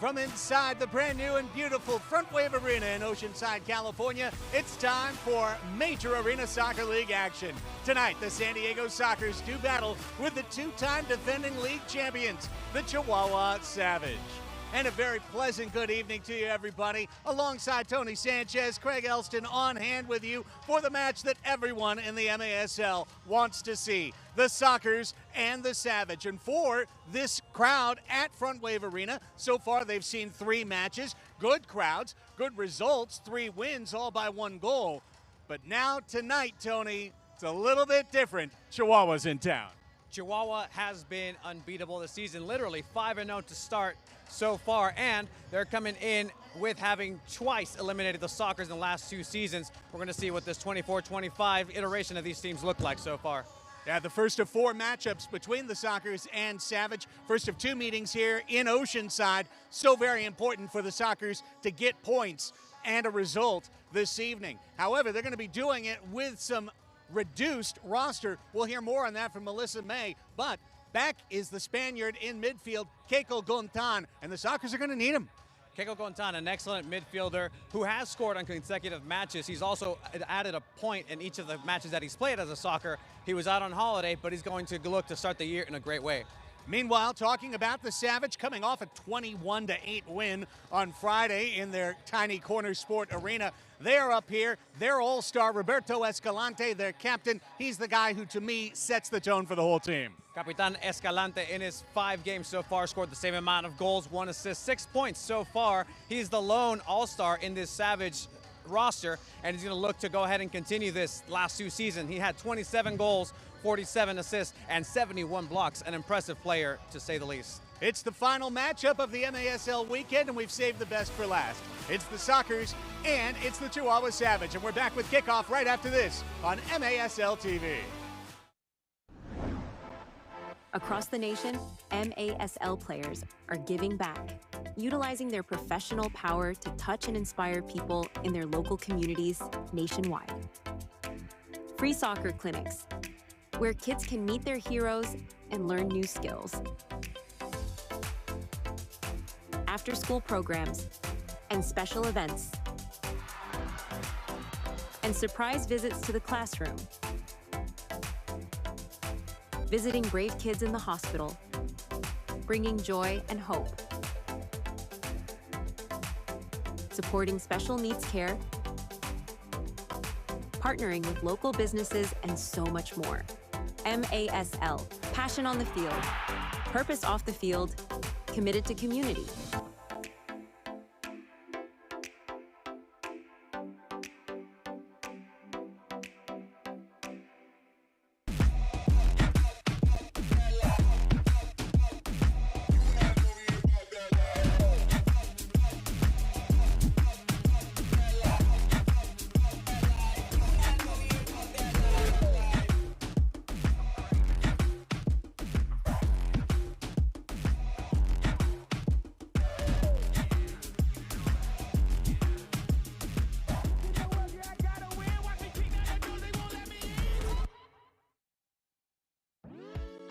From inside the brand new and beautiful Frontwave Arena in Oceanside, California, it's time for Major Arena Soccer League action. Tonight, the San Diego Sockers do battle with the two-time defending league champions, the Chihuahua Savage. And a very pleasant good evening to you, everybody. Alongside Tony Sanchez, Craig Elston on hand with you for the match that everyone in the MASL wants to see, the Sockers and the Savage. And for this crowd at Frontwave Arena, so far they've seen 3 matches, good crowds, good results, 3 wins, all by 1 goal. But now tonight, Tony, it's a little bit different. Chihuahua's in town. Chihuahua has been unbeatable this season, literally 5-0 to start so far, and they're coming in with having twice eliminated the Sockers in the last 2 seasons. We're going to see what this 24-25 iteration of these teams look like so far. Yeah, the first of 4 matchups between the Sockers and Savage. First of 2 meetings here in Oceanside. So very important for the Sockers to get points and a result this evening. However, they're going to be doing it with some reduced roster. We'll hear more on that from Melissa May, but back is the Spaniard in midfield, Keiko Gontan, and the Sockers are going to need him. Keiko Gontan, an excellent midfielder who has scored on consecutive matches. He's also added a point in each of the matches that he's played as a Socker. He was out on holiday, but he's going to look to start the year in a great way. Meanwhile, talking about the Savage, coming off a 21-8 win on Friday in their tiny corner sport arena. They're up here, their all-star Roberto Escalante, their captain. He's the guy who, to me, sets the tone for the whole team. Capitan Escalante, in his 5 games so far, scored the same amount of goals, 1 assist, 6 points so far. He's the lone all-star in this Savage roster, and he's going to look to go ahead and continue this last 2 seasons. He had 27 goals, 47 assists, and 71 blocks. An impressive player, to say the least. It's the final matchup of the MASL weekend, and we've saved the best for last. It's the Sockers, and it's the Chihuahua Savage, and we're back with kickoff right after this on MASL TV. Across the nation, MASL players are giving back, utilizing their professional power to touch and inspire people in their local communities nationwide. Free soccer clinics, where kids can meet their heroes and learn new skills. After-school programs and special events. And surprise visits to the classroom. Visiting brave kids in the hospital, bringing joy and hope. Supporting special needs care, partnering with local businesses, and so much more. MASL, passion on the field, purpose off the field, committed to community.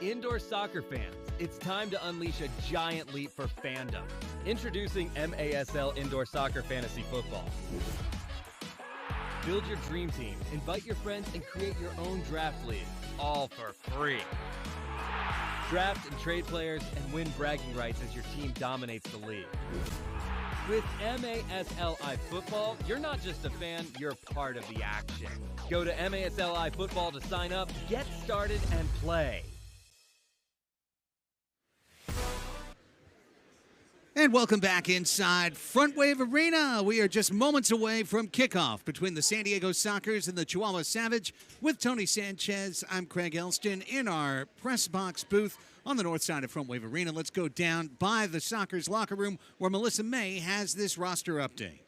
Indoor soccer fans, it's time to unleash a giant leap for fandom. Introducing MASL Indoor Soccer Fantasy Football. Build your dream team, invite your friends, and create your own draft league, all for free. Draft and trade players and win bragging rights as your team dominates the league. With MASLI Football, you're not just a fan, you're part of the action. Go to MASLI Football to sign up, get started, and play. And welcome back inside Frontwave Arena. We are just moments away from kickoff between the San Diego Sockers and the Chihuahua Savage. With Tony Sanchez, I'm Craig Elston in our press box booth on the north side of Frontwave Arena. Let's go down by the Sockers locker room where Melissa May has this roster update.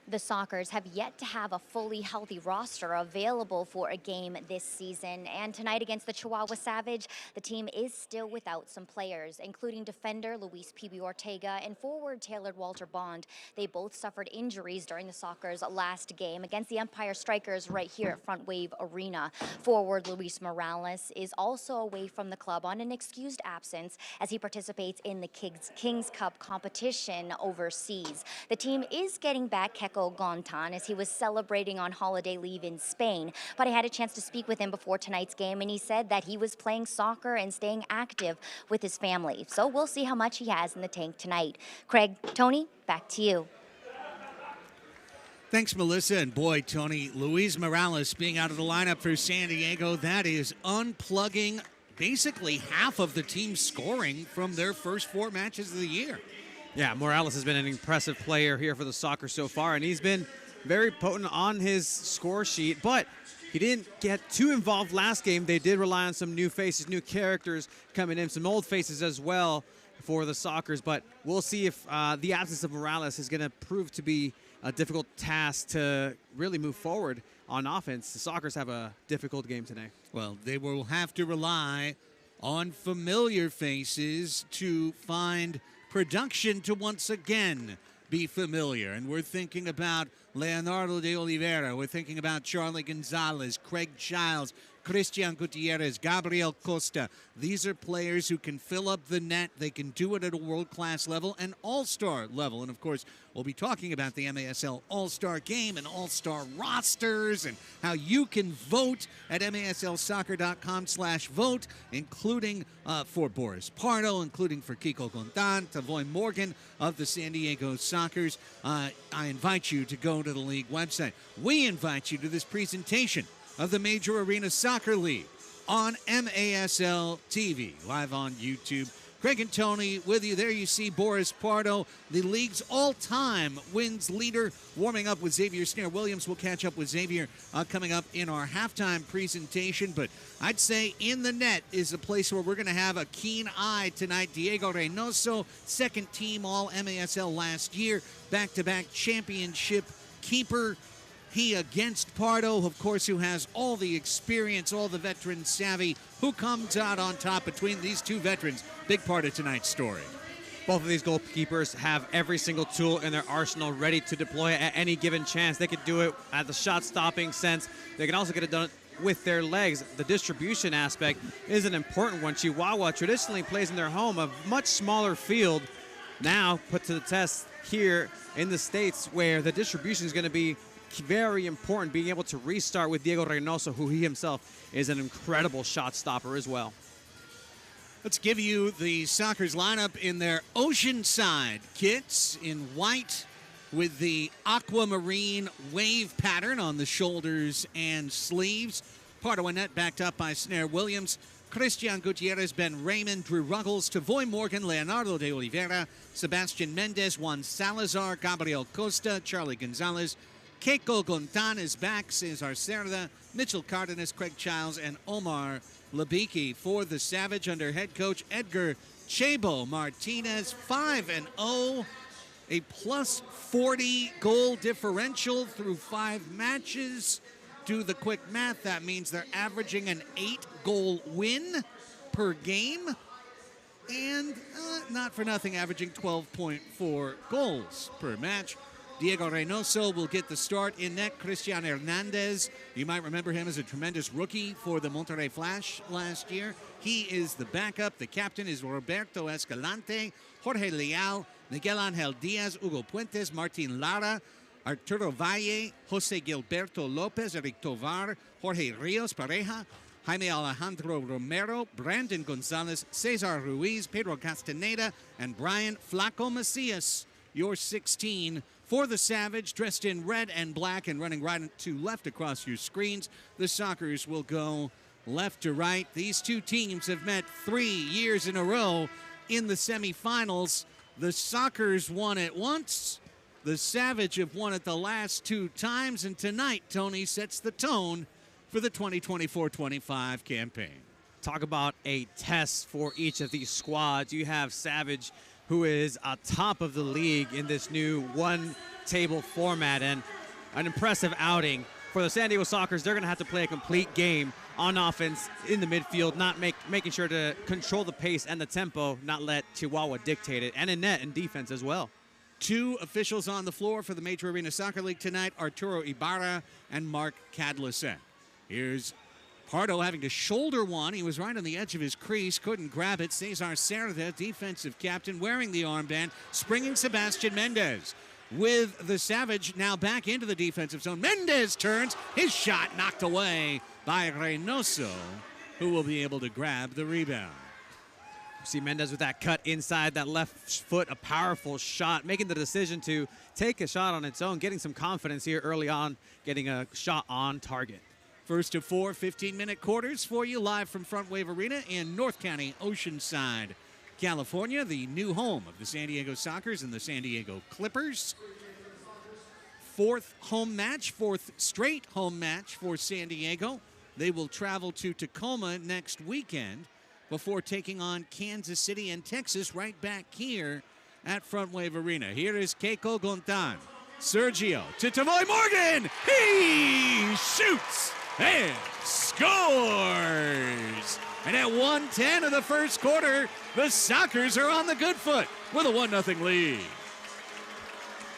The Sockers have yet to have a fully healthy roster available for a game this season. And tonight against the Chihuahua Savage, the team is still without some players, including defender Luis P.B. Ortega and forward Taylor Walter Bond. They both suffered injuries during the Sockers' last game against the Empire Strikers right here at Frontwave Arena. Forward Luis Morales is also away from the club on an excused absence as he participates in the Kings Cup competition overseas. The team is getting back Gontan as he was celebrating on holiday leave in Spain, but I had a chance to speak with him before tonight's game, and he said that he was playing soccer and staying active with his family. So we'll see how much he has in the tank tonight. Craig, Tony, back to you. Thanks, Melissa. And boy, Tony, Luis Morales being out of the lineup for San Diego, that is unplugging basically half of the team's scoring from their first 4 matches of the year. Yeah, Morales has been an impressive player here for the Sockers so far, and he's been very potent on his score sheet, but he didn't get too involved last game. They did rely on some new faces, new characters coming in, some old faces as well for the Sockers, but we'll see if the absence of Morales is going to prove to be a difficult task to really move forward on offense. The Sockers have a difficult game today. Well, they will have to rely on familiar faces to find production to once again be familiar. And we're thinking about Leonardo de Oliveira. We're thinking about Charlie Gonzalez, Craig Childs, Christian Gutierrez, Gabriel Costa. These are players who can fill up the net. They can do it at a world-class level and all-star level. And, of course, we'll be talking about the MASL All-Star Game and All-Star rosters and how you can vote at maslsoccer.com/vote, including for Boris Pardo, including for Kiko Gontan, Tavoy Morgan of the San Diego Sockers. I invite you to go to the league website. We invite you to this presentation of the Major Arena Soccer League on MASL TV, live on YouTube. Craig and Tony with you. There you see Boris Pardo, the league's all-time wins leader, warming up with Xavier Snare-Williams. We'll catch up with Xavier coming up in our halftime presentation. But I'd say in the net is a place where we're going to have a keen eye tonight. Diego Reynoso, second team All-MASL last year, back-to-back championship keeper. He against Pardo, of course, who has all the experience, all the veteran savvy. Who comes out on top between these two veterans? Big part of tonight's story. Both of these goalkeepers have every single tool in their arsenal ready to deploy at any given chance. They could do it at the shot-stopping sense. They can also get it done with their legs. The distribution aspect is an important one. Chihuahua traditionally plays in their home, a much smaller field, now put to the test here in the States, where the distribution is going to be very important, being able to restart with Diego Reynoso, who he himself is an incredible shot stopper as well. Let's give you the Sockers lineup in their Oceanside kits in white with the aquamarine wave pattern on the shoulders and sleeves. Pardo and net backed up by Snare-Williams, Christian Gutierrez, Ben Raymond, Drew Ruggles, Tavoy Morgan, Leonardo de Oliveira, Sebastian Mendez, Juan Salazar, Gabriel Costa, Charlie Gonzalez, Keiko Gontan is back, Cesar Cerda, Mitchell Cardenas, Craig Childs, and Omar Labiki. For the Savage under head coach Edgar Chebo Martinez, 5-0, a plus 40 goal differential through 5 matches. Do the quick math, that means they're averaging an 8-goal win per game. And not for nothing, averaging 12.4 goals per match. Diego Reynoso will get the start in net. Christian Hernandez, you might remember him as a tremendous rookie for the Monterrey Flash last year. He is the backup. The captain is Roberto Escalante, Jorge Leal, Miguel Angel Diaz, Hugo Puentes, Martin Lara, Arturo Valle, Jose Gilberto Lopez, Eric Tovar, Jorge Rios Pareja, Jaime Alejandro Romero, Brandon Gonzalez, Cesar Ruiz, Pedro Castaneda, and Brian Flaco Macias. Your 16 for the Savage, dressed in red and black and running right to left across your screens. The Sockers will go left to right. These two teams have met 3 years in a row in the semifinals. The Sockers won it once. The Savage have won it the last 2 times. And tonight, Tony sets the tone for the 2024-25 campaign. Talk about a test for each of these squads. You have Savage who is atop of the league in this new one-table format, and an impressive outing. For the San Diego Sockers, they're going to have to play a complete game on offense in the midfield, making sure to control the pace and the tempo, not let Chihuahua dictate it, and in net and defense as well. Two officials on the floor for the Major Arena Soccer League tonight, Arturo Ibarra and Mark Cadlicet. Here's Pardo having to shoulder one. He was right on the edge of his crease, couldn't grab it. Cesar Cerda, defensive captain, wearing the armband, springing Sebastian Mendez. With the Savage now back into the defensive zone. Mendez turns, his shot knocked away by Reynoso, who will be able to grab the rebound. See Mendez with that cut inside that left foot, a powerful shot, making the decision to take a shot on its own, getting some confidence here early on, getting a shot on target. First of 4 15-minute quarters for you live from Frontwave Arena in North County, Oceanside, California, the new home of the San Diego Sockers and the San Diego Clippers. Fourth straight home match for San Diego. They will travel to Tacoma next weekend before taking on Kansas City and Texas right back here at Frontwave Arena. Here is Keiko Gontan. Sergio to Tavoy Morgan. He shoots and scores. And at 1:10 of the first quarter, the Sockers are on the good foot with a 1-0 lead.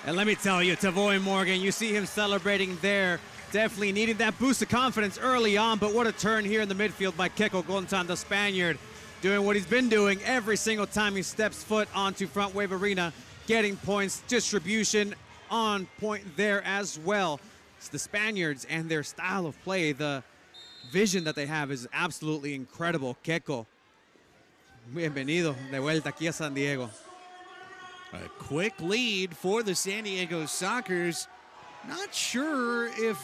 And let me tell you, Tavoy Morgan, you see him celebrating there. Definitely needing that boost of confidence early on, but what a turn here in the midfield by Keiko Gontan, the Spaniard, doing what he's been doing every single time he steps foot onto Frontwave Arena, getting points, distribution on point there as well. It's the Spaniards and their style of play, the vision that they have is absolutely incredible. Keiko, bienvenido de vuelta aquí a San Diego. A quick lead for the San Diego Sockers. Not sure if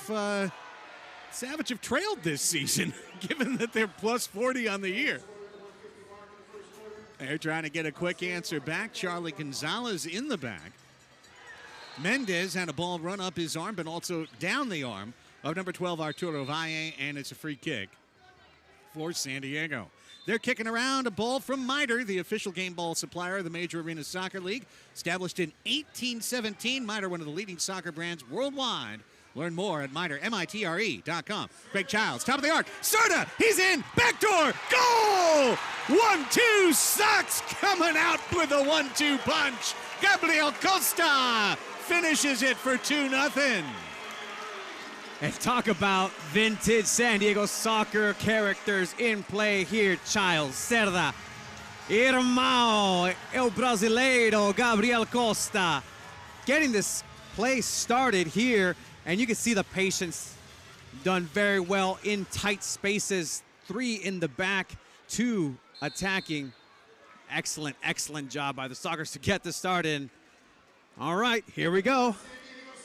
Savage have trailed this season, given that they're plus 40 on the year. They're trying to get a quick answer back. Charlie Gonzalez in the back. Mendez had a ball run up his arm, but also down the arm of number 12, Arturo Valle, and it's a free kick for San Diego. They're kicking around a ball from MITRE, the official game ball supplier of the Major Arena Soccer League. Established in 1817, MITRE, one of the leading soccer brands worldwide. Learn more at mitre.com. Greg Childs, top of the arc. Serda, he's in, backdoor, goal! 1-2, Sox coming out with a 1-2 punch. Gabriel Costa finishes it for 2-0. And talk about vintage San Diego Soccer characters in play here. Childs, Cerda, Irmão, El Brasileiro, Gabriel Costa. Getting this play started here, and you can see the patience done very well in tight spaces. 3 in the back, 2 attacking. Excellent, excellent job by the Sockers to get the start in. All right, here we go.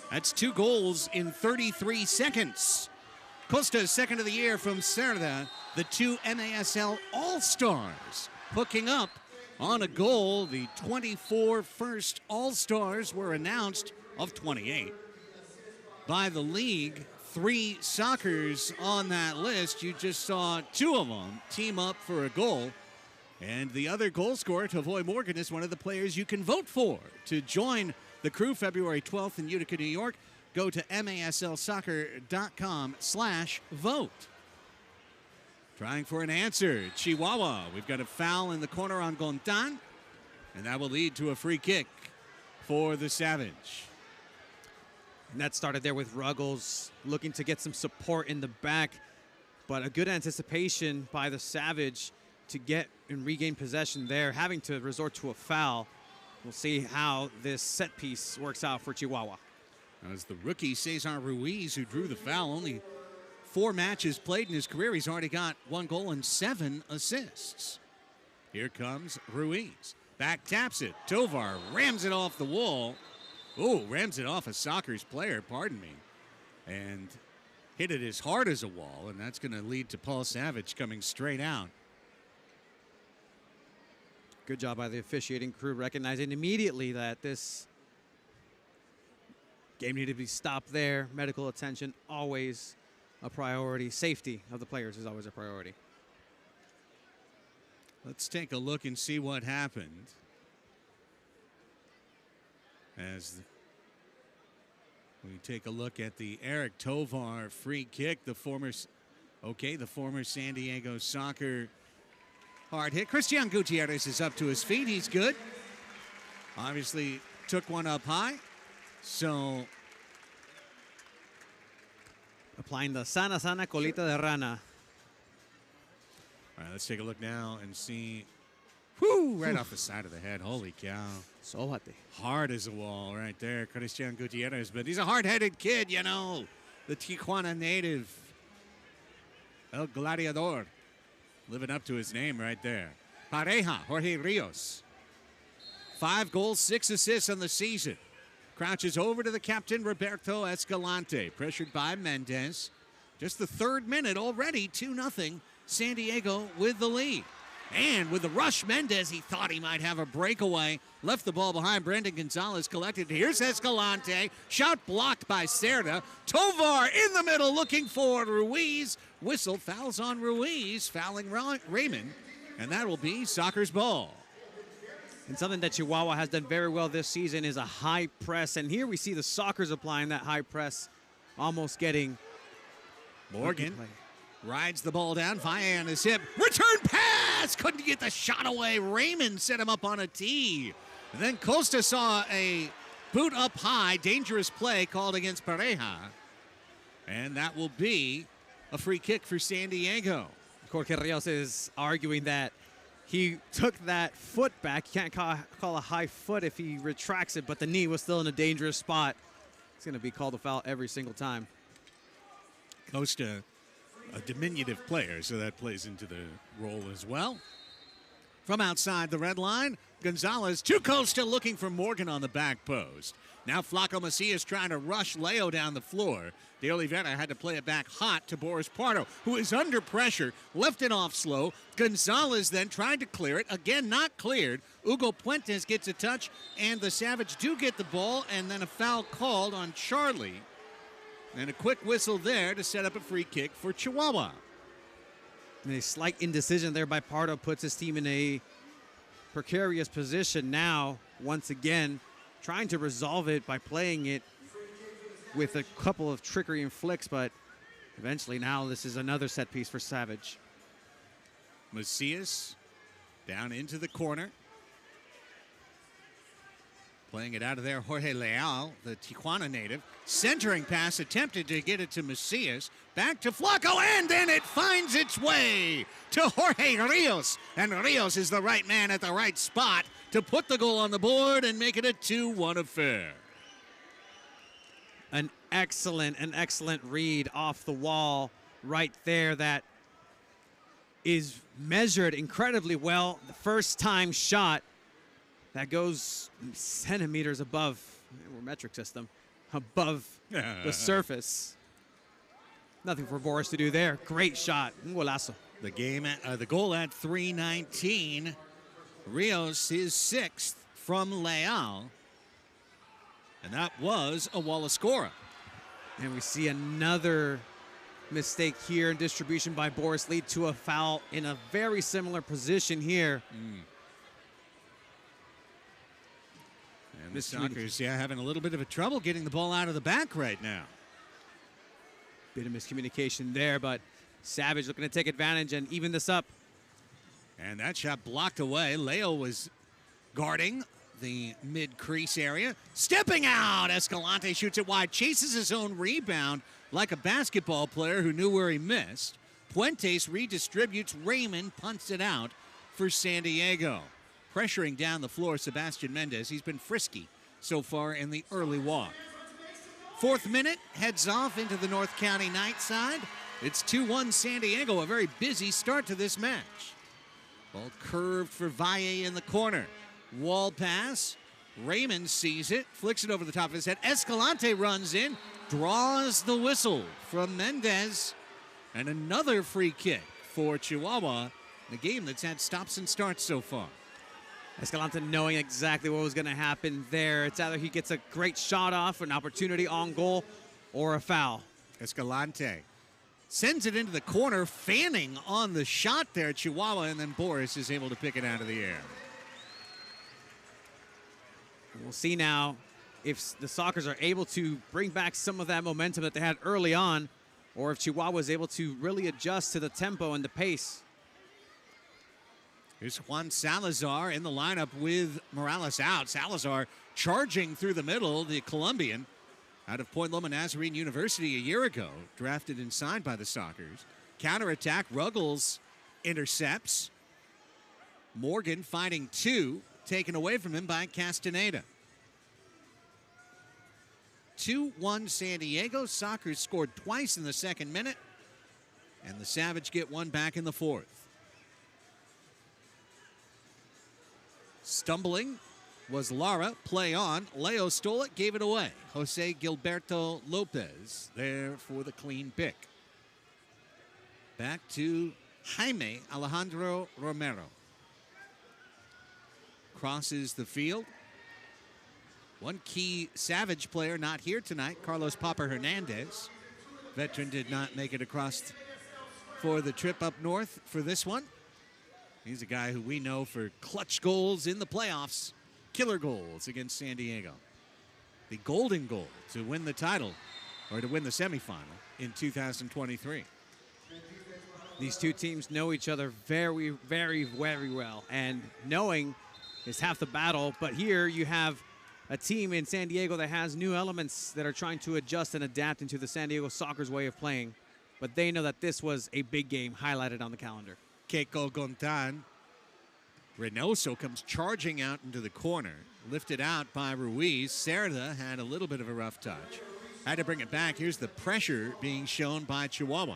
That's 2 goals in 33 seconds. Costa's second of the year from Cerda, the 2 MASL All-Stars, hooking up on a goal. The 24 first All-Stars were announced of 28 by the league. 3 Sockers on that list. You just saw 2 of them team up for a goal. And the other goal scorer, Tavoy Morgan, is one of the players you can vote for to join the crew February 12th in Utica, New York. Go to maslsoccer.com/vote. Trying for an answer, Chihuahua. We've got a foul in the corner on Gontan, and that will lead to a free kick for the Savage. And that started there with Ruggles looking to get some support in the back, but a good anticipation by the Savage to get and regain possession there, having to resort to a foul. We'll see how this set piece works out for Chihuahua. As the rookie Cesar Ruiz, who drew the foul, only 4 matches played in his career. He's already got 1 goal and 7 assists. Here comes Ruiz. Back taps it. Tovar rams it off the wall. Oh, rams it off a Sockers player, pardon me. And hit it as hard as a wall, and that's going to lead to Paul Savage coming straight out. Good job by the officiating crew, recognizing immediately that this game needed to be stopped there. Medical attention, always a priority. Safety of the players is always a priority. Let's take a look and see what happened. As we take a look at the Eric Tovar free kick, the former San Diego Soccer hard hit. Christian Gutierrez is up to his feet. He's good. Obviously took one up high. So applying the sana colita de rana. All right, let's take a look now and see. Whoo! Right off the side of the head. Holy cow. Sobate. Hard as a wall right there, Christian Gutierrez. But he's a hard-headed kid, you know. The Tijuana native. El Gladiador. Living up to his name right there. Pareja, Jorge Rios. 5 goals, 6 assists on the season. Crouches over to the captain, Roberto Escalante. Pressured by Mendez. Just the 3rd minute already, 2-0. San Diego with the lead. And with the rush, Mendez, he thought he might have a breakaway. Left the ball behind. Brandon Gonzalez collected. Here's Escalante. Shot blocked by Cerda. Tovar in the middle looking for Ruiz. Whistle, fouls on Ruiz, fouling Raymond. And that will be Soccer's ball. And something that Chihuahua has done very well this season is a high press. And here we see the Sockers applying that high press, almost getting Morgan rides the ball down. Valle on his hip. Return pass! Couldn't get the shot away. Raymond set him up on a tee. And then Costa saw a boot up high. Dangerous play called against Pareja. And that will be a free kick for San Diego. Jorge Rios is arguing that he took that foot back. You can't call a high foot if he retracts it, but the knee was still in a dangerous spot. It's going to be called a foul every single time. Costa, a diminutive player, so that plays into the role as well. From outside the red line, Gonzalez to Costa looking for Morgan on the back post. Now Flaco Macias trying to rush Leo down the floor. De Oliveira had to play it back hot to Boris Pardo, who is under pressure, left it off slow. Gonzalez then tried to clear it. Again, not cleared. Hugo Puentes gets a touch, and the Savage do get the ball, and then a foul called on Charlie. And a quick whistle there to set up a free kick for Chihuahua. And a slight indecision there by Pardo puts his team in a precarious position now, once again, trying to resolve it by playing it with a couple of trickery and flicks, but eventually now this is another set piece for Savage. Macias down into the corner. Playing it out of there, Jorge Leal, the Tijuana native. Centering pass attempted to get it to Macias. Back to Flaco, and then it finds its way to Jorge Rios. And Rios is the right man at the right spot to put the goal on the board and make it a 2-1 affair. An excellent read off the wall right there that is measured incredibly well. The first time shot that goes centimeters above, we're metric system, above the surface. Nothing for Boris to do there. Great shot. Un golazo. The goal at 3:19. Rios his 6th from Leal. And that was a Wallace-Scora. And we see another mistake here in distribution by Boris lead to a foul in a very similar position here. And the Sockers, having a little bit of a trouble getting the ball out of the back right now. Bit of miscommunication there, but Savage looking to take advantage and even this up. And that shot blocked away. Leo was guarding the mid-crease area. Stepping out, Escalante shoots it wide, chases his own rebound like a basketball player who knew where he missed. Puentes redistributes. Raymond punts it out for San Diego. Pressuring down the floor, Sebastian Mendez. He's been frisky so far in the early walk. 4th minute, heads off into the North County night side. It's 2-1 San Diego, a very busy start to this match. Ball curved for Valle in the corner. Wall pass. Raymond sees it, flicks it over the top of his head. Escalante runs in, draws the whistle from Mendez. And another free kick for Chihuahua, the game that's had stops and starts so far. Escalante knowing exactly what was going to happen there. It's either he gets a great shot off, an opportunity on goal, or a foul. Escalante sends it into the corner, fanning on the shot there, Chihuahua, and then Boris is able to pick it out of the air. We'll see now if the Sockers are able to bring back some of that momentum that they had early on, or if Chihuahua is able to really adjust to the tempo and the pace. Here's Juan Salazar in the lineup with Morales out. Salazar charging through the middle, the Colombian out of Point Loma Nazarene University a year ago, drafted and signed by the Sockers. Counterattack, Ruggles intercepts. Morgan fighting two, taken away from him by Castaneda. 2-1 San Diego. Sockers scored twice in the second minute, and the Savage get one back in the fourth. Stumbling was Lara. Play on. Leo stole it, gave it away. Jose Gilberto Lopez there for the clean pick. Back to Jaime Alejandro Romero. Crosses the field. One key Savage player not here tonight, Carlos Papa Hernandez. Veteran did not make it across for the trip up north for this one. He's a guy who we know for clutch goals in the playoffs, killer goals against San Diego. The golden goal to win the title, or to win the semifinal in 2023. These two teams know each other very, very, very well, and knowing is half the battle. But here you have a team in San Diego that has new elements that are trying to adjust and adapt into the San Diego Sockers way of playing. But they know that this was a big game highlighted on the calendar. Keiko Gontan. Reynoso comes charging out into the corner. Lifted out by Ruiz. Cerda had a little bit of a rough touch. Had to bring it back. Here's the pressure being shown by Chihuahua.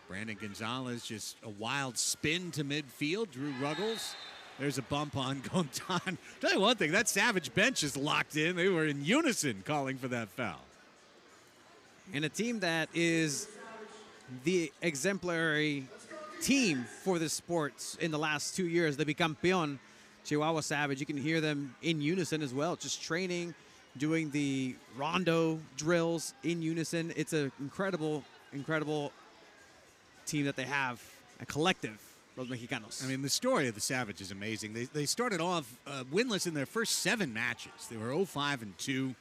Brandon Gonzalez, just a wild spin to midfield. Drew Ruggles. There's a bump on Gontan. Tell you one thing, that Savage bench is locked in. They were in unison calling for that foul. And a team that is the exemplary team for this sport in the last 2 years, the Bicampeon, Chihuahua Savage. You can hear them in unison as well, just training, doing the rondo drills in unison. It's an incredible, incredible team that they have, a collective. Los Mexicanos. I mean, the story of the Savage is amazing. They started off winless in their first 7 matches. They were 0-5-2.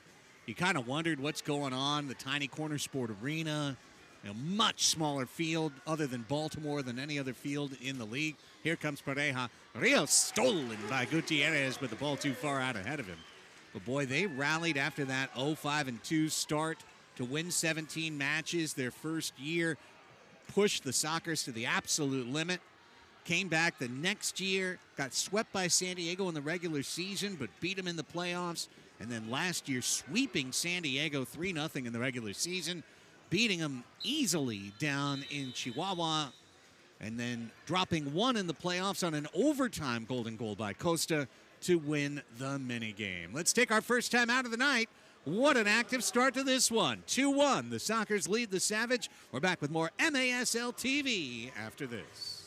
You kind of wondered what's going on. The tiny Corner Sport Arena, much smaller field other than Baltimore than any other field in the league. Here comes Pareja. Rios stolen by Gutierrez, but the ball too far out ahead of him. But boy, they rallied after that 0-5-2 start to win 17 matches their first year, pushed the Sockers to the absolute limit. Came back the next year, got swept by San Diego in the regular season, but beat them in the playoffs. And then last year, sweeping San Diego 3-0 in the regular season, beating them easily down in Chihuahua, and then dropping one in the playoffs on an overtime golden goal by Costa to win the minigame. Let's take our first time out of the night. What an active start to this one. 2-1. The Sockers lead the Savage. We're back with more MASL TV after this.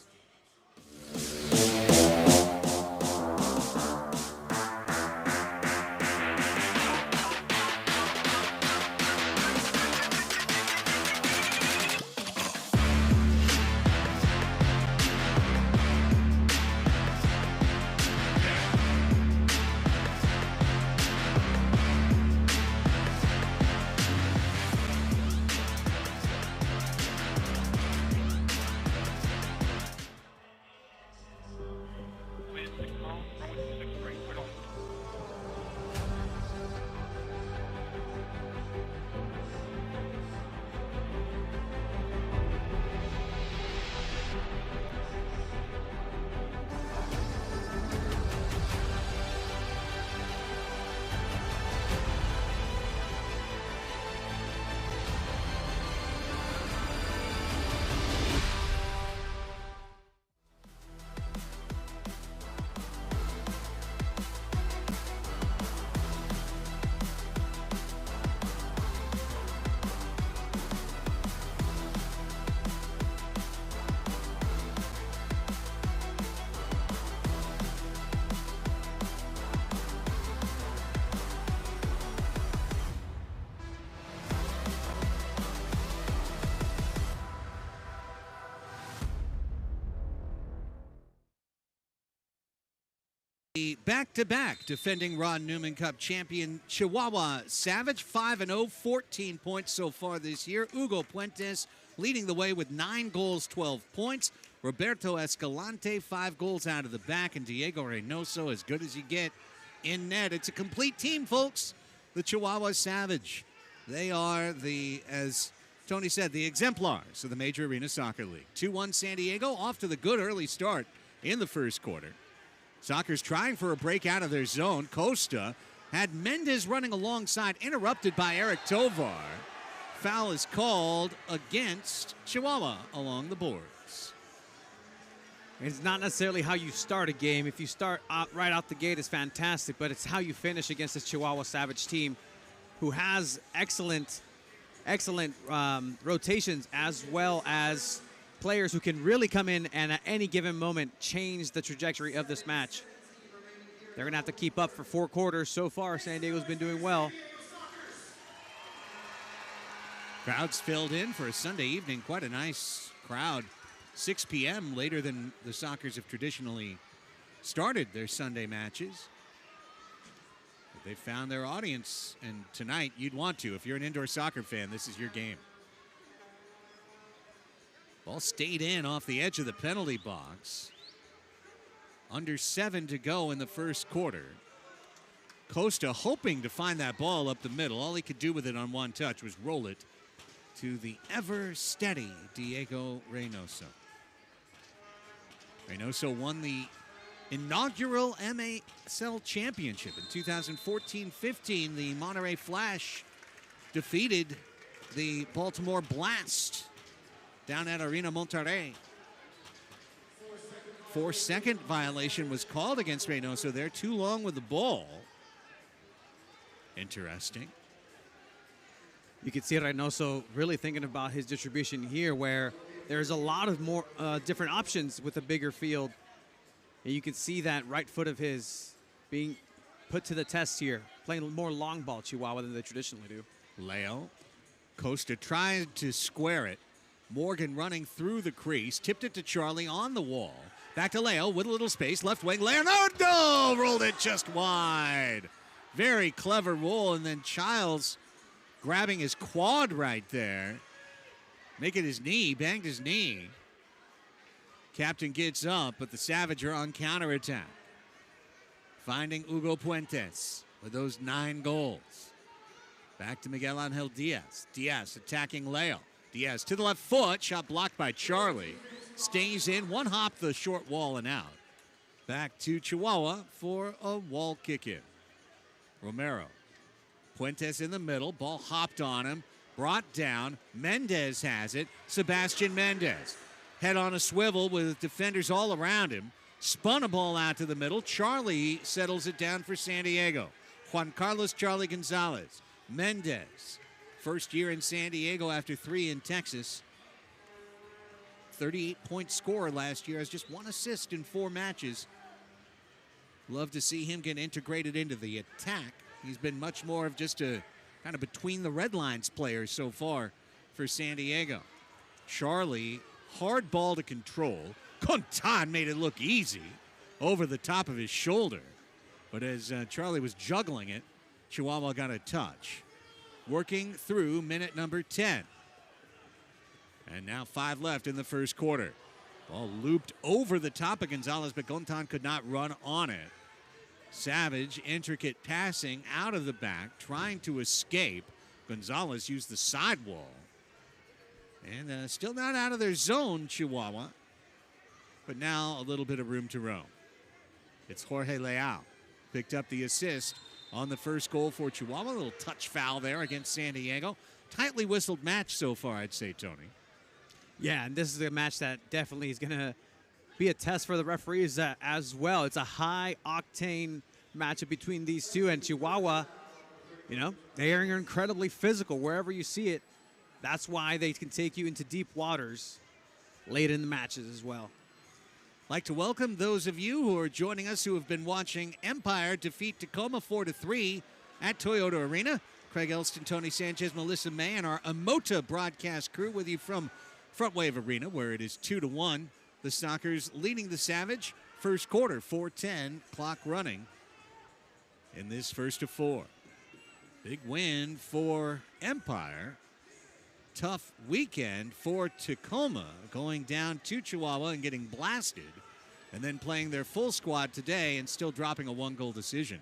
back-to-back defending Ron Newman Cup champion Chihuahua Savage, 5-0, 14 points so far this year. Hugo Puentes leading the way with 9 goals, 12 points. Roberto Escalante, 5 goals out of the back, and Diego Reynoso, as good as you get in net. It's a complete team, folks. The Chihuahua Savage. They are as Tony said, the exemplars of the Major Arena Soccer League. 2-1 San Diego, off to the good early start in the first quarter. Soccer's trying for a break out of their zone. Costa had Mendez running alongside, interrupted by Eric Tovar. Foul is called against Chihuahua along the boards. It's not necessarily how you start a game. If you start right out the gate, it's fantastic, but it's how you finish against this Chihuahua Savage team who has excellent rotations, as well as players who can really come in and at any given moment change the trajectory of this match. They're going to have to keep up for 4 quarters. So far, San Diego's been doing well. Crowds filled in for a Sunday evening. Quite a nice crowd. 6 p.m. later than the Sockers have traditionally started their Sunday matches. But they found their audience, and tonight you'd want to. If you're an indoor soccer fan, this is your game. Ball stayed in off the edge of the penalty box. Under 7 to go in the first quarter. Costa hoping to find that ball up the middle. All he could do with it on one touch was roll it to the ever-steady Diego Reynoso. Reynoso won the inaugural MASL championship in 2014-15. The Monterrey Flash defeated the Baltimore Blast down at Arena Monterrey. 4-second violation was called against Reynoso there. Too long with the ball. Interesting. You can see Reynoso really thinking about his distribution here, where there's a lot of more different options with a bigger field. And you can see that right foot of his being put to the test here, playing more long ball Chihuahua than they traditionally do. Leo. Costa tried to square it. Morgan running through the crease, tipped it to Charlie on the wall. Back to Leo with a little space, left wing. Leonardo rolled it just wide. Very clever roll, and then Childs grabbing his quad right there, making his knee, banged his knee. Captain gets up, but the Savage are on counterattack. Finding Hugo Puentes with those 9 goals. Back to Miguel Angel Diaz. Diaz attacking Leo. Diaz to the left foot, shot blocked by Charlie. Stays in, one hop the short wall and out. Back to Chihuahua for a wall kick in. Romero. Puentes in the middle, ball hopped on him, brought down. Mendez has it. Sebastian Mendez. Head on a swivel with defenders all around him. Spun a ball out to the middle. Charlie settles it down for San Diego. Juan Carlos Charlie Gonzalez. Mendez. First year in San Diego after 3 in Texas. 38-point scorer last year, has just 1 assist in 4 matches. Love to see him get integrated into the attack. He's been much more of just a kind of between the red lines player so far for San Diego. Charlie, hard ball to control. Contan made it look easy over the top of his shoulder. But as Charlie was juggling it, Chihuahua got a touch. Working through minute number 10. And now 5 left in the first quarter. Ball looped over the top of Gonzalez, but Contan could not run on it. Savage, intricate passing out of the back, trying to escape. Gonzalez used the sidewall. And still not out of their zone, Chihuahua. But now a little bit of room to roam. It's Jorge Leal. Picked up the assist on the first goal for Chihuahua. A little touch foul there against San Diego. Tightly whistled match so far, I'd say, Tony. Yeah, and this is a match that definitely is going to be a test for the referees as well. It's a high-octane matchup between these two, and Chihuahua, you know, they are incredibly physical wherever you see it. That's why they can take you into deep waters late in the matches as well. Like to welcome those of you who are joining us who have been watching Empire defeat Tacoma 4-3 at Toyota Arena. Craig Elston, Tony Sanchez, Melissa May, and our Amota broadcast crew with you from Frontwave Arena, where it is 2-1. The Sockers leading the Savage. First quarter, 4:10, clock running in this first of 4. Big win for Empire. Tough weekend for Tacoma, going down to Chihuahua and getting blasted, and then playing their full squad today and still dropping a 1-goal decision.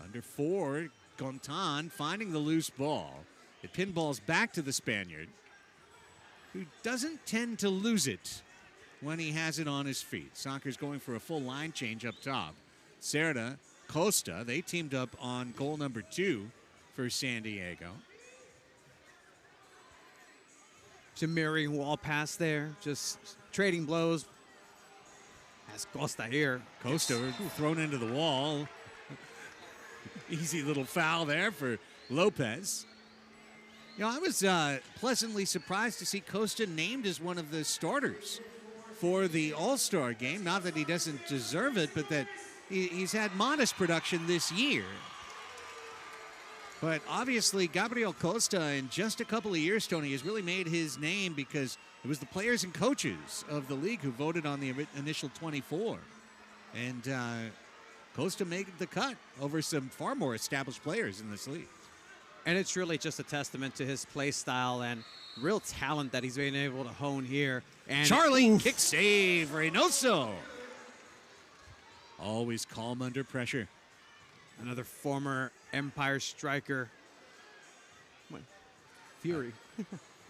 Under 4, Gontan finding the loose ball. It pinballs back to the Spaniard, who doesn't tend to lose it when he has it on his feet. Soccer's going for a full line change up top. Cerda, Costa, they teamed up on goal number 2 for San Diego. Some mirroring wall pass there, just trading blows. As Costa here. Costa thrown into the wall. Easy little foul there for Lopez. You know, I was pleasantly surprised to see Costa named as one of the starters for the All-Star game. Not that he doesn't deserve it, but that he's had modest production this year. But obviously, Gabriel Costa, in just a couple of years, Tony, has really made his name because it was the players and coaches of the league who voted on the initial 24. And Costa made the cut over some far more established players in this league. And it's really just a testament to his play style and real talent that he's been able to hone here. And Charlie, kick save, Reynoso. Always calm under pressure. Another former Empire striker. Fury.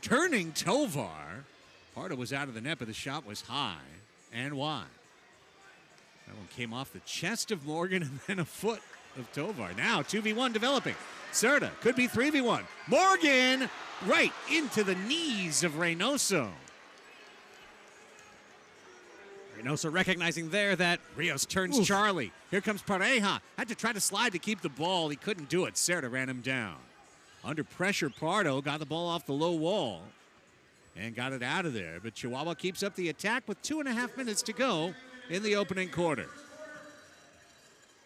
Turning Tovar. Pardo was out of the net, but the shot was high and wide. That one came off the chest of Morgan and then a foot of Tovar. Now 2v1 developing. Cerda could be 3v1. Morgan right into the knees of Reynoso. Reynoso recognizing there that Rios turns Charlie. Here comes Pareja. Had to try to slide to keep the ball. He couldn't do it. Cerda ran him down. Under pressure, Pardo got the ball off the low wall and got it out of there. But Chihuahua keeps up the attack with 2.5 minutes to go in the opening quarter.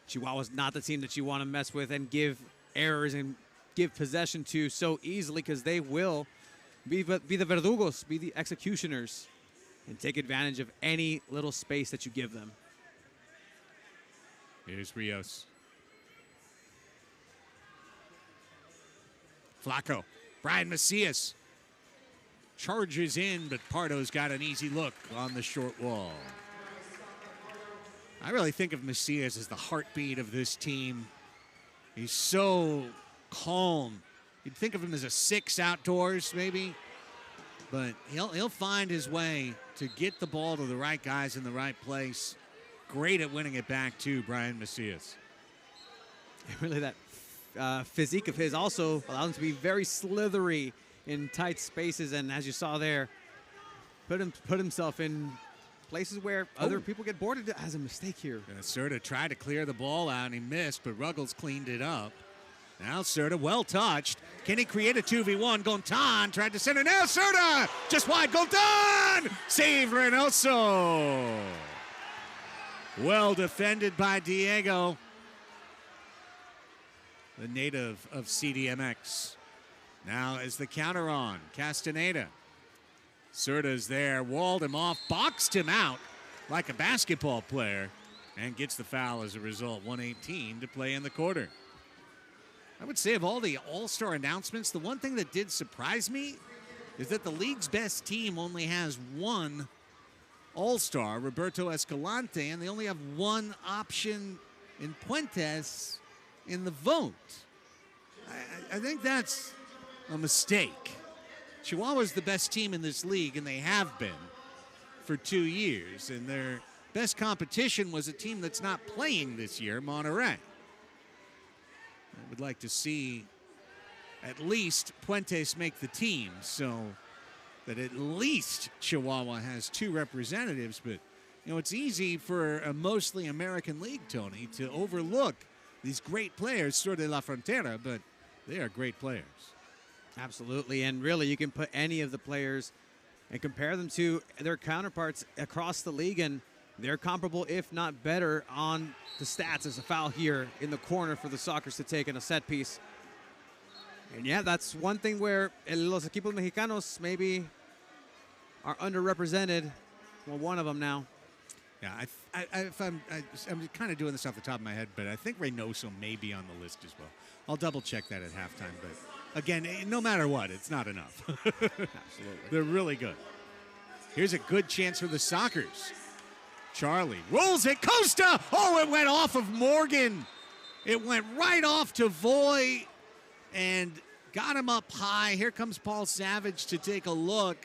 Chihuahua's not the team that you want to mess with and give errors and give possession to so easily, because they will be the verdugos, be the executioners, and take advantage of any little space that you give them. Here's Rios. Flacco. Brian Macias charges in, but Pardo's got an easy look on the short wall. I really think of Macias as the heartbeat of this team. He's so calm. You'd think of him as a 6 outdoors, maybe. But he'll find his way to get the ball to the right guys in the right place. Great at winning it back, too, Brian Macias. Really, that physique of his also allows him to be very slithery in tight spaces. And as you saw there, put himself in places where other people get boarded. Has a mistake here. Cerda tried to clear the ball out, and he missed, but Ruggles cleaned it up. Now Cerda, well touched. Can he create a 2v1? Gontan tried to center. Now Cerda, just wide. Gontan! Save Reynoso. Well defended by Diego, the native of CDMX. Now is the counter on. Castaneda. Cerda's there, walled him off, boxed him out like a basketball player, and gets the foul as a result. 1:18 to play in the quarter. I would say of all the All-Star announcements, the one thing that did surprise me is that the league's best team only has one All-Star, Roberto Escalante, and they only have one option in Puentes in the vote. I think that's a mistake. Chihuahua's the best team in this league, and they have been for 2 years. And their best competition was a team that's not playing this year, Monterrey. I would like to see at least Puentes make the team so that at least Chihuahua has 2 representatives. But, you know, it's easy for a mostly American league, Tony, to overlook these great players, Sur de la Frontera, but they are great players. Absolutely, and really you can put any of the players and compare them to their counterparts across the league, and they're comparable, if not better, on the stats. There's a foul here in the corner for the Sockers to take in a set piece. And yeah, that's one thing where los equipos mexicanos maybe are underrepresented. Well, one of them now. Yeah, I'm kind of doing this off the top of my head, but I think Reynoso may be on the list as well. I'll double check that at halftime, but again, no matter what, it's not enough. Absolutely. They're really good. Here's a good chance for the Sockers. Charlie rolls it. Costa! Oh, it went off of Morgan. It went right off to Voy and got him up high. Here comes Paul Savage to take a look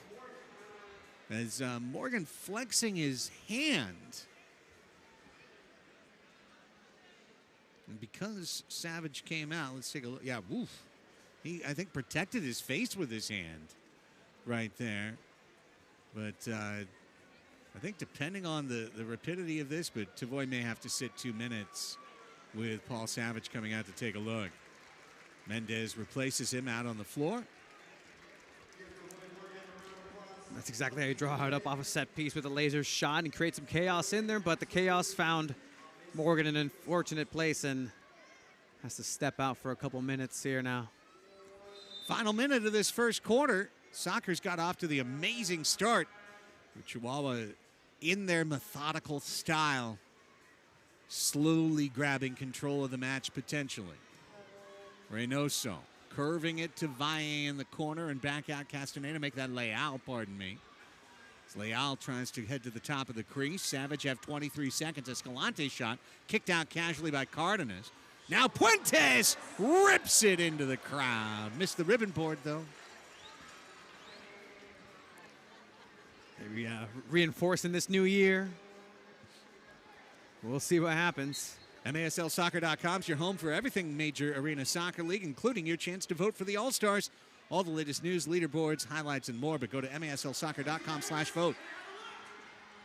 as Morgan flexing his hand. And because Savage came out, let's take a look. Yeah, woof. He, I think, protected his face with his hand right there. But I think depending on the rapidity of this, but Tavoy may have to sit 2 minutes with Paul Savage coming out to take a look. Mendez replaces him out on the floor. That's exactly how you draw it up off a set piece with a laser shot and create some chaos in there, but the chaos found Morgan in an unfortunate place and has to step out for a couple minutes here now. Final minute of this first quarter. Sockers got off to the amazing start with Chihuahua in their methodical style, slowly grabbing control of the match potentially. Reynoso curving it to Valle in the corner and back out Castaneda, make that Leal, pardon me. As Leal tries to head to the top of the crease. Savage have 23 seconds. Escalante shot kicked out casually by Cardenas. Now Puentes rips it into the crowd. Missed the ribbon board though. Maybe reinforcing this new year. We'll see what happens. MASLsoccer.com is your home for everything Major Arena Soccer League, including your chance to vote for the All-Stars. All the latest news, leaderboards, highlights, and more, but go to MASLsoccer.com/vote.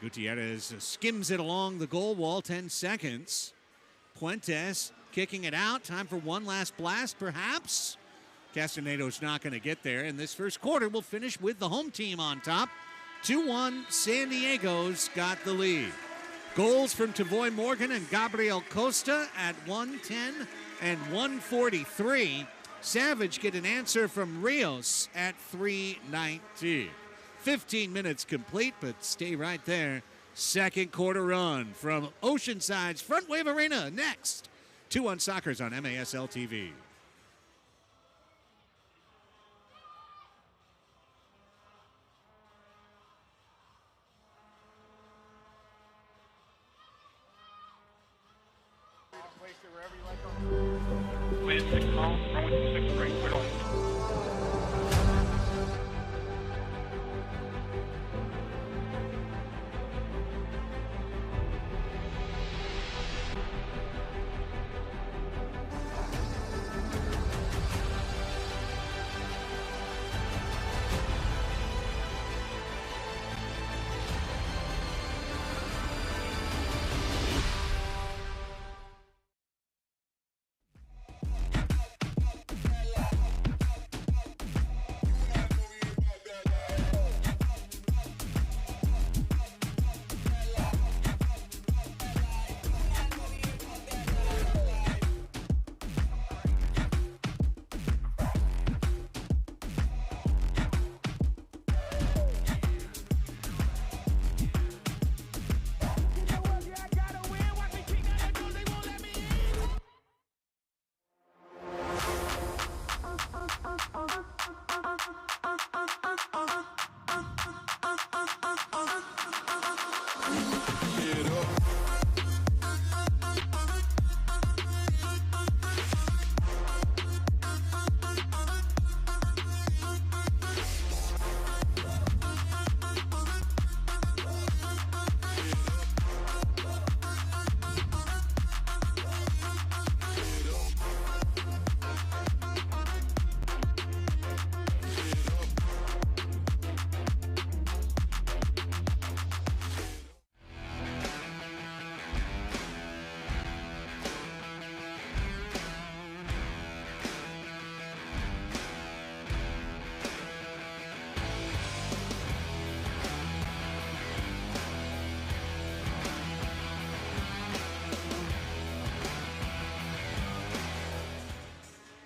Gutierrez skims it along the goal wall, 10 seconds. Puentes kicking it out. Time for one last blast, perhaps. Castaneda's not going to get there, and this first quarter will finish with the home team on top. 2-1, San Diego's got the lead. Goals from Tavoy Morgan and Gabriel Costa at 1:10 and 1:43. Savage get an answer from Rios at 3:19. 15 minutes complete, but stay right there. Second quarter run from Oceanside's Frontwave Arena next. 2-1 Soccer's on MASL TV. Wind 6 miles, runway 6 right, we're on.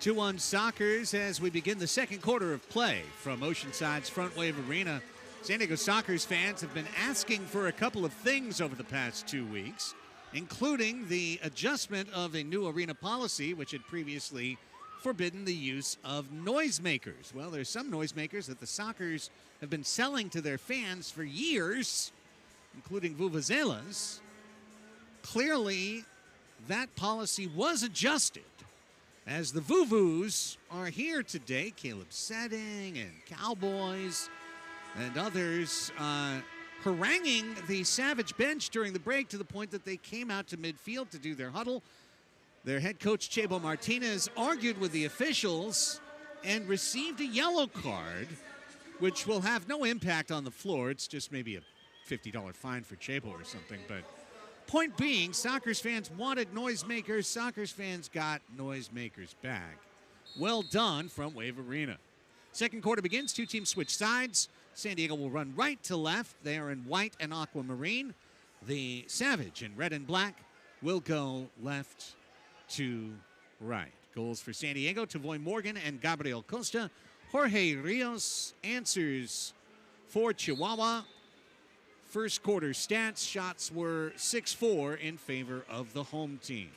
Two-1 Sockers as we begin the second quarter of play from Oceanside's Frontwave Arena. San Diego Sockers fans have been asking for a couple of things over the past 2 weeks, including the adjustment of a new arena policy, which had previously forbidden the use of noisemakers. Well, there's some noisemakers that the Sockers have been selling to their fans for years, including vuvuzelas. Clearly, that policy was adjusted as the Vuvus are here today. Caleb Setting and Cowboys and others haranguing the Savage bench during the break to the point that they came out to midfield to do their huddle. Their head coach, Chebo Martinez, argued with the officials and received a yellow card, which will have no impact on the floor. It's just maybe a $50 fine for Chebo or something. But point being, Sockers fans wanted noisemakers. Sockers fans got noisemakers back. Well done, Frontwave Arena. Second quarter begins. Two teams switch sides. San Diego will run right to left. They are in white and aquamarine. The Savage in red and black will go left to right. Goals for San Diego, Tavoy Morgan and Gabriel Costa. Jorge Rios answers for Chihuahua. First quarter stats, shots were 6-4 in favor of the home team.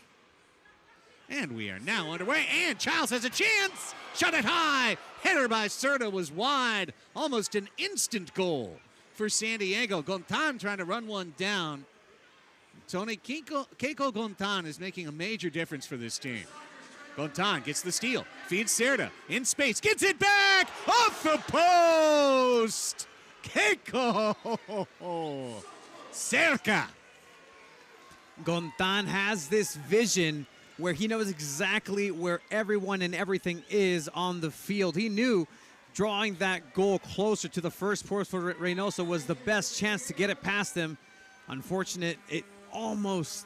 And we are now underway, and Childs has a chance! Shot it high! Header by Serta was wide. Almost an instant goal for San Diego. Gontan trying to run one down. Tony Keiko Gontan is making a major difference for this team. Gontan gets the steal, feeds Serta in space, gets it back off the post. Keiko cerca. Gontan has this vision where he knows exactly where everyone and everything is on the field. He knew drawing that goal closer to the first post for Reynoso was the best chance to get it past him. Unfortunate, it almost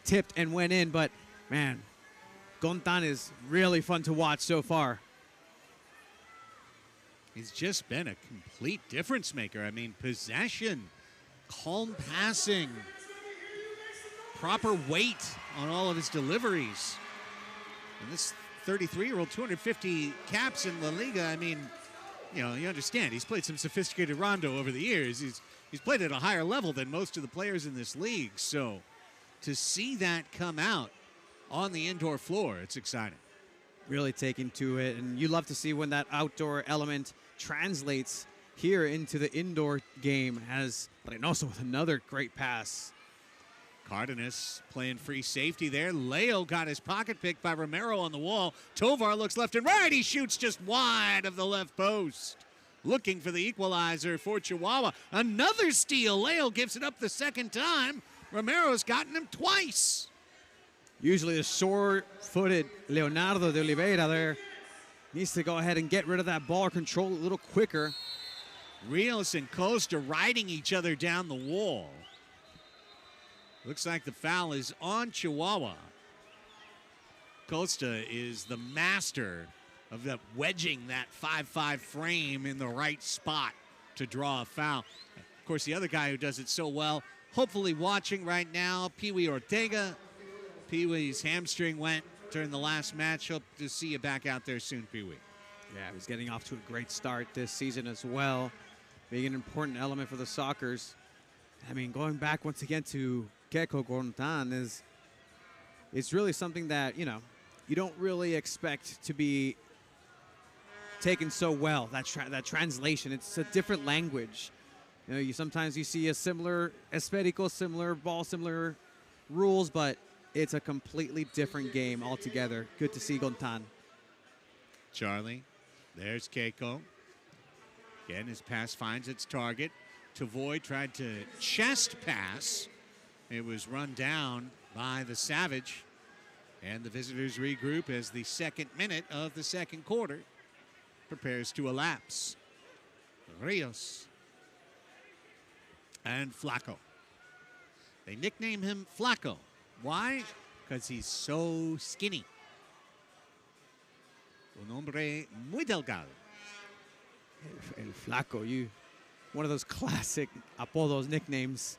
tipped and went in, but man, Gontan is really fun to watch so far. He's just been a complete difference maker. I mean, possession, calm passing, proper weight on all of his deliveries. And this 33-year-old, 250 caps in La Liga, I mean, you know, you understand, he's played some sophisticated rondo over the years. He's played at a higher level than most of the players in this league. So to see that come out on the indoor floor, it's exciting. Really taking to it, and you love to see when that outdoor element translates here into the indoor game, as Reynoso with another great pass. Cardenas playing free safety there. Leo got his pocket picked by Romero on the wall. Tovar looks left and right. He shoots just wide of the left post. Looking for the equalizer for Chihuahua. Another steal. Leo gives it up the second time. Romero's gotten him twice. Usually the short-footed Leonardo de Oliveira there needs to go ahead and get rid of that ball, control it a little quicker. Rios and Costa riding each other down the wall. Looks like the foul is on Chihuahua. Costa is the master of that wedging that 5-5 frame in the right spot to draw a foul. Of course, the other guy who does it so well, hopefully watching right now, Pee-wee Ortega. Pee-wee's hamstring went during the last match. Hope to see you back out there soon, Pee-wee. Yeah, he's getting off to a great start this season as well, being an important element for the Sockers. I mean, going back once again to Keiko Gontan is it's really something that, you know, you don't really expect to be taken so well. That translation, it's a different language. You know, sometimes you see a similar esférico, similar ball, similar rules, but it's a completely different game altogether. Good to see Gontan. Charlie, there's Keiko. Again, his pass finds its target. Tavoy tried to chest pass. It was run down by the Savage. And the visitors regroup as the second minute of the second quarter prepares to elapse. Rios and Flaco. They nickname him Flaco. Why? Because he's so skinny. Un hombre muy delgado. El Flaco, one of those classic apodos, nicknames,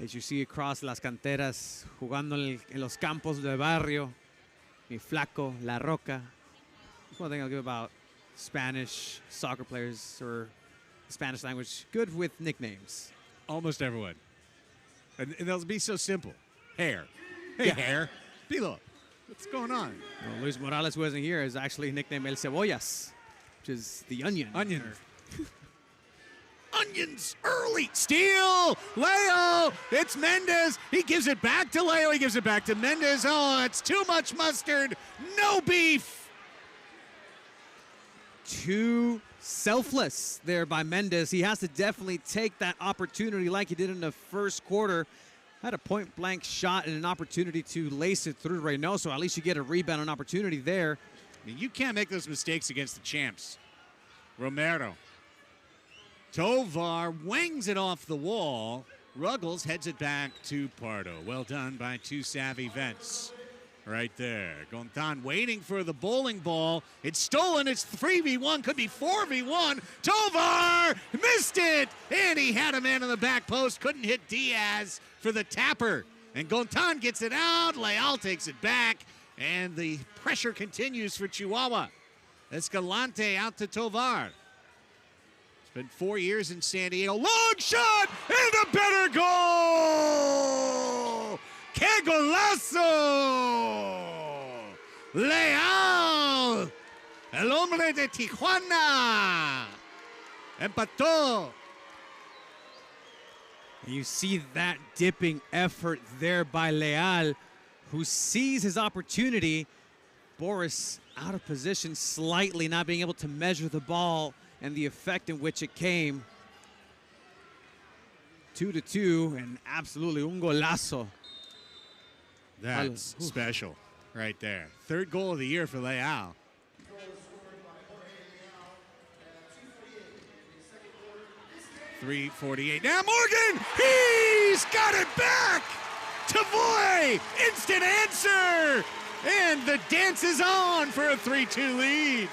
as you see across las canteras, jugando en los campos de barrio. Mi Flaco, La Roca. That's one thing I'll give about Spanish soccer players or Spanish language, good with nicknames. Almost everyone. And they'll be so simple. Hair. Hey, Yeah. Hair. Pilo. What's going on? Well, Luis Morales wasn't here. Is actually nicknamed El Cebollas, which is the onion. Onion. Onions early. Steal. Leo. It's Mendez. He gives it back to Leo. He gives it back to Mendez. Oh, it's too much mustard. No beef. Too selfless there by Mendez. He has to definitely take that opportunity like he did in the first quarter. Had a point-blank shot and an opportunity to lace it through Reynoso. At least you get a rebound and opportunity there. I mean, you can't make those mistakes against the champs. Romero. Tovar wings it off the wall. Ruggles heads it back to Pardo. Well done by two savvy vets. Right there. Gontan waiting for the bowling ball. It's stolen. It's 3v1. Could be 4v1. Tovar missed it. And he had a man on the back post. Couldn't hit Diaz for the tapper. And Gontan gets it out. Leal takes it back. And the pressure continues for Chihuahua. Escalante out to Tovar. It's been 4 years in San Diego. Long shot and a better goal. ¡Qué golazo! Leal, el hombre de Tijuana, empató. You see that dipping effort there by Leal, who sees his opportunity. Boris out of position slightly, not being able to measure the ball and the effect in which it came. 2-2, and absolutely un golazo. That's special right there. Third goal of the year for Leal. .348. Now Morgan, he's got it back. Tavoy, instant answer. And the dance is on for a 3-2 lead.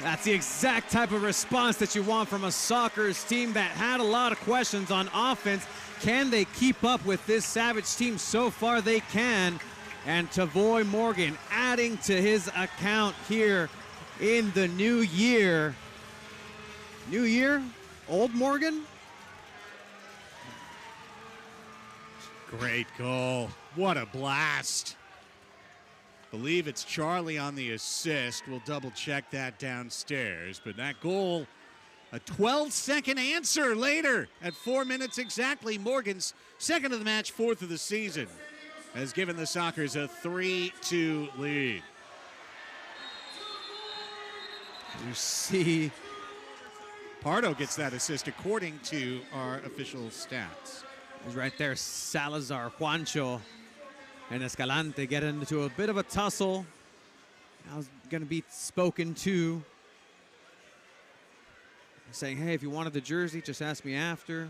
That's the exact type of response that you want from a Sockers team that had a lot of questions on offense. Can they keep up with this Savage team? So far they can. And Tavoy Morgan adding to his account here in the new year. New year? Old Morgan? Great goal. What a blast. Believe it's Charlie on the assist. We'll double check that downstairs. But that goal, a 12-second answer later at 4 minutes exactly. Morgan's second of the match, fourth of the season, has given the Sockers a 3-2 lead. You see, Pardo gets that assist according to our official stats. is right there. Salazar, Juancho, and Escalante get into a bit of a tussle. Now going to be spoken to, saying, hey, if you wanted the jersey, just ask me after.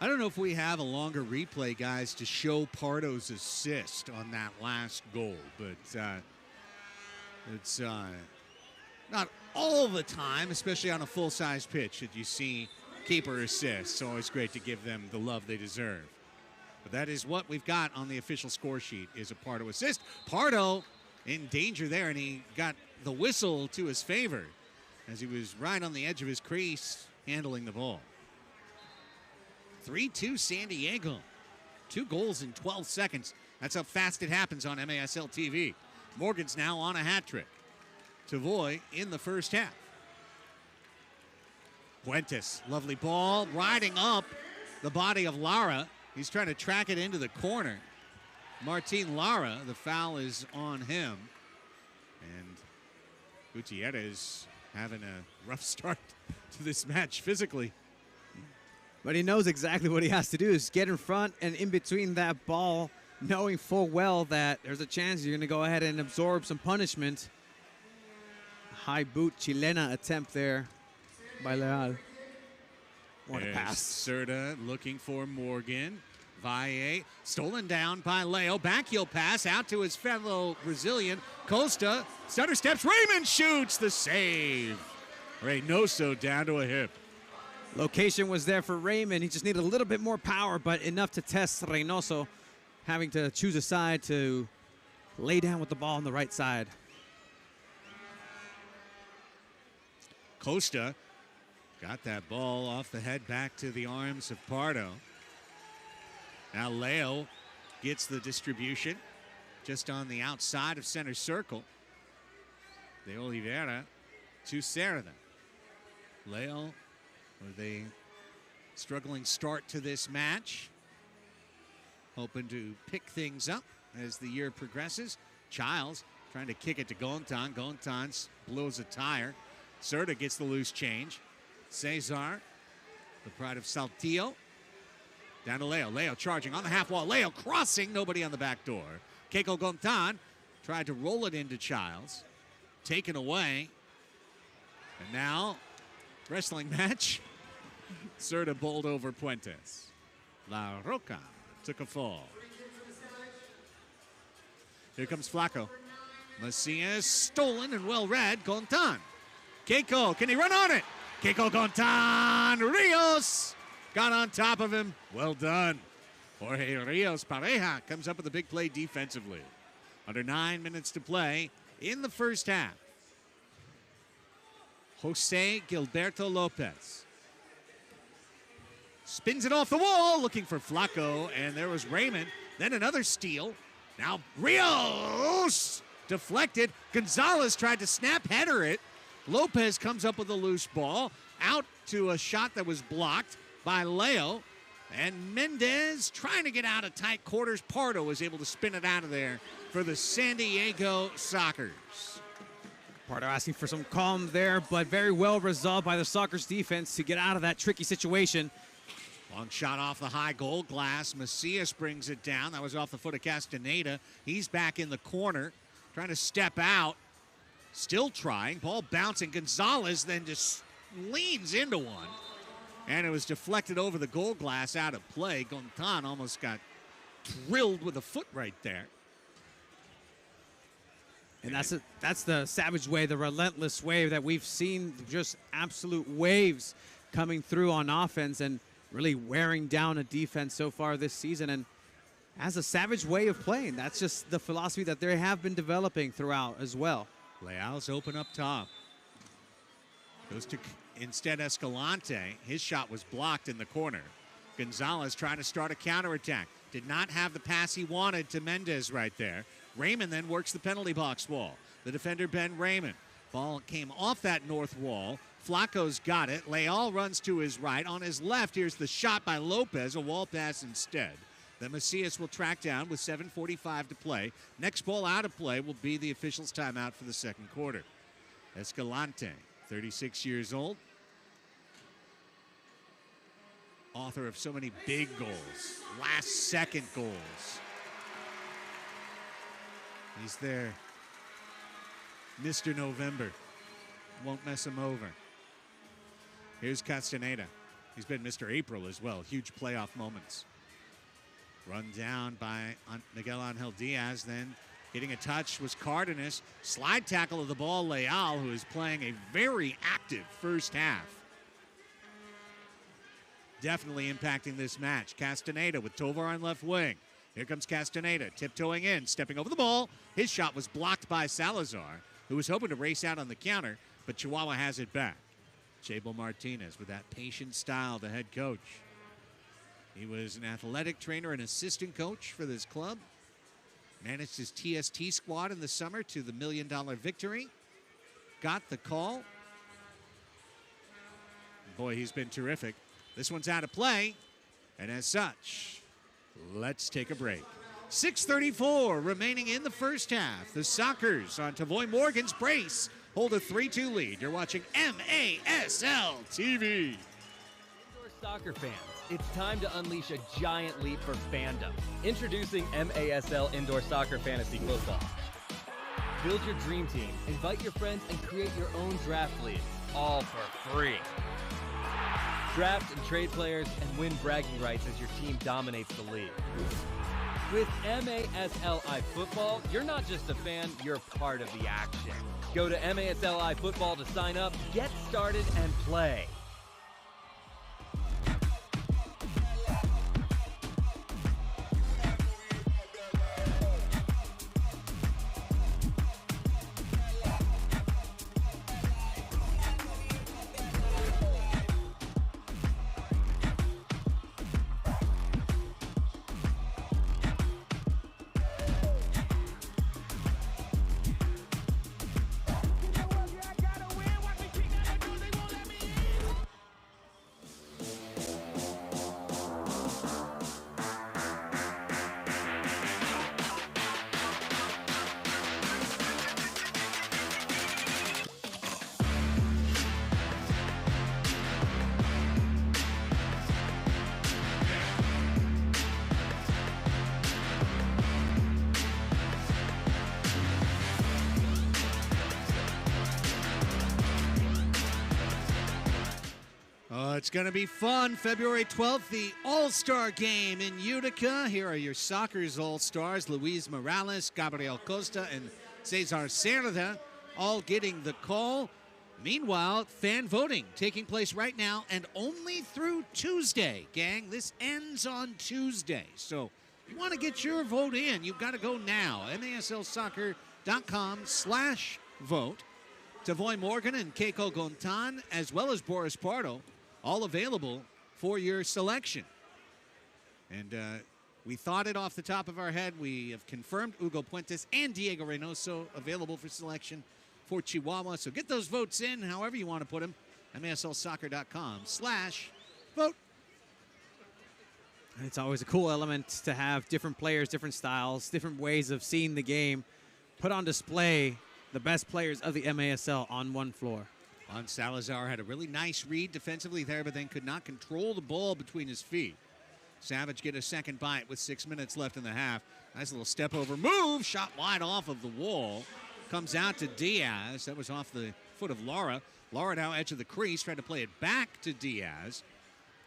I don't know if we have a longer replay, guys, to show Pardo's assist on that last goal, but it's not all the time, especially on a full-size pitch, that you see keeper assists. It's always great to give them the love they deserve. But that is what we've got on the official score sheet, is a Pardo assist. Pardo in danger there, and he got the whistle to his favor as he was right on the edge of his crease handling the ball. 3-2 San Diego. 2 goals in 12 seconds. That's how fast it happens on MASL TV. Morgan's now on a hat trick. Tavoy in the first half. Fuentes, lovely ball, riding up the body of Lara. He's trying to track it into the corner. Martin Lara, the foul is on him. And Gutierrez having a rough start to this match physically. But he knows exactly what he has to do, is get in front and in between that ball, knowing full well that there's a chance you're going to go ahead and absorb some punishment. High boot chilena attempt there by Leal. What a pass. Serta looking for Morgan. Valle stolen down by Leo. Backheel pass out to his fellow Brazilian. Costa, stutter steps. Raymond shoots the save. Reynoso down to a hip. Location was there for Raymond. He just needed a little bit more power, but enough to test Reynoso, having to choose a side to lay down with the ball on the right side. Costa got that ball off the head back to the arms of Pardo. Now Leo gets the distribution just on the outside of center circle. De Oliveira to Cerda. Leo with a struggling start to this match. Hoping to pick things up as the year progresses. Childs trying to kick it to Gontan. Gontan blows a tire. Cerda gets the loose change. Cesar, the pride of Saltillo. Down to Leo. Leo charging on the half wall. Leo crossing. Nobody on the back door. Keiko Gontan tried to roll it into Childs. Taken away. And now, wrestling match. Cerda bowled over Puentes. La Roca took a fall. Here comes Flaco. Macias stolen and well read. Gontan. Keiko, can he run on it? Keiko Gontan. Rios got on top of him. Well done. Jorge Rios Pareja comes up with a big play defensively. Under 9 minutes to play in the first half. Jose Gilberto Lopez spins it off the wall, looking for Flaco, and there was Raymond. Then another steal. Now Rios deflected. Gonzalez tried to snap header it. Lopez comes up with a loose ball. Out to a shot that was blocked by Leo. And Mendez trying to get out of tight quarters. Pardo was able to spin it out of there for the San Diego Sockers. Pardo asking for some calm there, but very well resolved by the Sockers defense to get out of that tricky situation. Long shot off the high goal glass. Macias brings it down. That was off the foot of Castaneda. He's back in the corner, trying to step out. Still trying. Ball bouncing. Gonzalez then just leans into one. And it was deflected over the goal glass out of play. Gontan almost got drilled with a foot right there. And that's the savage way, the relentless way that we've seen, just absolute waves coming through on offense and really wearing down a defense so far this season. And as a savage way of playing, that's just the philosophy that they have been developing throughout as well. Leal's open up top. Goes to instead Escalante. His shot was blocked in the corner. Gonzalez trying to start a counterattack. Did not have the pass he wanted to Mendez right there. Raymond then works the penalty box wall. The defender, Ben Raymond. Ball came off that north wall. Flaco's got it. Leal runs to his right. On his left, here's the shot by Lopez. A wall pass instead. Then Macias will track down with 7:45 to play. Next ball out of play will be the officials' timeout for the second quarter. Escalante, 36 years old. Author of so many big goals. Last-second goals. He's there. Mr. November. Won't mess him over. Here's Castaneda. He's been Mr. April as well. Huge playoff moments. Run down by Miguel Angel Diaz. Then getting a touch was Cardenas. Slide tackle of the ball, Leal, who is playing a very active first half. Definitely impacting this match. Castaneda with Tovar on left wing. Here comes Castaneda, tiptoeing in, stepping over the ball. His shot was blocked by Salazar, who was hoping to race out on the counter, but Chihuahua has it back. Chabo Martinez with that patient style, the head coach. He was an athletic trainer and assistant coach for this club. Managed his TST squad in the summer to the $1 million victory. Got the call. Boy, he's been terrific. This one's out of play, and as such, let's take a break. 6:34 remaining in the first half. The Sockers on Tavoy Morgan's brace hold a 3-2 lead. You're watching MASL TV. Soccer fans, it's time to unleash a giant leap for fandom. Introducing MASL Indoor Soccer Fantasy Football. Build your dream team, invite your friends, and create your own draft league, all for free. Draft and trade players and win bragging rights as your team dominates the league. With MASLI Football, you're not just a fan, you're part of the action. Go to MASLI Football to sign up, get started, and play. Well, it's going to be fun. February 12th, the All-Star Game in Utica. Here are your Soccer's All-Stars, Luis Morales, Gabriel Costa, and Cesar Cerda, all getting the call. Meanwhile, fan voting taking place right now and only through Tuesday, gang. This ends on Tuesday. So if you want to get your vote in, you've got to go now. MASLsoccer.com/vote. Tavoy Morgan and Keiko Gontan, as well as Boris Pardo, all available for your selection. And we thought it off the top of our head. We have confirmed Hugo Puentes and Diego Reynoso available for selection for Chihuahua. So get those votes in, however you want to put them. MASLsoccer.com/vote. It's always a cool element to have different players, different styles, different ways of seeing the game put on display. The best players of the MASL on one floor. Juan Salazar had a really nice read defensively there, but then could not control the ball between his feet. Savage get a second bite with 6 minutes left in the half. Nice little step over move, shot wide off of the wall. Comes out to Diaz. That was off the foot of Lara. Lara now edge of the crease, tried to play it back to Diaz.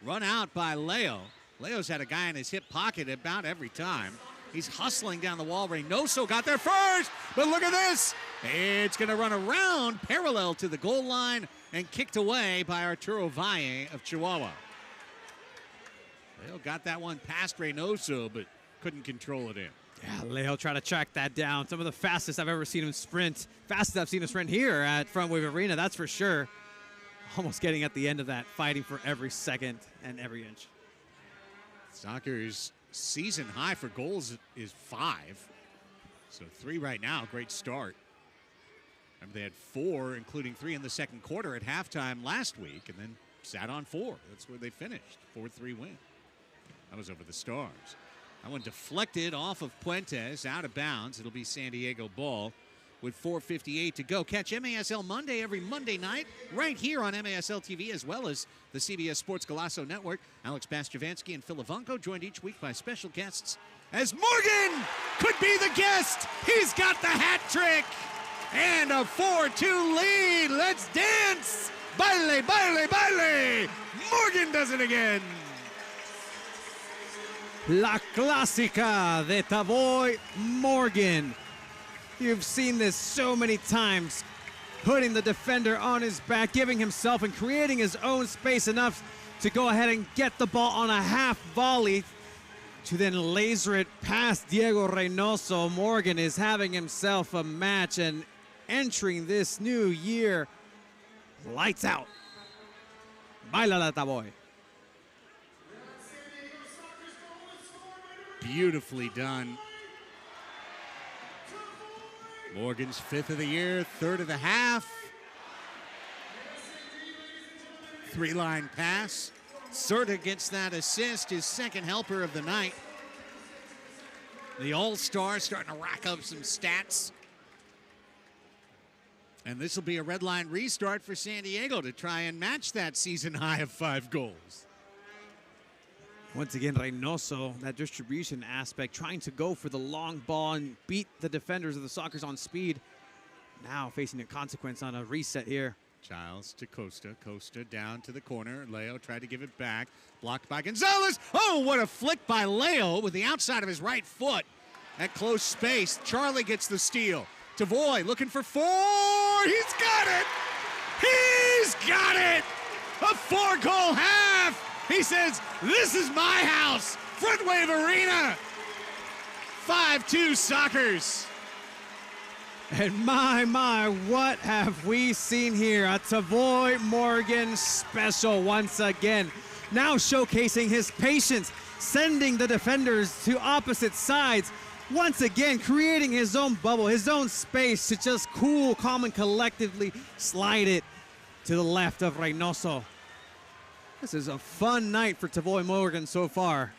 Run out by Leo. Leo's had a guy in his hip pocket about every time. He's hustling down the wall. Reynoso got there first, but look at this. It's going to run around parallel to the goal line and kicked away by Arturo Valle of Chihuahua. Leo got that one past Reynoso, but couldn't control it in. Yeah, Leo trying to track that down. Some of the fastest I've ever seen him sprint. Fastest I've seen him sprint here at Frontwave Arena, that's for sure. Almost getting at the end of that, fighting for every second and every inch. Soccer's season high for goals is 5. So 3 right now, great start. Remember they had 4, including 3 in the second quarter at halftime last week, and then sat on 4. That's where they finished, 4-3 win. That was over the Stars. That one deflected off of Puentes, out of bounds. It'll be San Diego ball with 4:58 to go. Catch MASL Monday every Monday night right here on MASL TV, as well as the CBS Sports Golazo Network. Alex Bastiavansky and Phil Ivanko joined each week by special guests, as Morgan could be the guest. He's got the hat trick and a 4-2 lead. Let's dance. Baile, baile, baile. Morgan does it again. La Clásica de Tavoy Morgan. You've seen this so many times, putting the defender on his back, giving himself and creating his own space enough to go ahead and get the ball on a half volley to then laser it past Diego Reynoso. Morgan is having himself a match and entering this new year lights out. Baila la Tavoy. Beautifully done. Morgan's 5th of the year, 3rd of the half. 3-line pass. Cerda gets that assist, his second helper of the night. The All-Star starting to rack up some stats. And this will be a red line restart for San Diego to try and match that season high of 5 goals. Once again, Reynoso, that distribution aspect, trying to go for the long ball and beat the defenders of the Sockers on speed. Now facing a consequence on a reset here. Childs to Costa. Costa down to the corner. Leo tried to give it back. Blocked by Gonzalez. Oh, what a flick by Leo with the outside of his right foot at close space. Charlie gets the steal. Tavoy looking for 4. He's got it. He's got it. A 4-goal half. He says, this is my house. Frontwave Arena. 5-2 Sockers. And my, what have we seen here? A Tavoy Morgan special once again. Now showcasing his patience, sending the defenders to opposite sides. Once again, creating his own bubble, his own space to just cool, calm, and collectively slide it to the left of Reynoso. This is a fun night for Tavoy Morgan so far.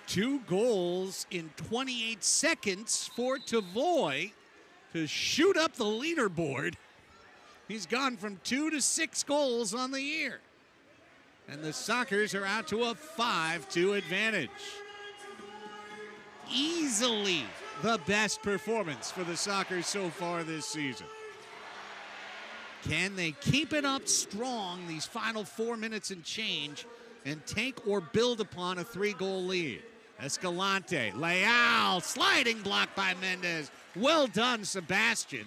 2 goals in 28 seconds for Tavoy to shoot up the leaderboard. He's gone from 2 to 6 goals on the year. And the Sockers are out to a 5-2 advantage. Easily the best performance for the Sockers so far this season. Can they keep it up strong these final 4 minutes and change and take or build upon a 3-goal lead? Escalante, Leal, sliding block by Mendez. Well done, Sebastian.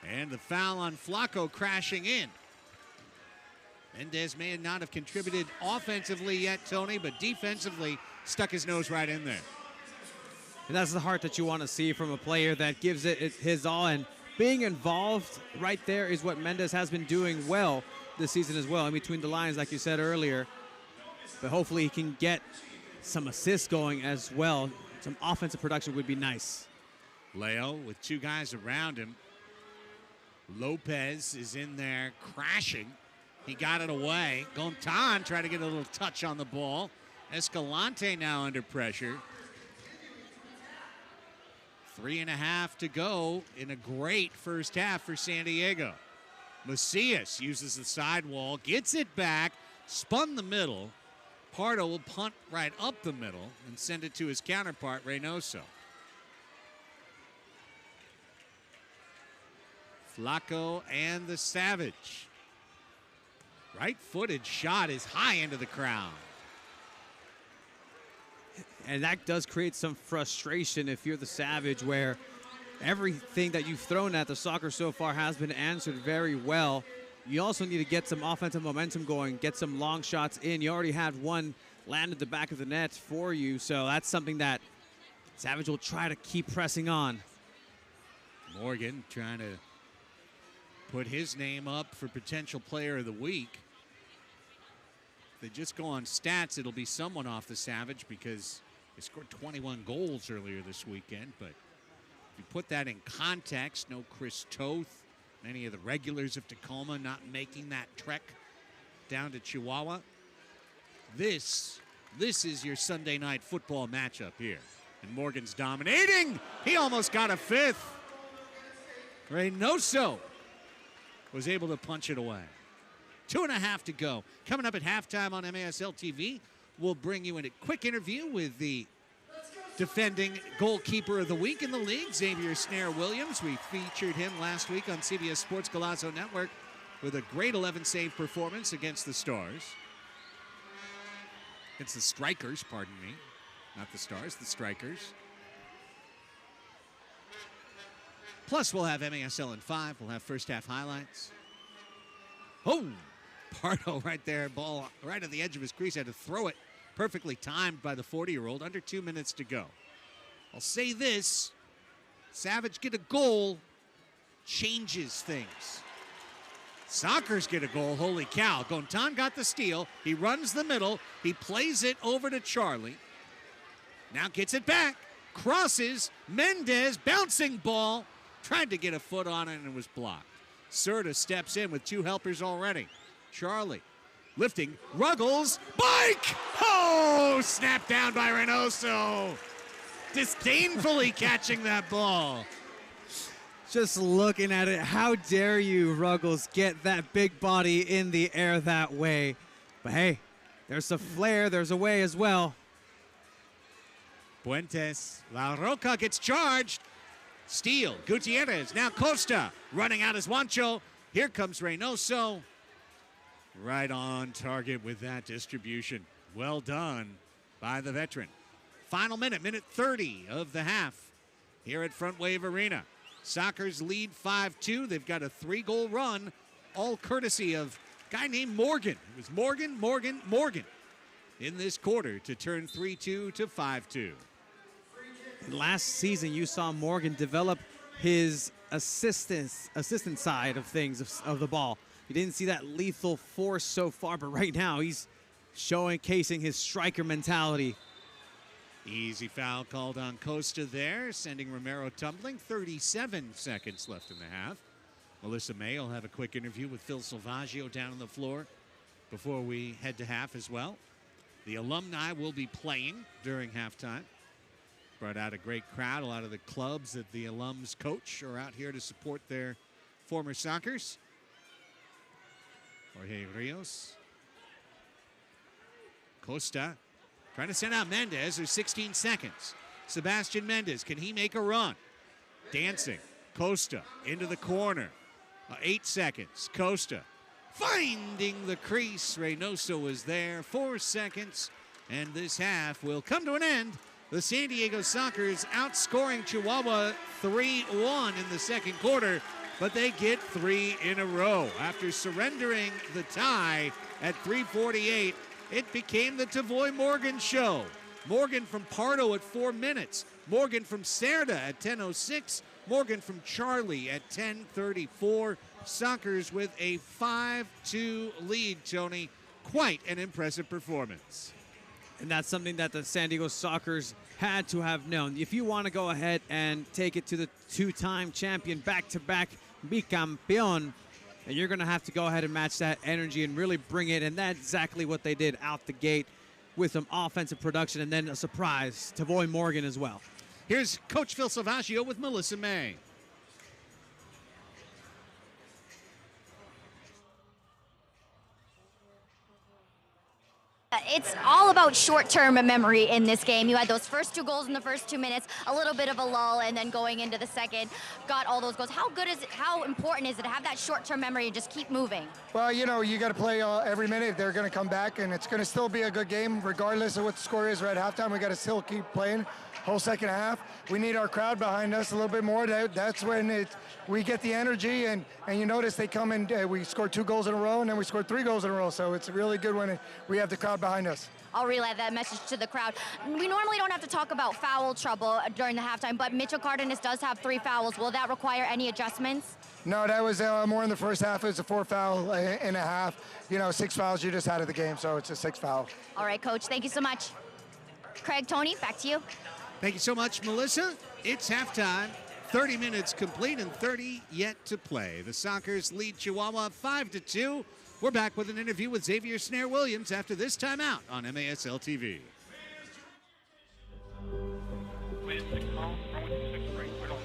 And the foul on Flacco crashing in. Mendez may not have contributed offensively yet, Tony, but defensively stuck his nose right in there. And that's the heart that you want to see from a player that gives it his all. And being involved right there is what Mendez has been doing well this season as well, in between the lines, like you said earlier. But hopefully he can get some assists going as well. Some offensive production would be nice. Leo with 2 guys around him. Lopez is in there crashing. He got it away. Gontan tried to get a little touch on the ball. Escalante now under pressure. 3.5 to go in a great first half for San Diego. Macias uses the sidewall, gets it back, spun the middle. Pardo will punt right up the middle and send it to his counterpart, Reynoso. Flacco and the Savage. Right-footed shot is high into the crowd. And that does create some frustration if you're the Savage, where everything that you've thrown at the soccer so far has been answered very well. You also need to get some offensive momentum going, get some long shots in. You already had one land at the back of the net for you, so that's something that Savage will try to keep pressing on. Morgan trying to put his name up for potential player of the week. If they just go on stats, it'll be someone off the Savage because they scored 21 goals earlier this weekend. But if you put that in context, no Chris Toth, many of the regulars of Tacoma not making that trek down to Chihuahua. This is your Sunday night football matchup here. And Morgan's dominating. He almost got a 5th. Reynoso was able to punch it away. 2.5 to go. Coming up at halftime on MASL TV, we'll bring you in a quick interview with the defending goalkeeper of the week in the league, Xavier Snare Williams. We featured him last week on CBS Sports Golazo Network with a great 11-save performance against the Stars. Against the Strikers, pardon me. Not the Stars, the Strikers. Plus, we'll have MASL in 5. We'll have first half highlights. Oh, Pardo right there. Ball right at the edge of his crease. Had to throw it. Perfectly timed by the 40-year-old. Under 2 minutes to go. I'll say this. Savage get a goal. Changes things. Sockers get a goal. Holy cow. Gontan got the steal. He runs the middle. He plays it over to Charlie. Now gets it back. Crosses. Mendez. Bouncing ball. Tried to get a foot on it and it was blocked. Serta steps in with 2 helpers already. Charlie lifting. Ruggles. Bike! Oh! Snapped down by Reynoso. Disdainfully catching that ball. Just looking at it, how dare you, Ruggles, get that big body in the air that way. But hey, there's a flair, there's a way as well. Puentes. La Roca gets charged. Steele, Gutierrez, now Costa running out as Juancho. Here comes Reynoso. Right on target with that distribution. Well done by the veteran. Final minute 30 of the half here at Frontwave Arena. Sockers lead 5-2. They've got a 3-goal run, all courtesy of a guy named Morgan. It was Morgan in this quarter to turn 3-2 to 5-2. Last season, you saw Morgan develop his assistant side of things, of the ball. You didn't see that lethal force so far, but right now he's showcasing his striker mentality. Easy foul called on Costa there, sending Romero tumbling. 37 seconds left in the half. Melissa May will have a quick interview with Phil Salvaggio down on the floor before we head to half as well. The alumni will be playing during halftime. Brought out a great crowd. A lot of the clubs that the alums coach are out here to support their former Sockers. Jorge Rios. Costa trying to send out Mendez. There's 16 seconds. Sebastian Mendez, can he make a run? Dancing. Costa into the corner. 8 seconds. Costa finding the crease. Reynoso is there. 4 seconds. And this half will come to an end. The San Diego Sockers outscoring Chihuahua 3-1 in the second quarter, but they get 3 in a row. After surrendering the tie at 3:48, it became the Tavoy Morgan show. Morgan from Pardo at 4 minutes. Morgan from Cerda at 10:06. Morgan from Charlie at 10:34. Sockers with a 5-2 lead, Tony. Quite an impressive performance. And that's something that the San Diego Sockers had to have known. If you want to go ahead and take it to the 2-time champion, back-to-back bicampeón, and you're going to have to go ahead and match that energy and really bring it. And that's exactly what they did out the gate with some offensive production and then a surprise, Tavoy Morgan as well. Here's Coach Phil Salvaggio with Melissa May. It's all about short-term memory in this game. You had those first 2 goals in the first 2 minutes, a little bit of a lull, and then going into the second, got all those goals. How good is it, how important is it to have that short-term memory and just keep moving? Well, you know, you got to play every minute. They're going to come back, and it's going to still be a good game, regardless of what the score is. We're at halftime. We got to still keep playing. Whole second half, we need our crowd behind us a little bit more. That's when we get the energy, and you notice they come in. We scored 2 goals in a row, and then we scored 3 goals in a row. So it's really good when we have the crowd behind us. I'll relay that message to the crowd. We normally don't have to talk about foul trouble during the halftime, but Mitchell Cardenas does have 3 fouls. Will that require any adjustments? No, that was more in the first half. It was a 4 foul and a half. You know, 6 fouls you just had of the game, so it's a 6 foul. All right, Coach. Thank you so much. Craig, Tony, back to you. Thank you so much, Melissa. It's halftime. 30 minutes complete and 30 yet to play. The Sockers lead Chihuahua 5-2. We're back with an interview with Xavier Snare-Williams after this timeout on MASL TV. Wind 6 mile, runway 26 right, right on.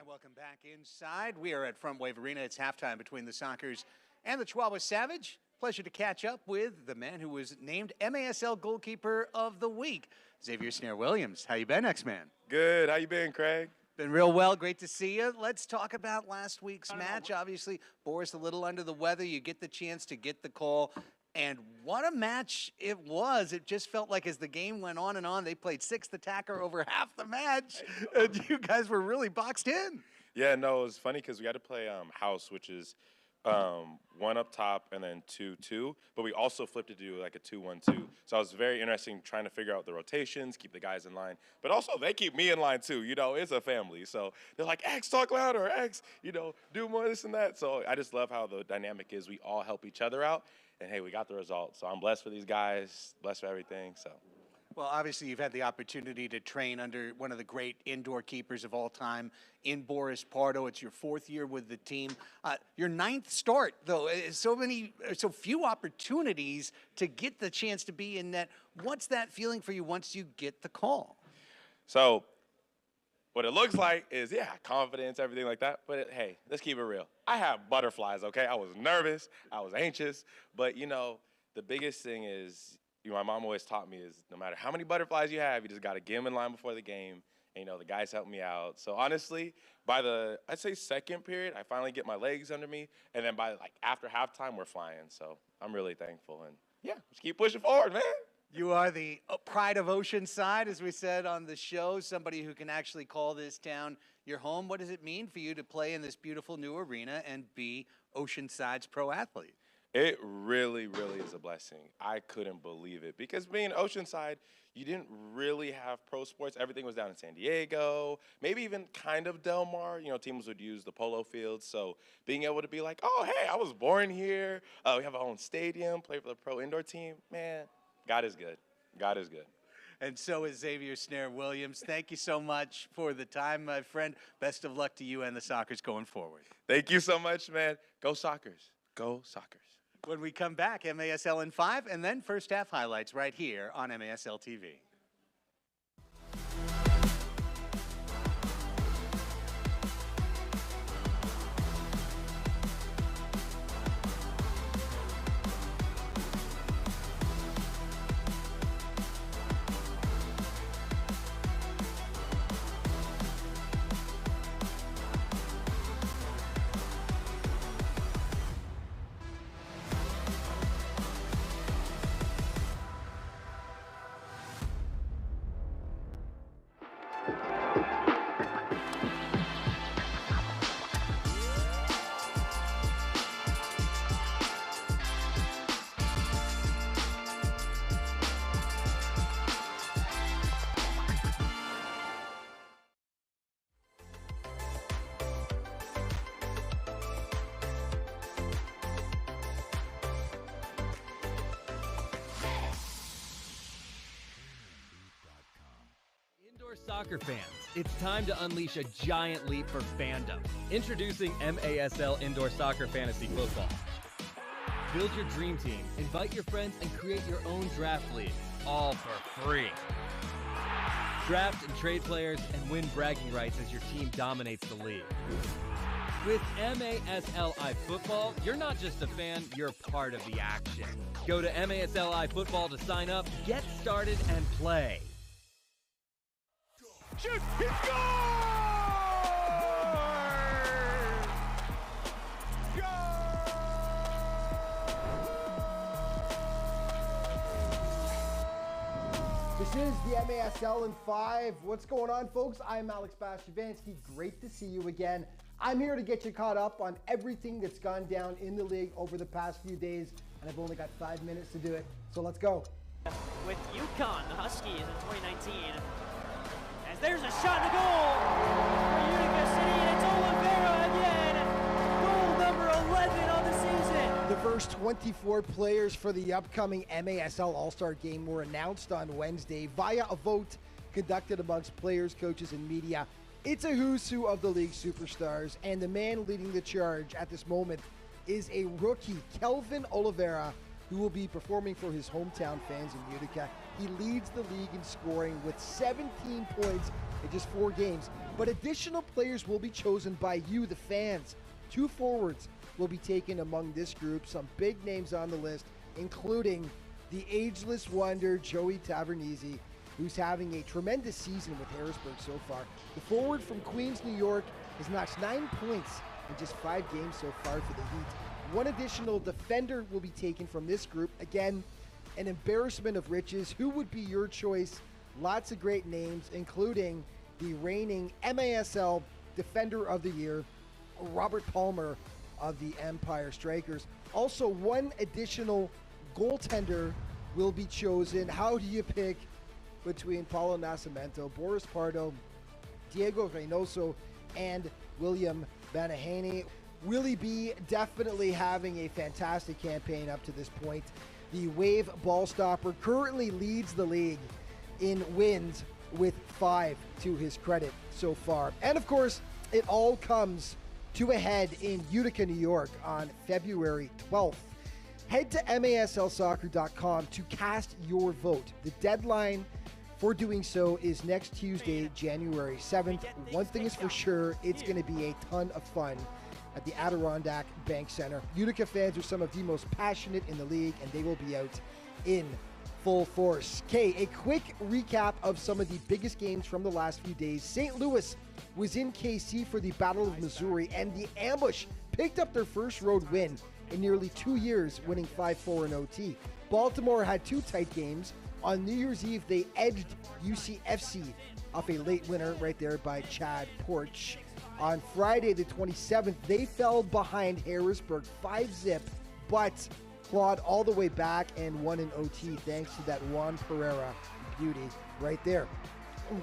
Welcome back inside. We are at Frontwave Arena. It's halftime between the Sockers and the Chihuahua Savage. Pleasure to catch up with the man who was named MASL Goalkeeper of the Week, Xavier Snare-Williams. How you been, X-Man? Good. How you been, Craig? Been real well. Great to see you. Let's talk about last week's match. Obviously, Boris a little under the weather. You get the chance to get the call. And what a match it was. It just felt like as the game went on, they played sixth attacker over half the match. And you guys were really boxed in. Yeah, no, it was funny because we had to play house, which is one up top and then 2-2, but we also flipped it to do like a 2-1-2. So I was very interesting trying to figure out the rotations, keep the guys in line, but also they keep me in line too. You know, it's a family. So they're like, X, talk louder, X, you know, do more this and that. So I just love how the dynamic is. We all help each other out, and hey, we got the result. So I'm blessed for these guys, blessed for everything, so. Well, obviously, you've had the opportunity to train under one of the great indoor keepers of all time, in Boris Pardo. It's your 4th year with the team. Your 9th start, though. So few opportunities to get the chance to be in net. What's that feeling for you once you get the call? So what it looks like is, yeah, confidence, everything like that. But hey, let's keep it real. I have butterflies, okay? I was nervous. I was anxious. But, you know, the biggest thing is, you know, my mom always taught me is no matter how many butterflies you have, you just got to get them in line before the game. And, you know, the guys helped me out. So, honestly, by the, I'd say, 2nd period, I finally get my legs under me. And then by, like, after halftime, we're flying. So I'm really thankful. And, yeah, just keep pushing forward, man. You are the pride of Oceanside, as we said on the show, somebody who can actually call this town your home. What does it mean for you to play in this beautiful new arena and be Oceanside's pro athlete? It really, really is a blessing. I couldn't believe it because being Oceanside, you didn't really have pro sports. Everything was down in San Diego, maybe even kind of Del Mar. You know, teams would use the polo fields. So being able to be like, oh, hey, I was born here. We have our own stadium, play for the pro indoor team. Man, God is good. God is good. And so is Xavier Snare-Williams. Thank you so much for the time, my friend. Best of luck to you and the Sockers going forward. Thank you so much, man. Go Sockers. Go Sockers. When we come back, MASL in 5, and then first half highlights right here on MASL TV. Soccer fans, it's time to unleash a giant leap for fandom. Introducing MASL Indoor Soccer Fantasy Football. Build your dream team, invite your friends, and create your own draft league, all for free. Draft and trade players and win bragging rights as your team dominates the league. With MASLI Football, you're not just a fan, you're part of the action. Go to MASLI Football to sign up, get started, and play. Shoot! He scores! This is the MASL in 5. What's going on, folks? I'm Alex Bashevansky. Great to see you again. I'm here to get you caught up on everything that's gone down in the league over the past few days, and I've only got 5 minutes to do it, so let's go. With UConn, the Huskies in 2019. As there's a shot in the goal for Utica City, and it's Oliveira again. Goal number 11 on the season. The first 24 players for the upcoming MASL All-Star Game were announced on Wednesday via a vote conducted amongst players, coaches, and media. It's a who's who of the league superstars, and the man leading the charge at this moment is a rookie, Kelvin Oliveira, who will be performing for his hometown fans in Utica. He leads the league in scoring with 17 points in just 4 games. But additional players will be chosen by you, the fans. 2 forwards will be taken among this group. Some big names on the list, including the ageless wonder, Joey Tavernese, who's having a tremendous season with Harrisburg so far. The forward from Queens, New York, has notched 9 points in just 5 games so far for the Heat. 1 additional defender will be taken from this group. Again, an embarrassment of riches. Who would be your choice? Lots of great names, including the reigning MASL Defender of the Year, Robert Palmer, of the Empire Strikers. Also, one additional goaltender will be chosen. How do you pick between Paulo Nascimento, Boris Pardo, Diego Reynoso, and William Banahany? Willie B definitely having a fantastic campaign up to this point. The Wave ball stopper currently leads the league in wins with 5 to his credit so far. And of course, it all comes to a head in Utica, New York on February 12th. Head to maslsoccer.com to cast your vote. The deadline for doing so is next Tuesday, January 7th. One thing is for sure, it's going to be a ton of fun at the Adirondack Bank Center. Utica fans are some of the most passionate in the league, and they will be out in full force. Okay, a quick recap of some of the biggest games from the last few days. St. Louis was in KC for the Battle of Missouri, and the Ambush picked up their first road win in nearly 2 years, winning 5-4 in OT. Baltimore had 2 tight games. On New Year's Eve, they edged UCFC off a late winner right there by Chad Porch. On Friday, the 27th, they fell behind Harrisburg 5-0, but clawed all the way back and won in OT thanks to that Juan Pereira beauty right there.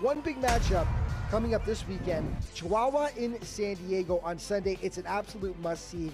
One big matchup coming up this weekend, Chihuahua in San Diego on Sunday. It's an absolute must-see.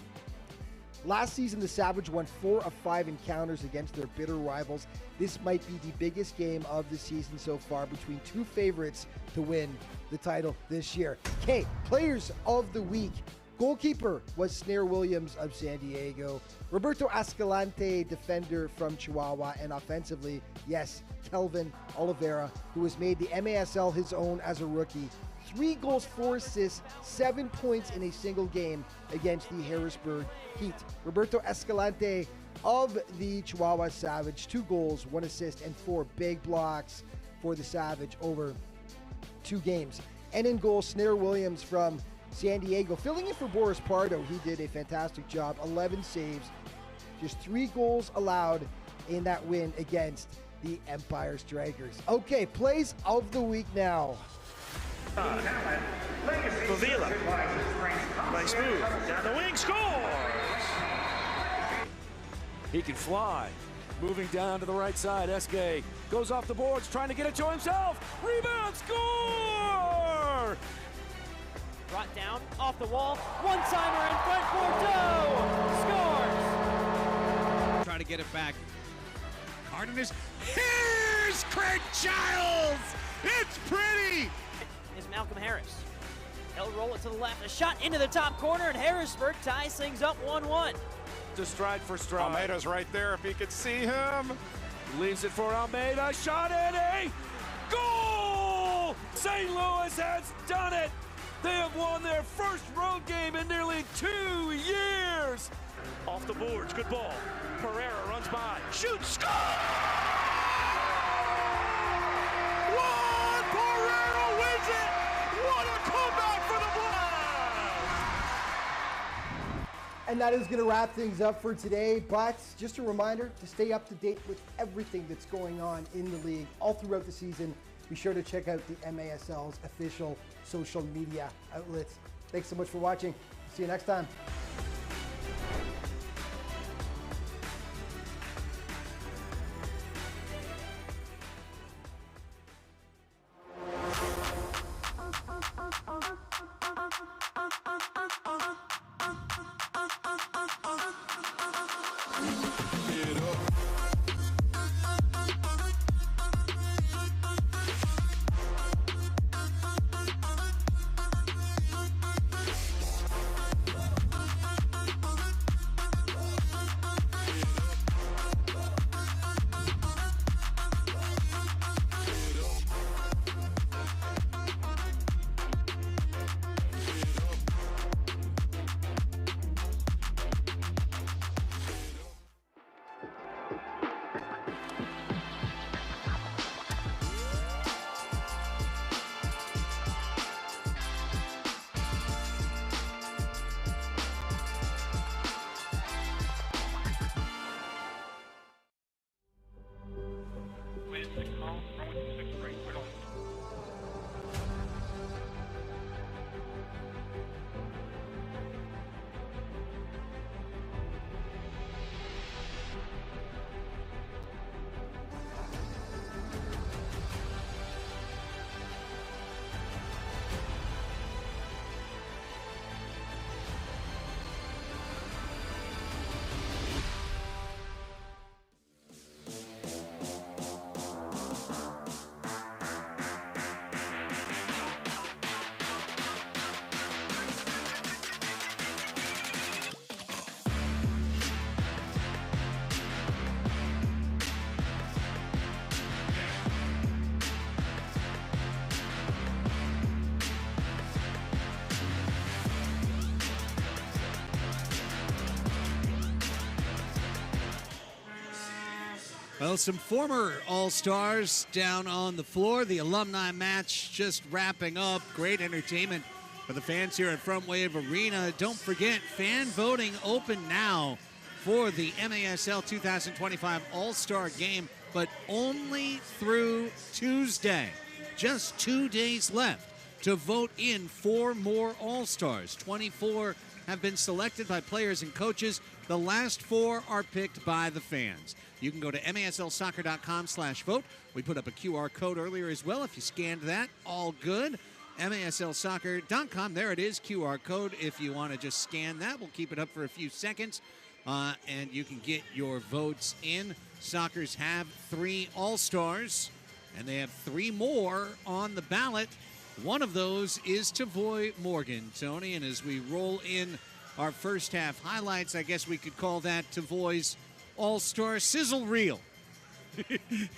Last season, the Savage won 4 of 5 encounters against their bitter rivals. This might be the biggest game of the season so far between 2 favorites to win the title this year. Okay, players of the week. Goalkeeper was Snare Williams of San Diego. Roberto Escalante, defender from Chihuahua. And offensively, yes, Kelvin Oliveira, who has made the MASL his own as a rookie. 3 goals, 4 assists, 7 points in a single game against the Harrisburg Heat. Roberto Escalante of the Chihuahua Savage, 2 goals, 1 assist, and 4 big blocks for the Savage over 2 games. And in goal, Snare Williams from San Diego, filling in for Boris Pardo. He did a fantastic job, 11 saves, just 3 goals allowed in that win against the Empire Strikers. Okay, plays of the week now. Favila, nice move, down the wing, scores! He can fly, moving down to the right side. SK goes off the boards, trying to get it to himself. Rebound, score! Brought down, off the wall, one-timer in front, Bordeaux scores! Try to get it back. Cardenas, here's Craig Childs! It's pretty! Is Malcolm Harris. He'll roll it to the left, a shot into the top corner, and Harrisburg ties things up 1-1. To stride for stride. Almeida's right there if you could see him. Leaves it for Almeida, shot and a goal! St. Louis has done it! They have won their first road game in nearly 2 years! Off the boards, good ball. Pereira runs by, shoots, score! Juan Pereira wins it! What a comeback for the Blacks! And that is going to wrap things up for today. But just a reminder to stay up to date with everything that's going on in the league all throughout the season. Be sure to check out the MASL's official social media outlets. Thanks so much for watching. See you next time. Well, some former All-Stars down on the floor. The alumni match just wrapping up. Great entertainment for the fans here at Frontwave Arena. Don't forget, fan voting open now for the MASL 2025 All-Star Game, but only through Tuesday. Just 2 days left to vote in 4 more All-Stars. 24 have been selected by players and coaches. The last 4 are picked by the fans. You can go to maslsoccer.com/vote. We put up a QR code earlier as well. If you scanned that, all good. maslsoccer.com, there it is, QR code. If you want to just scan that, we'll keep it up for a few seconds, and you can get your votes in. Sockers have 3 All-Stars, and they have 3 more on the ballot. One of those is Tavoy Morgan, Tony, and as we roll in our first half highlights, I guess we could call that Tavoy's All-Star Sizzle Reel.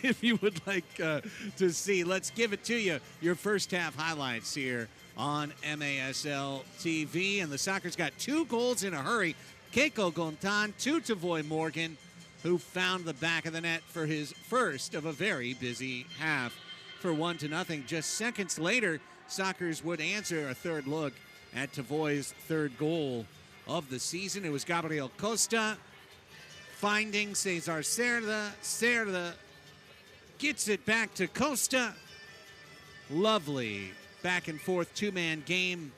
If you would like to see, let's give it to you. Your first half highlights here on MASL TV. And the Sockers got 2 goals in a hurry. Keiko Gontan to Tavoy Morgan, who found the back of the net for his first of a very busy half for 1-0. Just seconds later, Sockers would answer a third look at Tavoy's 3rd goal of the season. It was Gabriel Costa finding Cesar Cerda. Cerda gets it back to Costa. Lovely back and forth 2-man game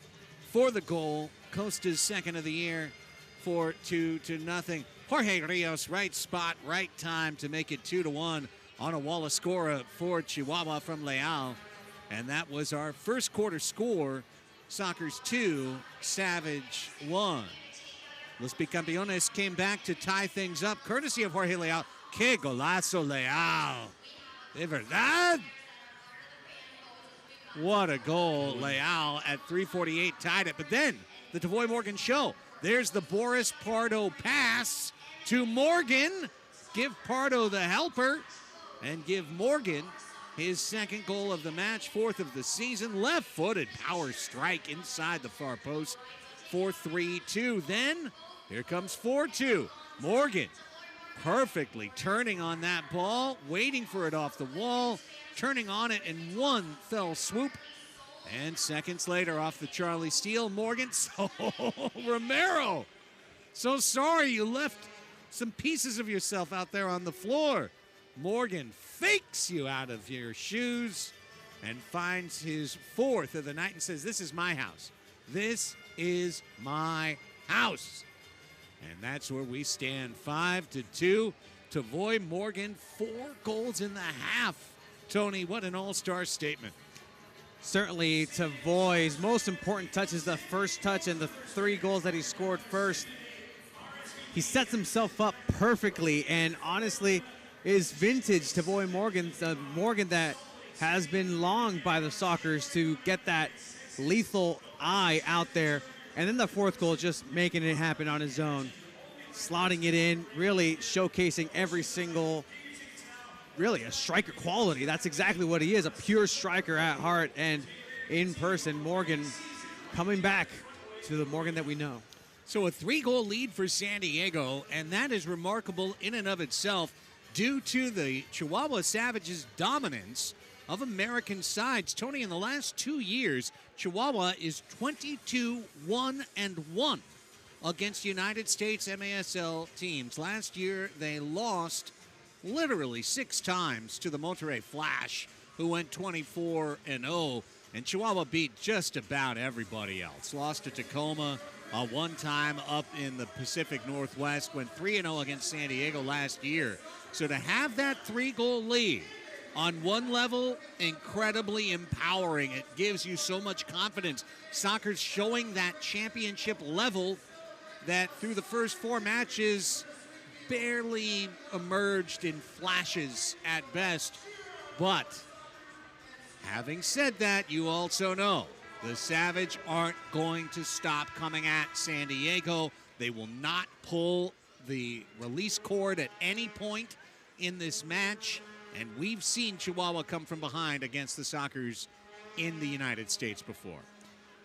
for the goal. Costa's 2nd of the year for 2-0. Jorge Rios, right spot, right time to make it 2-1 on a Wallace-Scora for Chihuahua from Leal. And that was our first quarter score. Sockers 2, Savage 1. Los Bicampeones came back to tie things up, courtesy of Jorge Leal. Que golazo, Leal. De verdad. What a goal. Leal at 3:48 tied it. But then the Tavoy Morgan show. There's the Boris Pardo pass to Morgan. Give Pardo the helper and give Morgan his 2nd goal of the match, 4th of the season. Left-footed power strike inside the far post for 3-2. Then here comes 4-2. Morgan perfectly turning on that ball, waiting for it off the wall, turning on it in one fell swoop. And seconds later, off the Charlie Steele, Morgan. So, Romero, so sorry you left some pieces of yourself out there on the floor. Morgan fakes you out of your shoes and finds his 4th of the night and says, "This is my house. This is my house." And that's where we stand, 5-2. Tavoy Morgan, 4 goals in the half. Tony, what an all-star statement. Certainly Tavoy's most important touch is the first touch and the 3 goals that he scored first. He sets himself up perfectly and honestly is vintage Tavoy Morgan, the Morgan that has been longed by the Sockers to get that lethal eye out there. And then the 4th goal, just making it happen on his own. Slotting it in, really showcasing every single, really a striker quality. That's exactly what he is, a pure striker at heart and in person. Morgan coming back to the Morgan that we know. So a 3-goal lead for San Diego, and that is remarkable in and of itself due to the Chihuahua Savages' dominance of American sides. Tony, in the last 2 years, Chihuahua is 22-1-1 against United States MASL teams. Last year, they lost literally 6 times to the Monterrey Flash, who went 24-0, and Chihuahua beat just about everybody else. Lost to Tacoma one time up in the Pacific Northwest, went 3-0 against San Diego last year. So to have that 3-goal lead, on one level, incredibly empowering. It gives you so much confidence. Soccer's showing that championship level that through the first 4 matches barely emerged in flashes at best. But having said that, you also know the Savage aren't going to stop coming at San Diego. They will not pull the release cord at any point in this match. And we've seen Chihuahua come from behind against the Sockers in the United States before.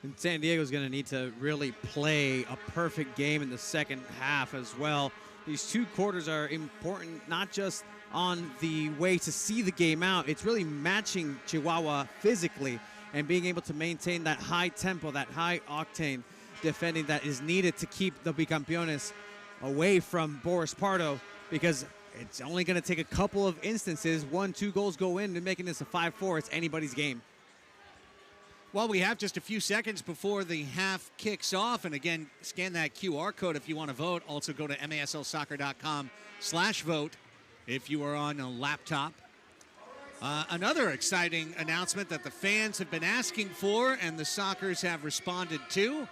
And San Diego's going to need to really play a perfect game in the second half as well. These 2 quarters are important, not just on the way to see the game out. It's really matching Chihuahua physically and being able to maintain that high tempo, that high octane defending that is needed to keep the Bicampeones away from Boris Pardo, because it's only going to take a couple of instances, 1-2 goals go in, and making this a 5-4. It's anybody's game. Well, we have just a few seconds before the half kicks off. And again, scan that QR code if you want to vote. Also go to maslsoccer.com/vote if you are on a laptop. Another exciting announcement that the fans have been asking for and the Sockers have responded to.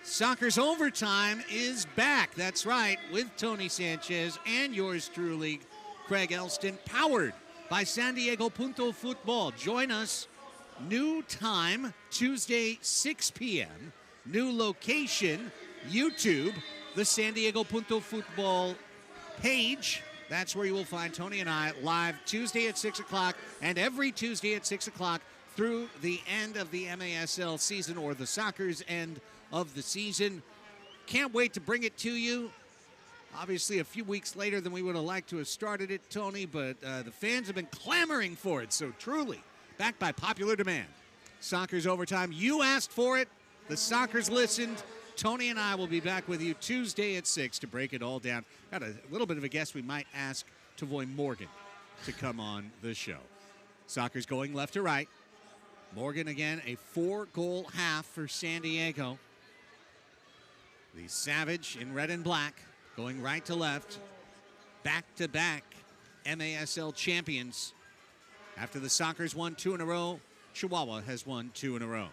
Soccer's Overtime is back. That's right, with Tony Sanchez and yours truly, Craig Elston, powered by San Diego Punto Football. Join us. New time, Tuesday, 6 p.m. New location, YouTube, the San Diego Punto Football page. That's where you will find Tony and I live Tuesday at 6 o'clock and every Tuesday at 6 o'clock through the end of the MASL season, or the Soccer's end of the season. Can't wait to bring it to you. Obviously, a few weeks later than we would have liked to have started it, Tony, but the fans have been clamoring for it, so truly, backed by popular demand. Soccer's Overtime. You asked for it. The Sockers listened. Tony and I will be back with you Tuesday at 6 to break it all down. Got a little bit of a guess. We might ask Tavoy Morgan to come on the show. Soccer's going left to right. Morgan again, a 4-goal half for San Diego. The Savage in red and black going right to left. Back-to-back MASL champions. After the Sockers won 2 in a row, Chihuahua has won 2 in a row.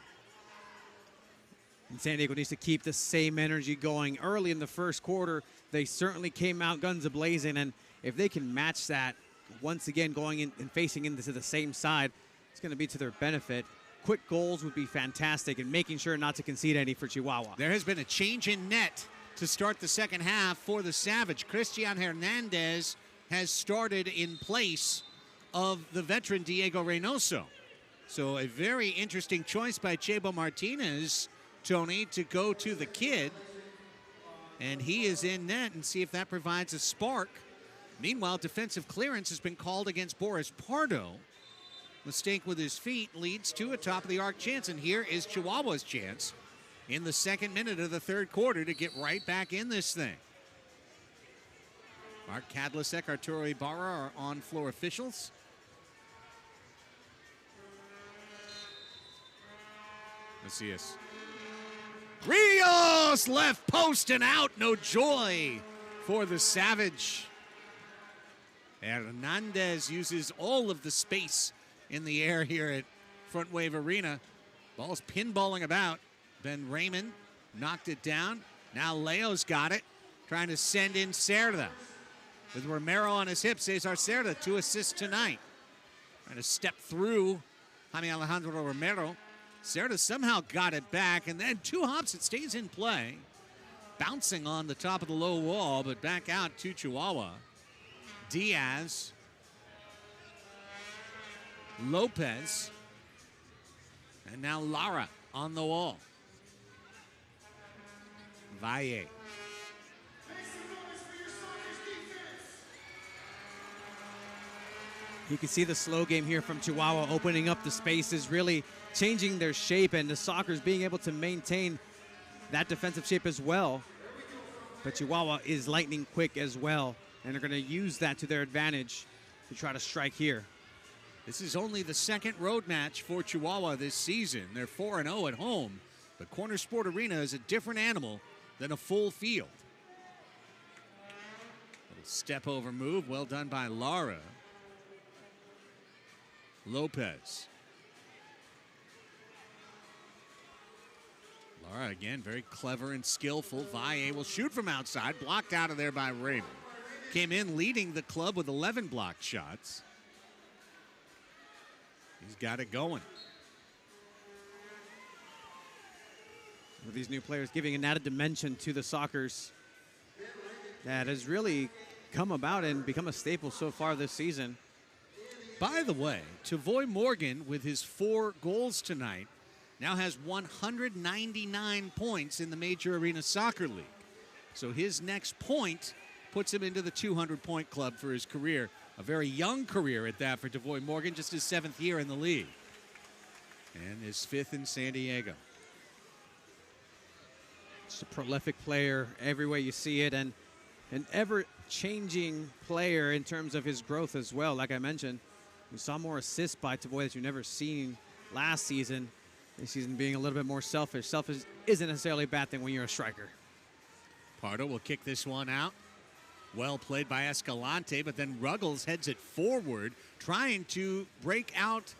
And San Diego needs to keep the same energy going. Early in the first quarter, they certainly came out guns a-blazing, and if they can match that once again going in and facing into the same side, it's going to be to their benefit. Quick goals would be fantastic, and making sure not to concede any for Chihuahua. There has been a change in net to start the second half for the Savage. Christian Hernandez has started in place of the veteran Diego Reynoso. So a very interesting choice by Chebo Martinez, Tony, to go to the kid. And he is in net, and see if that provides a spark. Meanwhile, defensive clearance has been called against Boris Pardo. Mistake with his feet leads to a top-of-the-arc chance, and here is Chihuahua's chance in the second minute of the third quarter to get right back in this thing. Mark Kadlicek, Arturo Ibarra are on-floor officials. Macias. Rios, left post and out, no joy for the Savage. Hernandez uses all of the space in the air here at Frontwave Arena. Ball's pinballing about. Ben Raymond knocked it down. Now Leo's got it, trying to send in Cerda. With Romero on his hip, Cesar Cerda, 2 assists tonight. Trying to step through Jaime Alejandro Romero. Cerda somehow got it back, and then 2 hops, it stays in play. Bouncing on the top of the low wall, but back out to Chihuahua. Diaz. Lopez. And now Lara on the wall. Valle. You can see the slow game here from Chihuahua, opening up the spaces, really changing their shape, and the Sockers being able to maintain that defensive shape as well. But Chihuahua is lightning quick as well, and they're going to use that to their advantage to try to strike here. This is only the second road match for Chihuahua this season. They're 4-0 at home, but Corner Sport Arena is a different animal than a full field. Little step over move, well done by Lara. Lopez. Lara again, very clever and skillful. Valle will shoot from outside, blocked out of there by Raymond. Came in leading the club with 11 blocked shots. He's got it going. With these new players giving an added dimension to the Sockers that has really come about and become a staple so far this season. By the way, Tavoy Morgan, with his 4 goals tonight, now has 199 points in the Major Arena Soccer League. So his next point puts him into the 200-point club for his career A very young career at that for Devoy Morgan, just his 7th year in the league. And his 5th in San Diego. Just a prolific player every way you see it, and an ever-changing player in terms of his growth as well. Like I mentioned, we saw more assists by Devoy that you've never seen last season. This season being a little bit more selfish. Selfish isn't necessarily a bad thing when you're a striker. Pardo will kick this one out. Well played by Escalante, but then Ruggles heads it forward, trying to break out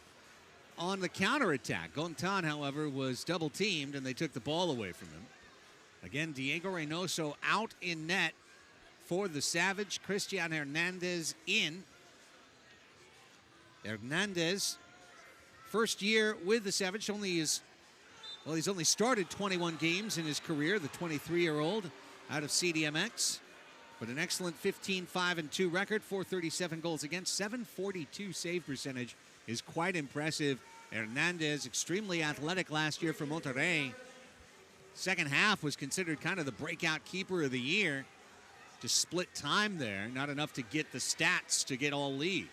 on the counterattack. Gontan, however, was double-teamed, and they took the ball away from him. Again, Diego Reynoso out in net for the Savage. Christian Hernandez in. Hernandez, first year with the Savage, he's only started 21 games in his career, the 23-year-old out of CDMX. But an excellent 15-5-2 record, 437 goals against, 742 save percentage is quite impressive. Hernandez, extremely athletic last year for Monterrey. Second half was considered kind of the breakout keeper of the year. Just split time there, not enough to get the stats to get all league.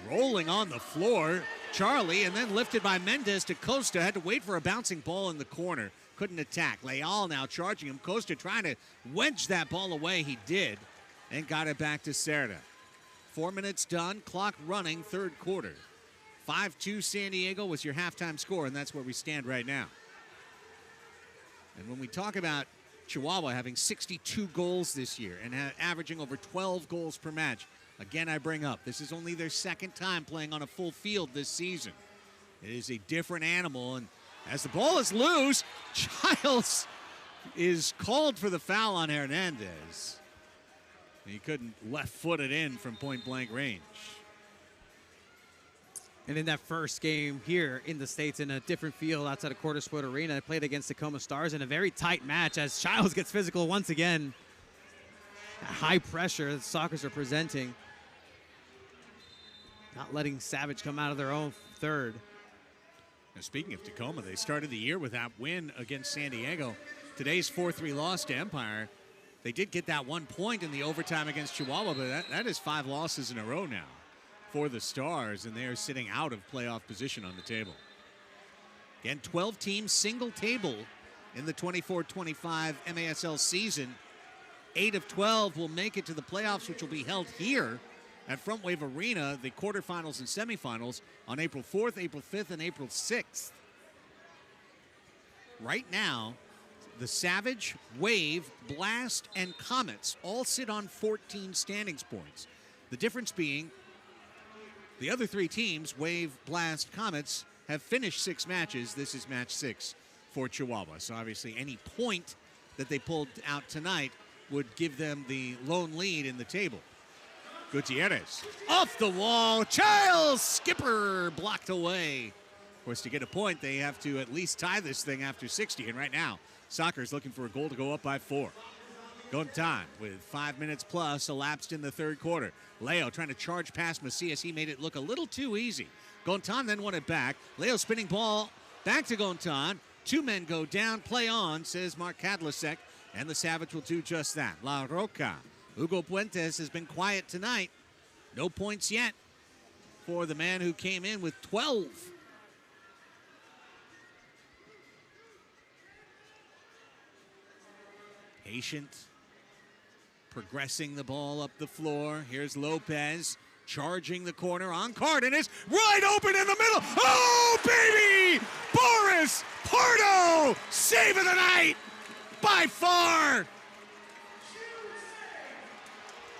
Rolling on the floor, Charlie, and then lifted by Mendez to Costa. Had to wait for a bouncing ball in the corner. Couldn't attack. Leal now charging him. Costa trying to wedge that ball away. He did, and got it back to Cerda. 4 minutes done, clock running, third quarter. 5-2 San Diego was your halftime score, and that's where we stand right now. And when we talk about Chihuahua having 62 goals this year and averaging over 12 goals per match, again, I bring up, this is only their 2nd time playing on a full field this season. It is a different animal, and as the ball is loose, Childs is called for the foul on Hernandez. He couldn't left foot it in from point-blank range. And in that first game here in the States in a different field outside of Quarter Sport Arena, they played against Tacoma Stars in a very tight match as Childs gets physical once again. High pressure the Sockers are presenting. Not letting Savage come out of their own third. Now, speaking of Tacoma, they started the year with that win against San Diego. Today's 4-3 loss to Empire. They did get that 1 point in the overtime against Chihuahua, but that is 5 losses in a row now for the Stars, and they are sitting out of playoff position on the table. Again, 12 teams, single table in the 24-25 MASL season. 8 of 12 will make it to the playoffs, which will be held here at Frontwave Arena, the quarterfinals and semifinals on April 4th, April 5th, and April 6th. Right now, the Savage, Wave, Blast, and Comets all sit on 14 standings points. The difference being the other 3 teams, Wave, Blast, Comets, have finished 6 matches. This is match 6 for Chihuahua. So obviously any point that they pulled out tonight would give them the lone lead in the table. Gutierrez off the wall. Childs, skipper, blocked away. Of course, to get a point, they have to at least tie this thing after 60. And right now, Soccer's looking for a goal to go up by 4. Gontan with 5 minutes plus elapsed in the third quarter. Leo trying to charge past Macias. He made it look a little too easy. Gontan then won it back. Leo spinning ball back to Gontan. 2 men go down. Play on, says Mark Kadlasek. And the Savage will do just that. La Roca. Hugo Puentes has been quiet tonight. No points yet for the man who came in with 12. Patient. Progressing the ball up the floor. Here's Lopez charging the corner on Cardenas. Right open in the middle. Oh, baby! Boris Pardo! Save of the night by far.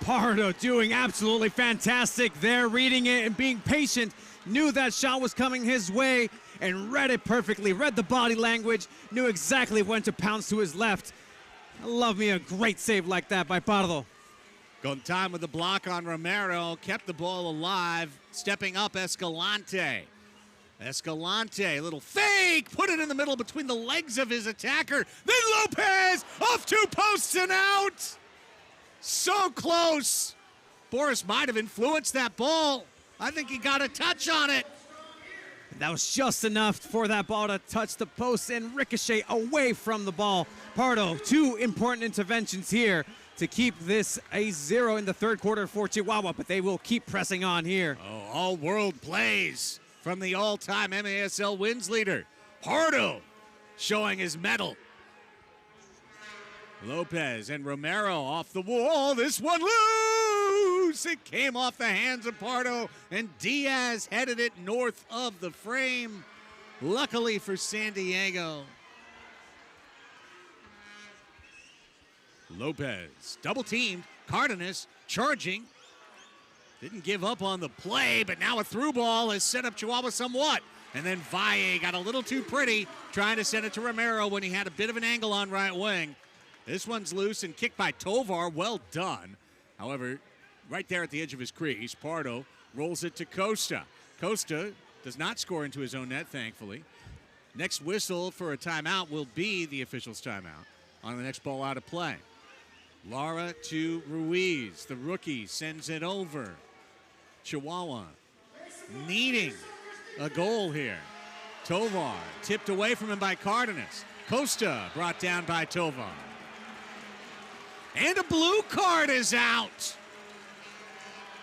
Pardo doing absolutely fantastic there, reading it and being patient. Knew that shot was coming his way and read it perfectly. Read the body language. Knew exactly when to pounce to his left. I love me a great save like that by Pardo. Gontan with the block on Romero. Kept the ball alive. Stepping up Escalante. Escalante, a little fake. Put it in the middle between the legs of his attacker. Then Lopez off 2 posts and out. So close. Boris might have influenced that ball. I think he got a touch on it. That was just enough for that ball to touch the post and ricochet away from the ball. Pardo, 2 important interventions here to keep this a 0 in the third quarter for Chihuahua, but they will keep pressing on here. Oh, all-world plays from the all-time MASL wins leader, Pardo, showing his medal. Lopez and Romero off the wall. This one loose. It came off the hands of Pardo, and Diaz headed it north of the frame. Luckily for San Diego. Lopez double-teamed. Cardenas charging. Didn't give up on the play, but now a through ball has set up Chihuahua somewhat. And then Valle got a little too pretty trying to send it to Romero when he had a bit of an angle on right wing. This one's loose and kicked by Tovar. Well done. However, right there at the edge of his crease, Pardo rolls it to Costa. Costa does not score into his own net, thankfully. Next whistle for a timeout will be the official's timeout on the next ball out of play. Lara to Ruiz. The rookie sends it over. Chihuahua needing a goal here. Tovar tipped away from him by Cardenas. Costa brought down by Tovar. And a blue card is out.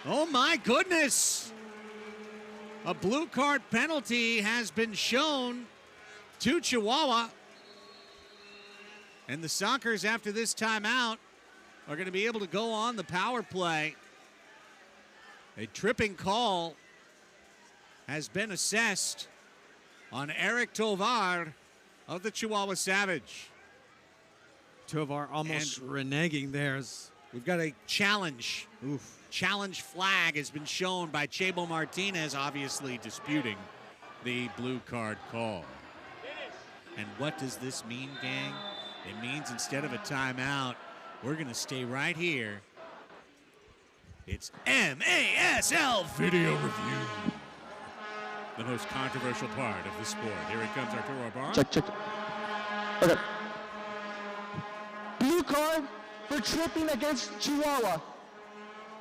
Oh my goodness. A blue card penalty has been shown to Chihuahua. And the Sockers, after this timeout, are going to be able to go on the power play. A tripping call has been assessed on Eric Tovar of the Chihuahua Savage. Tovar almost reneging there. We've got a challenge. Oof. Challenge flag has been shown by Chebo Martinez, obviously disputing the blue card call. And what does this mean, gang? It means instead of a timeout, we're going to stay right here. It's MASL Video Review. The most controversial part of the sport. Here it comes, Arturo Ibarra. Check. Okay. Blue card for tripping against Chihuahua.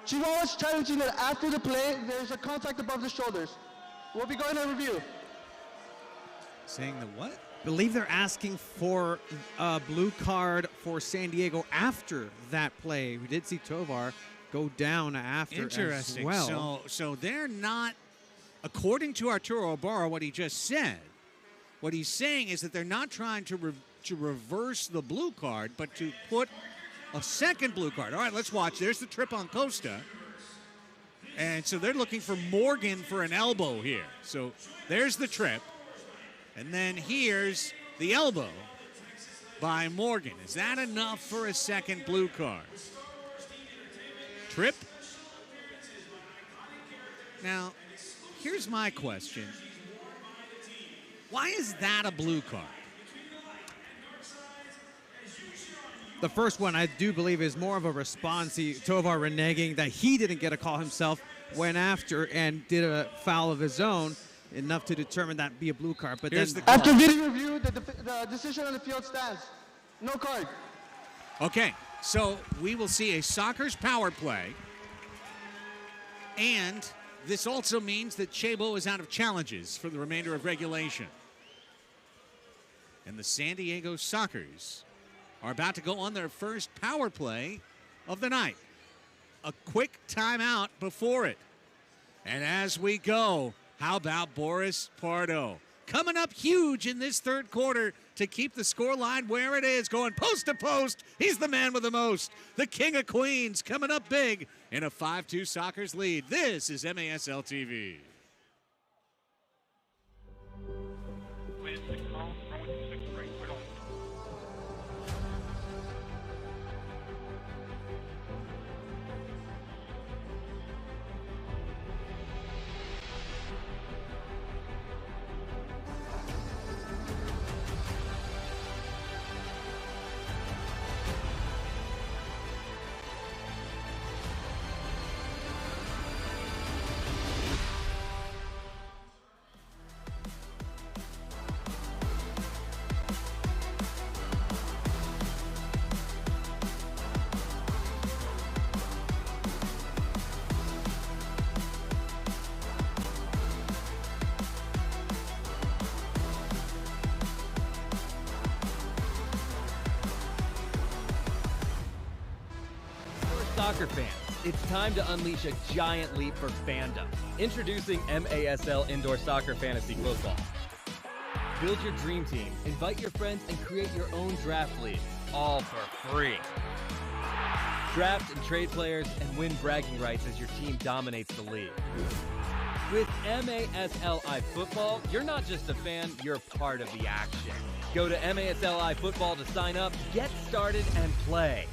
Chihuahua's challenging that after the play, there's a contact above the shoulders. We'll be going to review. Saying the what? Believe they're asking for a blue card for San Diego after that play. We did see Tovar go down after as well. So they're not, according to Arturo Ibarra, what he just said, what he's saying is that they're not trying to reverse the blue card, but to put a second blue card. All right, let's watch. There's the trip on Costa. And so they're looking for Morgan for an elbow here. So there's the trip. And then here's the elbow by Morgan. Is that enough for a second blue card? Trip. Now, here's my question. Why is that a blue card? The first one, I do believe, is more of a response. Tovar reneging that he didn't get a call himself, went after and did a foul of his own, enough to determine that be a blue card. But here's then, after video review, the decision on the field stands. No card. Okay, so we will see a Sockers power play. And this also means that Chebo is out of challenges for the remainder of regulation. And the San Diego Sockers are about to go on their first power play of the night. A quick timeout before it. And as we go, how about Boris Pardo? Coming up huge in this third quarter to keep the scoreline where it is, going post to post. He's the man with the most. The King of Queens coming up big in a 5-2 Sockers lead. This is MASL TV. With 6 calls, runway 26 right, clear on. Soccer fans, it's time to unleash a giant leap for fandom. Introducing MASL Indoor Soccer Fantasy Football. Build your dream team, invite your friends, and create your own draft league, all for free. Draft and trade players and win bragging rights as your team dominates the league. With MASLI Football, you're not just a fan, you're part of the action. Go to MASLI Football to sign up, get started, and play.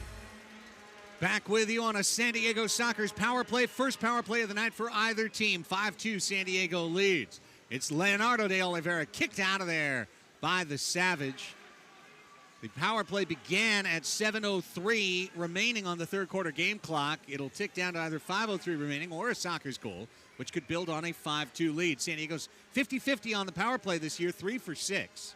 Back with you on a San Diego Soccer's power play. First power play of the night for either team. 5-2 San Diego leads. It's Leonardo de Oliveira kicked out of there by the Savage. The power play began at 7:03 remaining on the third quarter game clock. It'll tick down to either 5:03 remaining or a Soccer's goal, which could build on a 5-2 lead. San Diego's 50-50 on the power play this year, 3 for 6.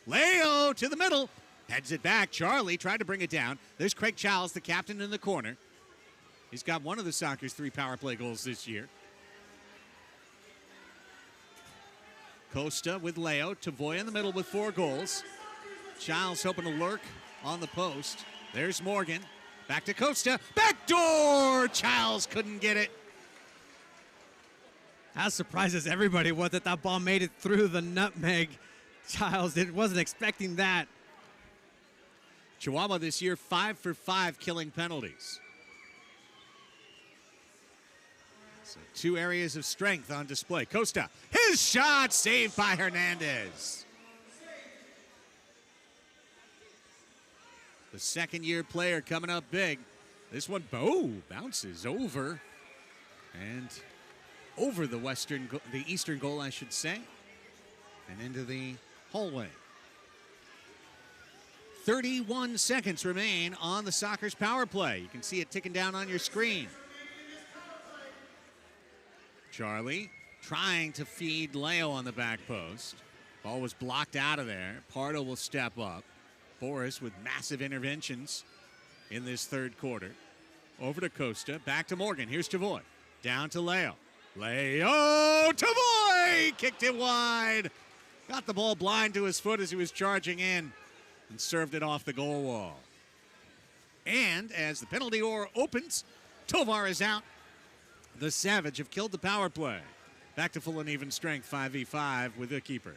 Leo to the middle. Heads it back. Charlie tried to bring it down. There's Craig Childs, the captain, in the corner. He's got one of the Soccer's 3 power play goals this year. Costa with Leo. Tavoy in the middle with 4 goals. Childs hoping to lurk on the post. There's Morgan. Back to Costa. Backdoor! Childs couldn't get it. That surprises everybody that ball made it through the nutmeg. Childs wasn't expecting that. Chihuahua this year 5 for 5 killing penalties. So 2 areas of strength on display. Costa, his shot saved by Hernandez. The second-year player coming up big. This one, bounces over and over the eastern goal, I should say, and into the hallway. 31 seconds remain on the Soccer's power play. You can see it ticking down on your screen. Charlie trying to feed Leo on the back post. Ball was blocked out of there. Pardo will step up. Boris with massive interventions in this third quarter. Over to Costa, back to Morgan. Here's Tavoy. Down to Leo. Leo Tavoy kicked it wide. Got the ball blind to his foot as he was charging in and served it off the goal wall. And as the penalty oar opens, Tovar is out. The Savage have killed the power play. Back to full and even strength, 5v5 with the keeper.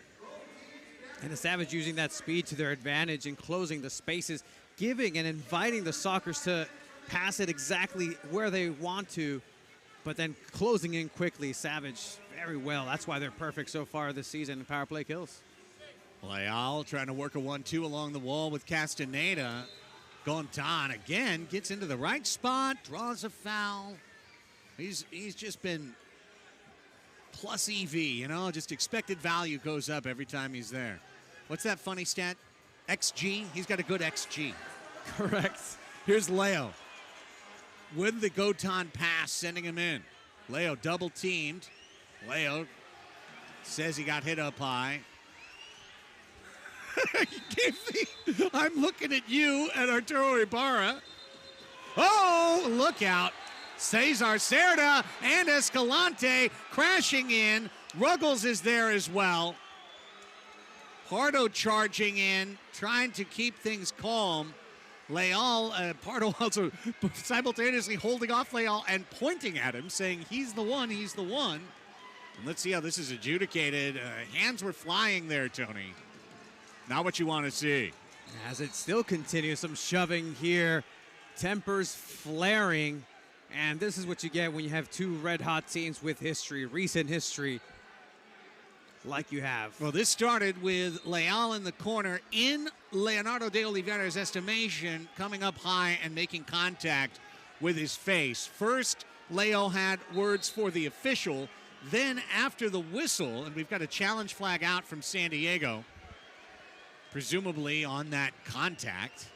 And the Savage using that speed to their advantage and closing the spaces, giving and inviting the Sockers to pass it exactly where they want to, but then closing in quickly. Savage very well. That's why they're perfect so far this season in power play kills. Leal trying to work a 1-2 along the wall with Castaneda. Gontan again gets into the right spot, draws a foul. He's just been plus EV, just expected value goes up every time he's there. What's that funny stat? XG? He's got a good XG. Correct. Here's Leo with the Gotan pass, sending him in. Leo double teamed. Leo says he got hit up high. I'm looking at you and Arturo Ibarra. Oh, look out. Cesar Cerda and Escalante crashing in. Ruggles is there as well. Pardo charging in, trying to keep things calm. Leal, Pardo also simultaneously holding off Leal and pointing at him, saying he's the one, he's the one. And let's see how this is adjudicated. Hands were flying there, Tony. Not what you want to see. As it still continues, some shoving here. Tempers flaring. And this is what you get when you have 2 red-hot teams with history, recent history, like you have. Well, this started with Leal in the corner, in Leonardo de Oliveira's estimation, coming up high and making contact with his face. First, Leo had words for the official. Then, after the whistle, and we've got a challenge flag out from San Diego, presumably on that contact.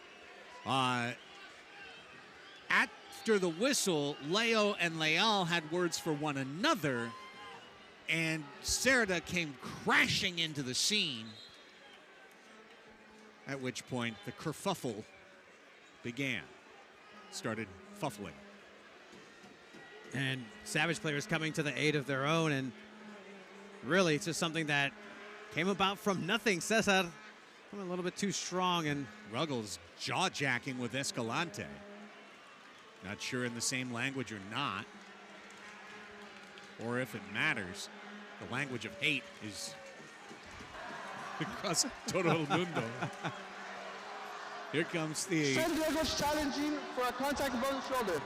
After the whistle, Leo and Leal had words for one another, and Cerda came crashing into the scene, at which point the kerfuffle began. Started fuffling. And Savage players coming to the aid of their own, and really it's just something that came about from nothing. Cesar a little bit too strong, and Ruggles jaw-jacking with Escalante. Not sure in the same language or not, or if it matters. The language of hate is across todo el mundo. Here comes the... San Diego's challenging for a contact above the shoulder.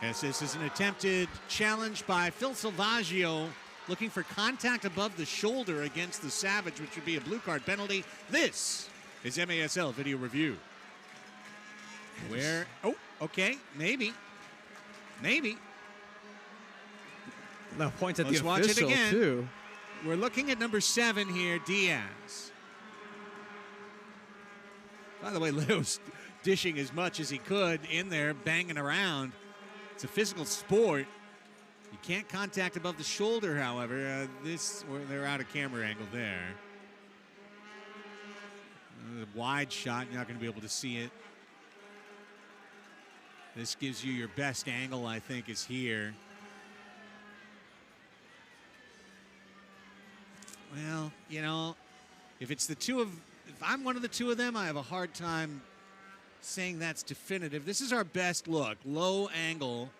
Yes, this is an attempted challenge by Phil Salvaggio, looking for contact above the shoulder against the Savage, which would be a blue card penalty. This is MASL Video Review. Where, oh, okay, maybe. No points at Let's the watch it official, again. too. We're looking at number 7 here, Diaz. By the way, Leo's dishing as much as he could in there, banging around. It's a physical sport. You can't contact above the shoulder, however. They're out of camera angle there. A wide shot, you're not going to be able to see it. This gives you your best angle, I think, is here. Well, you know, if I'm one of the two of them, I have a hard time saying that's definitive. This is our best look. Low angle.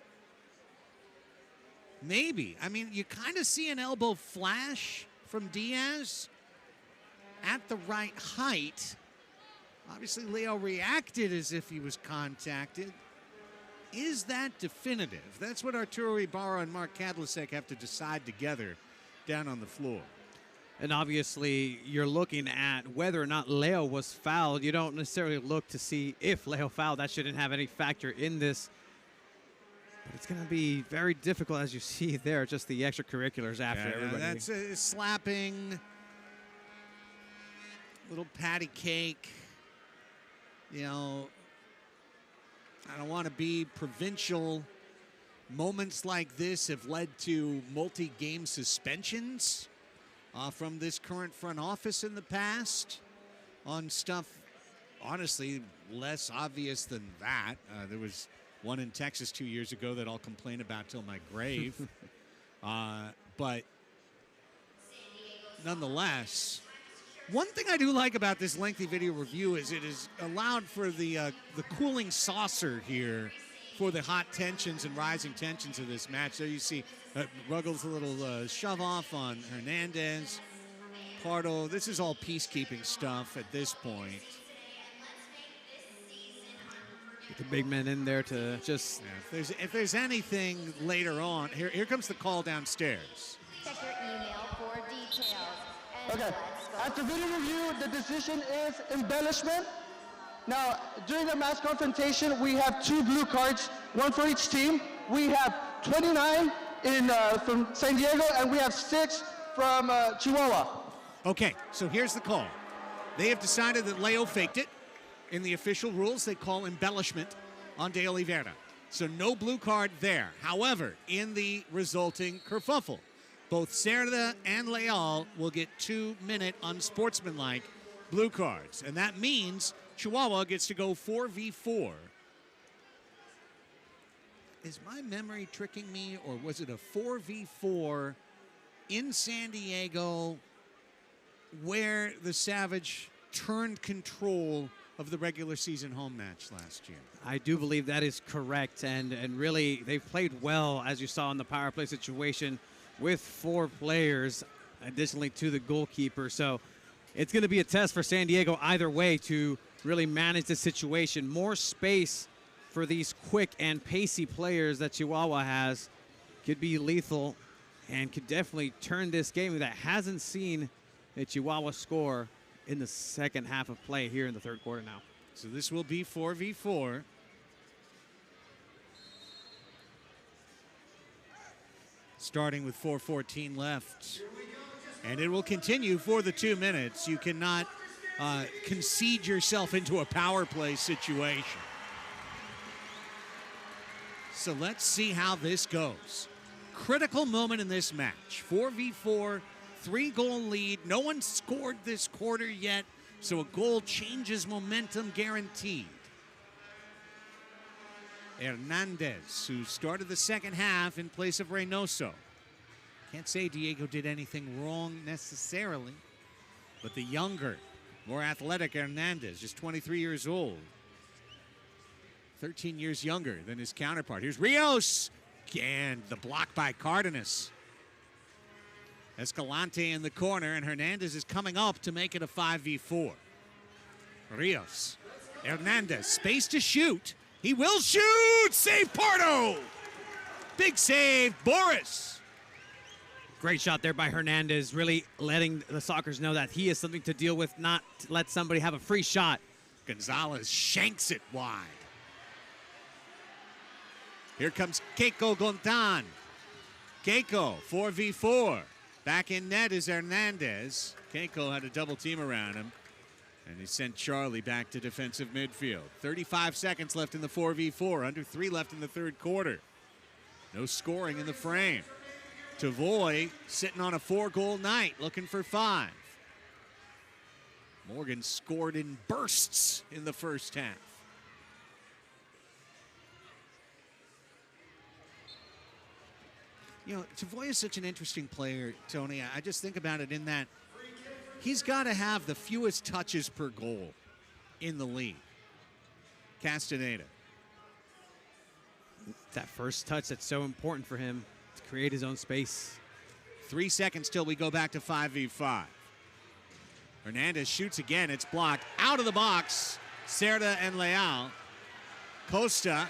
Maybe. I mean, you kind of see an elbow flash from Diaz at the right height. Obviously, Leo reacted as if he was contacted. Is that definitive? That's what Arturo Ibarra and Mark Kadlicek have to decide together down on the floor. And obviously, you're looking at whether or not Leo was fouled. You don't necessarily look to see if Leo fouled. That shouldn't have any factor in this. But it's going to be very difficult, as you see there, just the extracurriculars after everybody. That's slapping, little patty cake. You know, I don't want to be provincial. Moments like this have led to multi-game suspensions from this current front office in the past on stuff, honestly, less obvious than that. There was one in Texas 2 years ago that I'll complain about till my grave. But nonetheless, one thing I do like about this lengthy video review is it is allowed for the cooling saucer here for the hot tensions and rising tensions of this match. There you see Ruggles a little shove off on Hernandez. Pardo, this is all peacekeeping stuff at this point. Get the big men in there to just... Yeah, if there's anything later on, here comes the call downstairs. Check your email for details. And Okay, after video review, the decision is embellishment. Now, during the match confrontation, we have 2 blue cards, 1 for each team. We have 29 from San Diego, and we have 6 from Chihuahua. Okay, so here's the call. They have decided that Leo faked it. In the official rules, they call embellishment on De Oliveira. So no blue card there. However, in the resulting kerfuffle, both Cerda and Leal will get 2-minute unsportsmanlike blue cards. And that means Chihuahua gets to go 4v4. Is my memory tricking me, or was it a 4v4 in San Diego where the Savage turned control of the regular season home match last year? I do believe that is correct, and really they've played well, as you saw in the power play situation, with 4 players additionally to the goalkeeper. So it's going to be a test for San Diego either way to really manage the situation. More space for these quick and pacey players that Chihuahua has could be lethal and could definitely turn this game that hasn't seen a Chihuahua score in the second half of play here in the third quarter now. So this will be 4v4. Starting with 4:14 left. And it will continue for the 2 minutes. You cannot concede yourself into a power play situation. So let's see how this goes. Critical moment in this match. 4v4, 3-goal lead. No one scored this quarter yet, so a goal changes momentum guaranteed. Hernandez, who started the second half in place of Reynoso. Can't say Diego did anything wrong necessarily, but the younger, more athletic Hernandez, just 23 years old. 13 years younger than his counterpart. Here's Rios, and the block by Cardenas. Escalante in the corner, and Hernandez is coming up to make it a 5v4. Rios. Hernandez, space to shoot. He will shoot! Save Pardo! Big save, Boris. Great shot there by Hernandez, really letting the Sockers know that he is something to deal with, not to let somebody have a free shot. Gonzalez shanks it wide. Here comes Keiko Gontan. Keiko, 4v4. Back in net is Hernandez. Keiko had a double team around him, and he sent Charlie back to defensive midfield. 35 seconds left in the 4v4, under 3 left in the third quarter. No scoring in the frame. Tavoy sitting on a 4-goal night, looking for 5. Morgan scored in bursts in the first half. You know, Tavoy is such an interesting player, Tony. I just think about it in that he's got to have the fewest touches per goal in the league. Castaneda. That first touch that's so important for him to create his own space. 3 seconds till we go back to 5v5. Hernandez shoots again. It's blocked. Out of the box, Cerda and Leal. Costa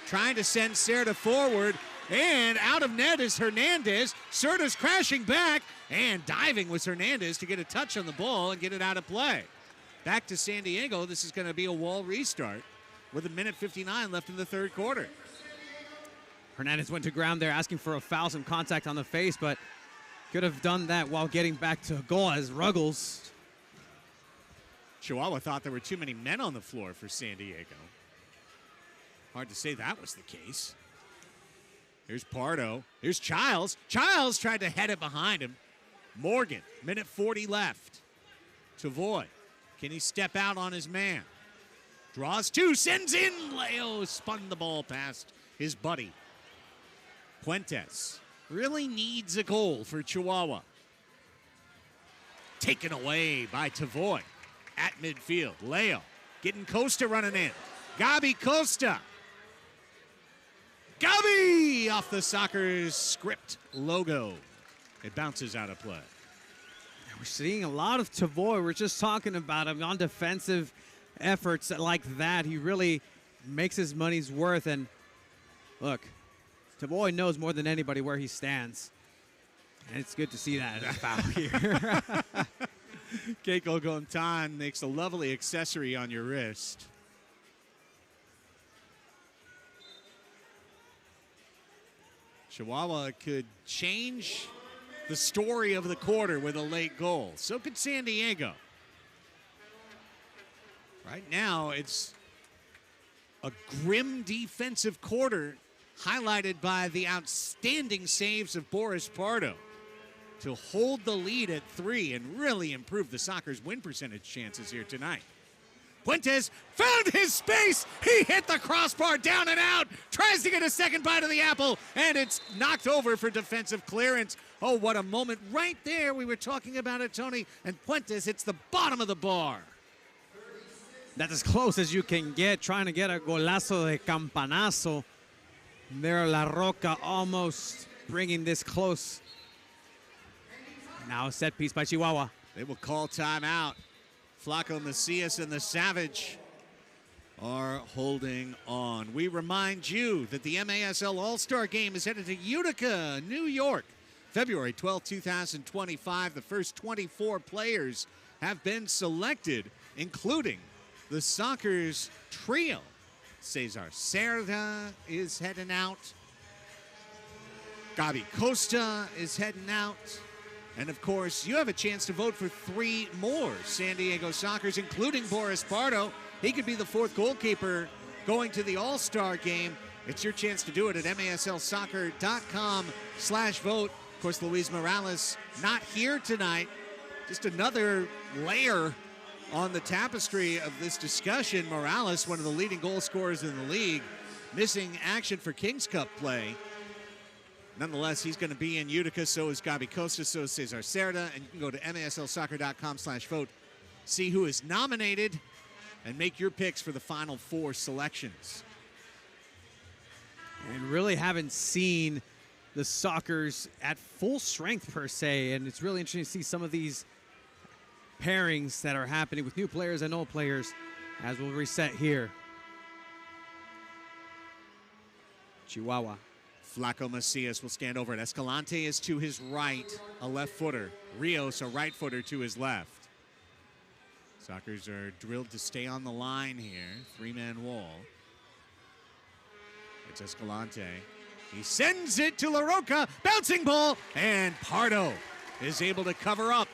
trying to send Cerda forward. And out of net is Hernandez. Cerda's crashing back. And diving was Hernandez to get a touch on the ball and get it out of play. Back to San Diego. This is going to be a wall restart with 1:59 left in the third quarter. Hernandez went to ground there asking for a foul, some contact on the face, but could have done that while getting back to goal as Ruggles. Chihuahua thought there were too many men on the floor for San Diego. Hard to say that was the case. Here's Pardo. Here's Childs. Childs tried to head it behind him. Morgan, 1:40 left. Tavoy, can he step out on his man? Draws 2, sends in. Leo spun the ball past his buddy. Puentes really needs a goal for Chihuahua. Taken away by Tavoy at midfield. Leo getting Costa running in. Gabi Costa. Gabi off the Sockers script logo. It bounces out of play. We're seeing a lot of Tavoy. We're just talking about him on defensive efforts like that. He really makes his money's worth. And look, Tavoy knows more than anybody where he stands. And it's good to see that as a foul here. Keiko Gontan makes a lovely accessory on your wrist. Chihuahua could change the story of the quarter with a late goal. So could San Diego. Right now, it's a grim defensive quarter highlighted by the outstanding saves of Boris Pardo to hold the lead at 3 and really improve the Sockers' win percentage chances here tonight. Puentes found his space. He hit the crossbar down and out. Tries to get a second bite of the apple, and it's knocked over for defensive clearance. Oh, what a moment right there. We were talking about it, Tony, and Puentes hits the bottom of the bar. That's as close as you can get, trying to get a golazo de campanazo. There, La Roca almost bringing this close. Now a set piece by Chihuahua. They will call timeout. Flaco Macias and the Savage are holding on. We remind you that the MASL All-Star Game is headed to Utica, New York, February 12, 2025. The first 24 players have been selected, including the Sockers trio. Cesar Cerda is heading out. Gabi Costa is heading out. And, of course, you have a chance to vote for 3 more San Diego Sockers, including Boris Pardo. He could be the 4th goalkeeper going to the All-Star Game. It's your chance to do it at maslsoccer.com/vote. Of course, Luis Morales not here tonight. Just another layer on the tapestry of this discussion. Morales, one of the leading goal scorers in the league, missing action for Kings Cup play. Nonetheless, he's going to be in Utica. So is Gabi Costa. So is Cesar Cerda. And you can go to maslsoccer.com/vote. See who is nominated and make your picks for the final 4 selections. And really haven't seen the Sockers at full strength per se, and it's really interesting to see some of these pairings that are happening with new players and old players as we'll reset here. Chihuahua. Flaco Macias will stand over it. Escalante is to his right, a left footer. Rios, a right footer, to his left. Sockers are drilled to stay on the line here. Three-man wall. It's Escalante. He sends it to LaRocca. Bouncing ball. And Pardo is able to cover up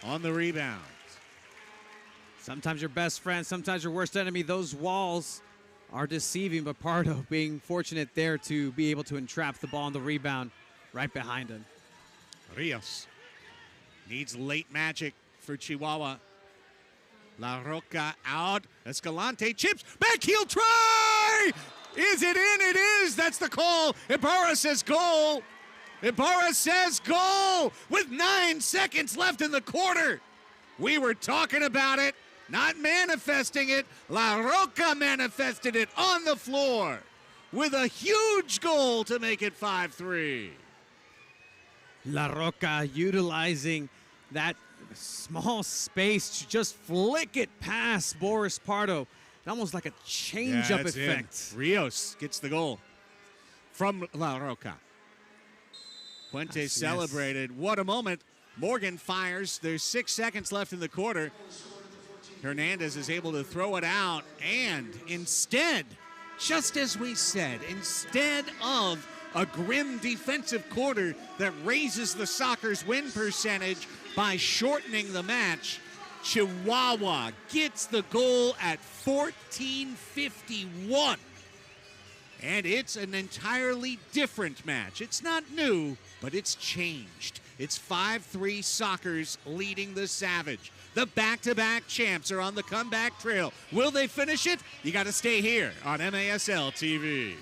on the rebound. Sometimes your best friend, sometimes your worst enemy. Those walls are deceiving, but Pardo being fortunate there to be able to entrap the ball on the rebound right behind him. Rios needs late magic for Chihuahua. La Roca out. Escalante chips. Back heel try! Is it in? It is. That's the call. Ibarra says goal. Ibarra says goal with 9 seconds left in the quarter. We were talking about it, not manifesting it. La Roca manifested it on the floor with a huge goal to make it 5-3. La Roca utilizing that small space to just flick it past Boris Pardo. Almost like a change-up effect. Rios gets the goal from La Roca. Puente celebrated. What a moment. Morgan fires. There's 6 seconds left in the quarter. Hernandez is able to throw it out. And instead, just as we said, instead of a grim defensive quarter that raises the Sockers' win percentage by shortening the match, Chihuahua gets the goal at 14:51. And it's an entirely different match. It's not new, but it's changed. It's 5-3 Sockers leading the Savage. The back-to-back champs are on the comeback trail. Will they finish it? You got to stay here on MASL TV.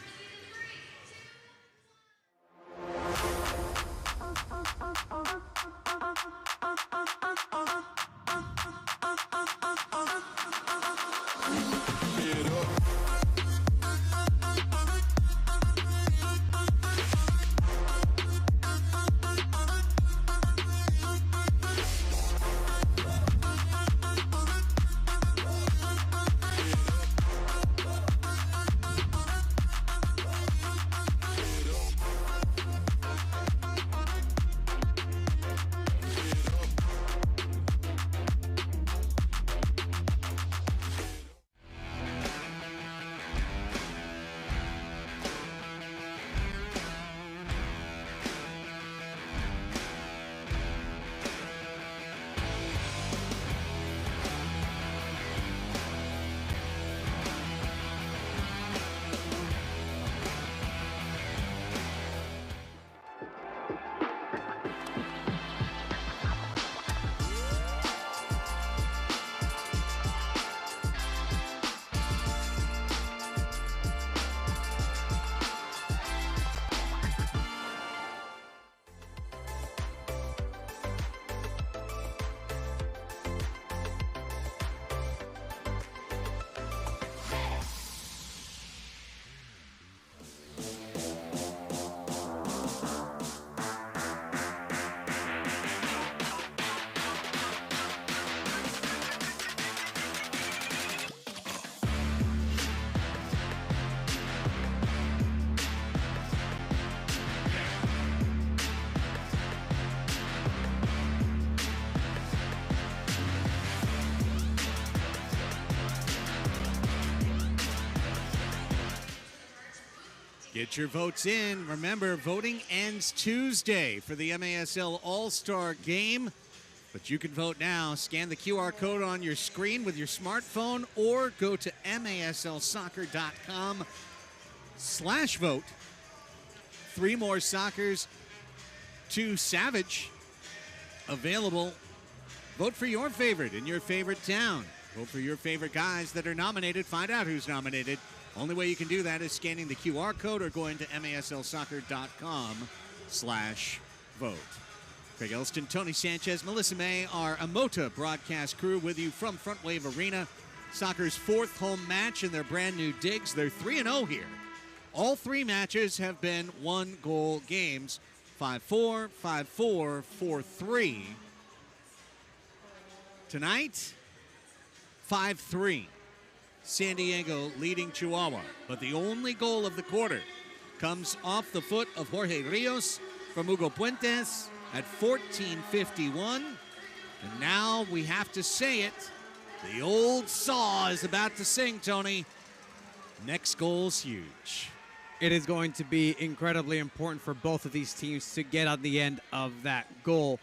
Get your votes in. Remember, voting ends Tuesday for the MASL All-Star Game. But you can vote now. Scan the QR code on your screen with your smartphone or go to maslsoccer.com/vote. 3 more Sockers to Savage available. Vote for your favorite in your favorite town. Vote for your favorite guys that are nominated. Find out who's nominated. Only way you can do that is scanning the QR code or going to maslsoccer.com/vote. Craig Elston, Tony Sanchez, Melissa May, our Amota broadcast crew with you from Frontwave Arena. Soccer's 4th home match in their brand new digs. They're 3-0 here All three matches have been one-goal games. 5-4, 5-4, 4-3. Tonight, 5-3. San Diego leading Chihuahua. But the only goal of the quarter comes off the foot of Jorge Rios from Hugo Puentes at 14:51. And now we have to say it. The old saw is about to sing, Tony. Next goal's huge. It is going to be incredibly important for both of these teams to get on the end of that goal.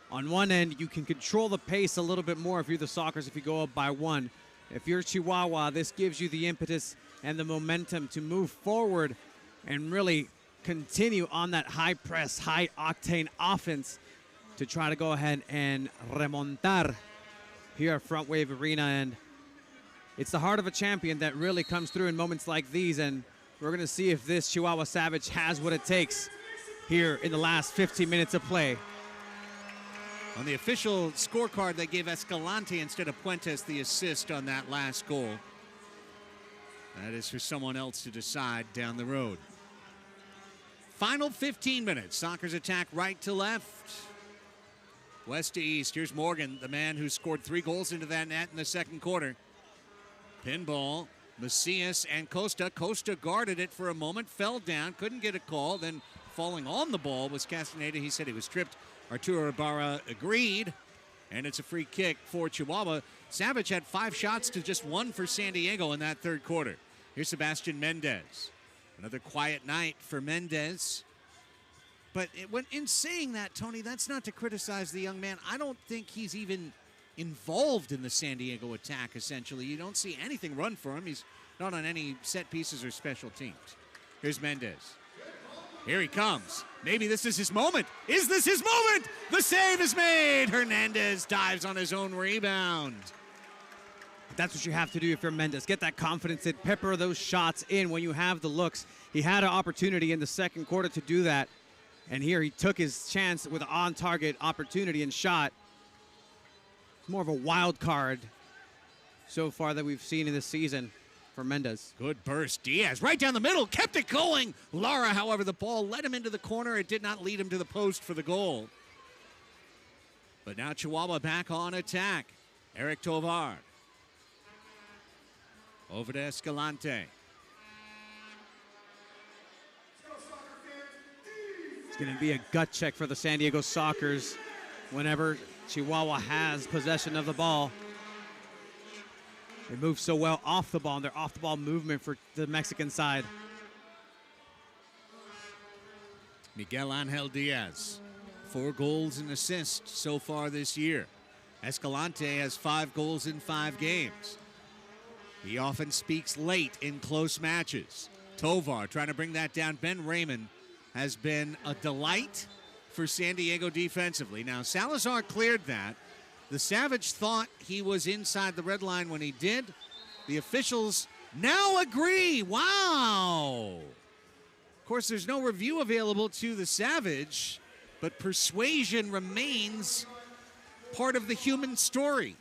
On one end, you can control the pace a little bit more if you're the Sockers, if you go up by one. If you're Chihuahua, this gives you the impetus and the momentum to move forward and really continue on that high press, high octane offense to try to go ahead and remontar here at Frontwave Arena. And it's the heart of a champion that really comes through in moments like these. And we're going to see if this Chihuahua Savage has what it takes here in the last 15 minutes of play. On the official scorecard, they gave Escalante instead of Puentes the assist on that last goal. That is for someone else to decide down the road. Final 15 minutes. Sockers attack right to left, west to east. Here's Morgan, the man who scored 3 goals into that net in the second quarter. Pinball, Macias and Costa. Costa guarded it for a moment, fell down, couldn't get a call. Then falling on the ball was Castaneda. He said he was tripped. Arturo Ibarra agreed, and it's a free kick for Chihuahua. Savage had 5 shots to just 1 for San Diego in that third quarter. Here's Sebastian Mendez. Another quiet night for Mendez. But in saying that, Tony, that's not to criticize the young man. I don't think he's even involved in the San Diego attack, essentially. You don't see anything run for him. He's not on any set pieces or special teams. Here's Mendez. Here he comes. Maybe this is his moment. Is this his moment? The save is made. Hernandez dives on his own rebound. That's what you have to do if you're Mendez. Get that confidence in, pepper those shots in when you have the looks. He had an opportunity in the second quarter to do that. And here he took his chance with an on-target opportunity and shot. It's more of a wild card so far that we've seen in this season for Mendez. Good burst. Diaz right down the middle, kept it going. Lara, however, the ball led him into the corner. It did not lead him to the post for the goal. But now Chihuahua back on attack. Eric Tovar. Over to Escalante. It's going to be a gut check for the San Diego Sockers whenever Chihuahua has possession of the ball. They move so well off the ball, and their off-the-ball movement for the Mexican side. Miguel Angel Diaz, 4 goals and assists so far this year. Escalante has 5 goals in 5 games. He often speaks late in close matches. Tovar trying to bring that down. Ben Raymond has been a delight for San Diego defensively. Now, Salazar cleared that. The Savage thought he was inside the red line when he did. The officials now agree. Wow. Of course, there's no review available to the Savage, but persuasion remains part of the human story.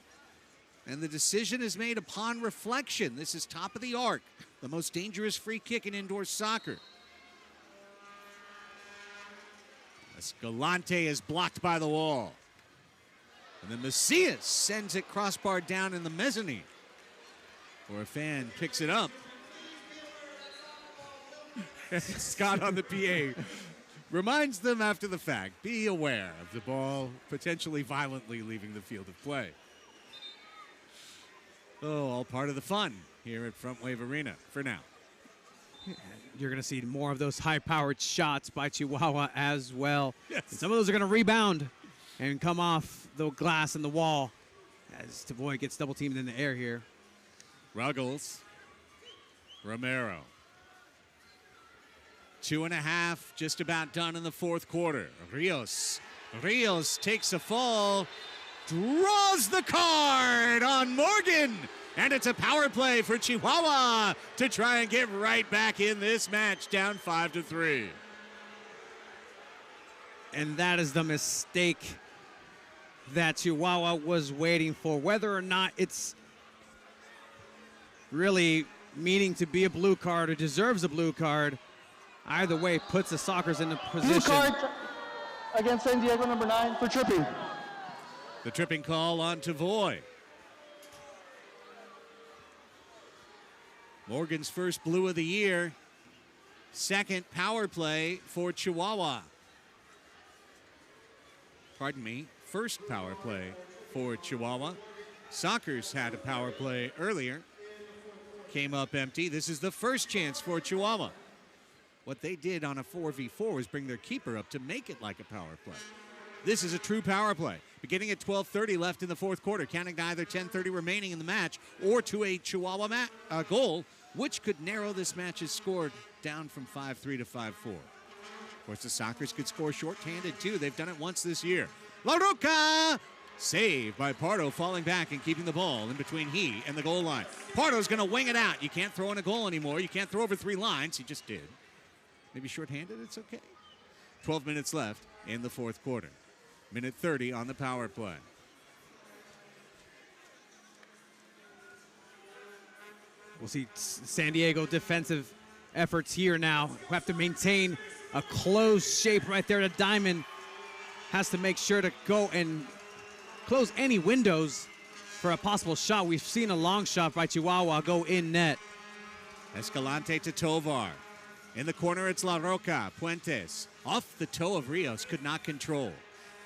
And the decision is made upon reflection. This is top of the arc, the most dangerous free kick in indoor soccer. Escalante is blocked by the wall. And then Macias sends it crossbar down in the mezzanine. Or a fan picks it up. Scott on the PA reminds them after the fact, be aware of the ball potentially violently leaving the field of play. Oh, all part of the fun here at Frontwave Arena for now. You're going to see more of those high-powered shots by Chihuahua as well. Yes. And some of those are going to rebound and come off the glass and the wall as Tavoy gets double-teamed in the air here. Ruggles. Romero. 2.5 just about done in the fourth quarter. Rios takes a fall, draws the card on Morgan, and it's a power play for Chihuahua to try and get right back in this match, down 5-3. And that is the mistake that Chihuahua was waiting for. Whether or not it's really meaning to be a blue card or deserves a blue card. Either way, puts the Sockers in a position. Blue card against San Diego, number 9, for tripping. The tripping call on Tavoy. Morgan's first blue of the year. Second power play for Chihuahua. Pardon me, first power play for Chihuahua. Sockers had a power play earlier. Came up empty. This is the first chance for Chihuahua. What they did on a 4v4 was bring their keeper up to make it like a power play. This is a true power play. Beginning at 12:30 left in the fourth quarter, counting to either 10:30 remaining in the match or to a Chihuahua goal, which could narrow this match's score down from 5-3 to 5-4. Of course, the Sockers could score short-handed, too. They've done it once this year. La Roca! Saved by Pardo, falling back and keeping the ball in between he and the goal line. Pardo's going to wing it out. You can't throw in a goal anymore. You can't throw over 3 lines. He just did. Maybe short-handed, it's okay. 12 minutes left in the fourth quarter. Minute 30 on the power play. We'll see San Diego defensive efforts here now. We have to maintain a closed shape right there. The diamond has to make sure to go and close any windows for a possible shot. We've seen a long shot by Chihuahua go in net. Escalante to Tovar. In the corner, it's La Roca. Puentes off the toe of Rios, could not control.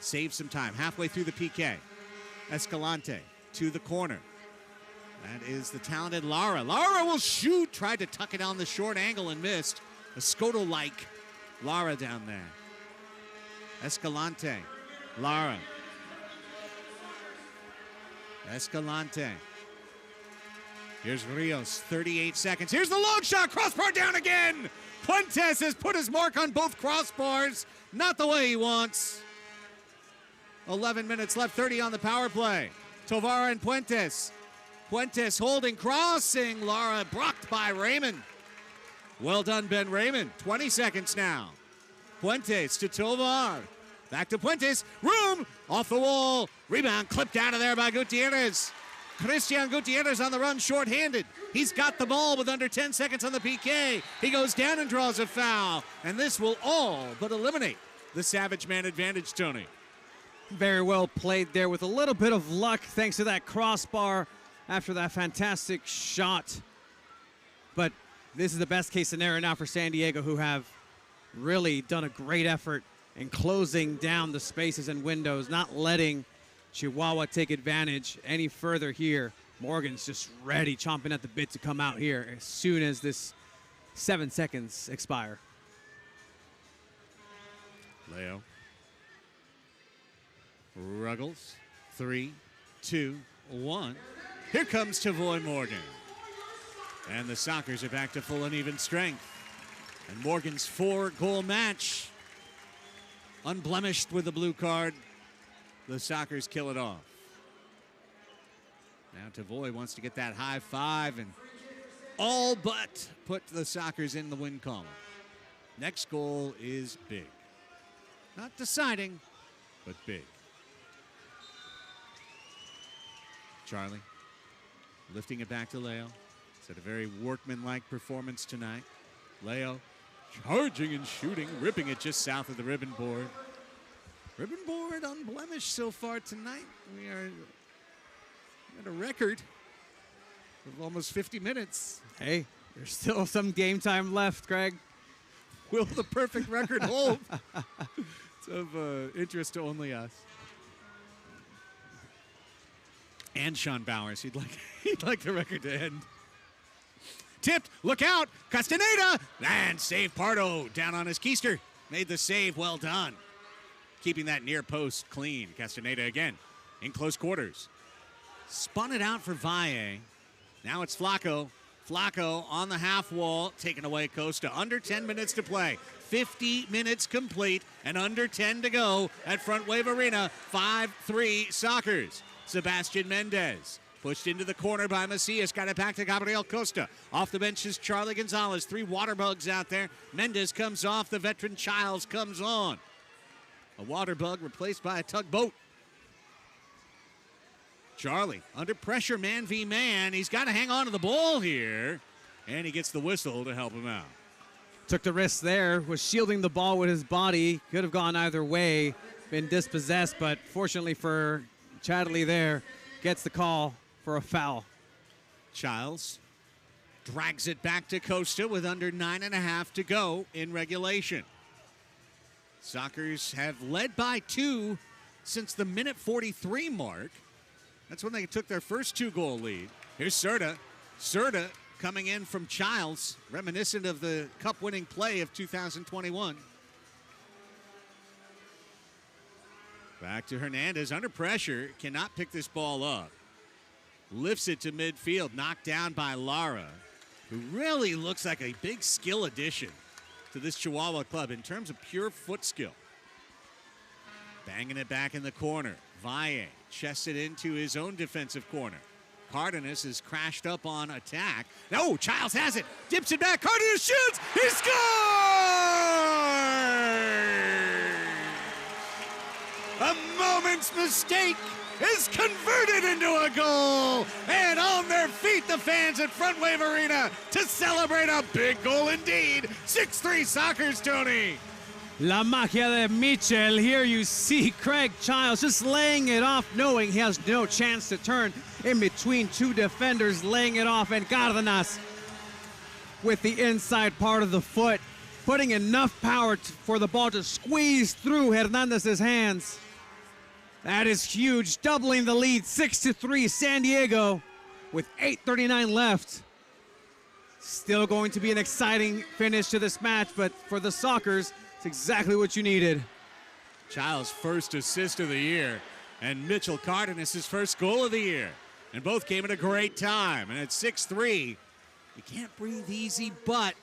Save some time halfway through the PK. Escalante to the corner. That is the talented Lara. Lara will shoot. Tried to tuck it on the short angle and missed. A Scotto-like Lara down there. Escalante. Lara. Escalante. Here's Rios, 38 seconds. Here's the long shot, crossbar down again. Puentes has put his mark on both crossbars. Not the way he wants. 11 minutes left, 30 on the power play. Tovar and Puentes. Puentes holding, crossing. Lara blocked by Raymond. Well done, Ben Raymond. 20 seconds now. Puentes to Tovar. Back to Puentes. Room off the wall. Rebound clipped out of there by Gutierrez. Christian Gutierrez on the run, short-handed. He's got the ball with under 10 seconds on the PK. He goes down and draws a foul. And this will all but eliminate the Savage Man advantage, Tony. Very well played there with a little bit of luck thanks to that crossbar after that fantastic shot. But this is the best case scenario now for San Diego, who have really done a great effort in closing down the spaces and windows, not letting Chihuahua take advantage any further here. Morgan's just ready, chomping at the bit to come out here as soon as this 7 seconds expire. Leo. Ruggles. 3, 2, 1. Here comes Tavoy Morgan. And the Sockers are back to full and even strength. And Morgan's 4-goal match, unblemished with a blue card. The Sockers kill it off. Now Tavoy wants to get that high five and all but put the Sockers in the win column. Next goal is big. Not deciding, but big. Charlie lifting it back to Leo. It's had a very workmanlike performance tonight. Leo charging and shooting, ripping it just south of the ribbon board. Ribbon board unblemished so far tonight. We are at a record of almost 50 minutes. Hey, there's still some game time left, Greg. Will the perfect record hold? It's of interest to only us. And Sean Bowers. He'd like the record to end. Tipped, look out, Castaneda, and save Pardo down on his keister. Made the save, well done. Keeping that near post clean. Castaneda again in close quarters. Spun it out for Valle. Now it's Flacco. Flacco on the half wall, taking away Costa. Under 10 minutes to play. 50 minutes complete and under 10 to go at Frontwave Arena. 5-3 Sockers. Sebastian Mendez. Pushed into the corner by Macias. Got it back to Gabriel Costa. Off the bench is Charlie Gonzalez. 3 water bugs out there. Mendez comes off. The veteran Childs comes on. A water bug replaced by a tugboat. Charlie under pressure, man v man. He's got to hang on to the ball here. And he gets the whistle to help him out. Took the risk there, was shielding the ball with his body. Could have gone either way, been dispossessed, but fortunately for Chadley there, gets the call for a foul. Childs drags it back to Costa with under 9.5 to go in regulation. Sockers have led by 2 since the minute 43 mark. That's when they took their first 2-goal lead. Here's Serta. Serta coming in from Childs, reminiscent of the cup-winning play of 2021. Back to Hernandez, under pressure, cannot pick this ball up. Lifts it to midfield, knocked down by Lara, who really looks like a big skill addition to this Chihuahua club in terms of pure foot skill. Banging it back in the corner. Valle chests it into his own defensive corner. Cardenas is crashed up on attack. No, Childs has it. Dips it back. Cardenas shoots. He scores! A moment's mistake is converted into a goal. And on their feet, the fans at Frontwave Arena to celebrate a big goal indeed. 6-3 Sockers, Tony. La magia de Michel. Here you see Craig Childs just laying it off, knowing he has no chance to turn in between 2 defenders, laying it off, and Cardenas with the inside part of the foot, putting enough power for the ball to squeeze through Hernandez's hands. That is huge, doubling the lead, 6-3 San Diego with 8:39 left. Still going to be an exciting finish to this match, but for the Sockers, it's exactly what you needed. Childs' first assist of the year, and Mitchell Cardenas' first goal of the year. And both came at a great time. And at 6-3, you can't breathe easy, but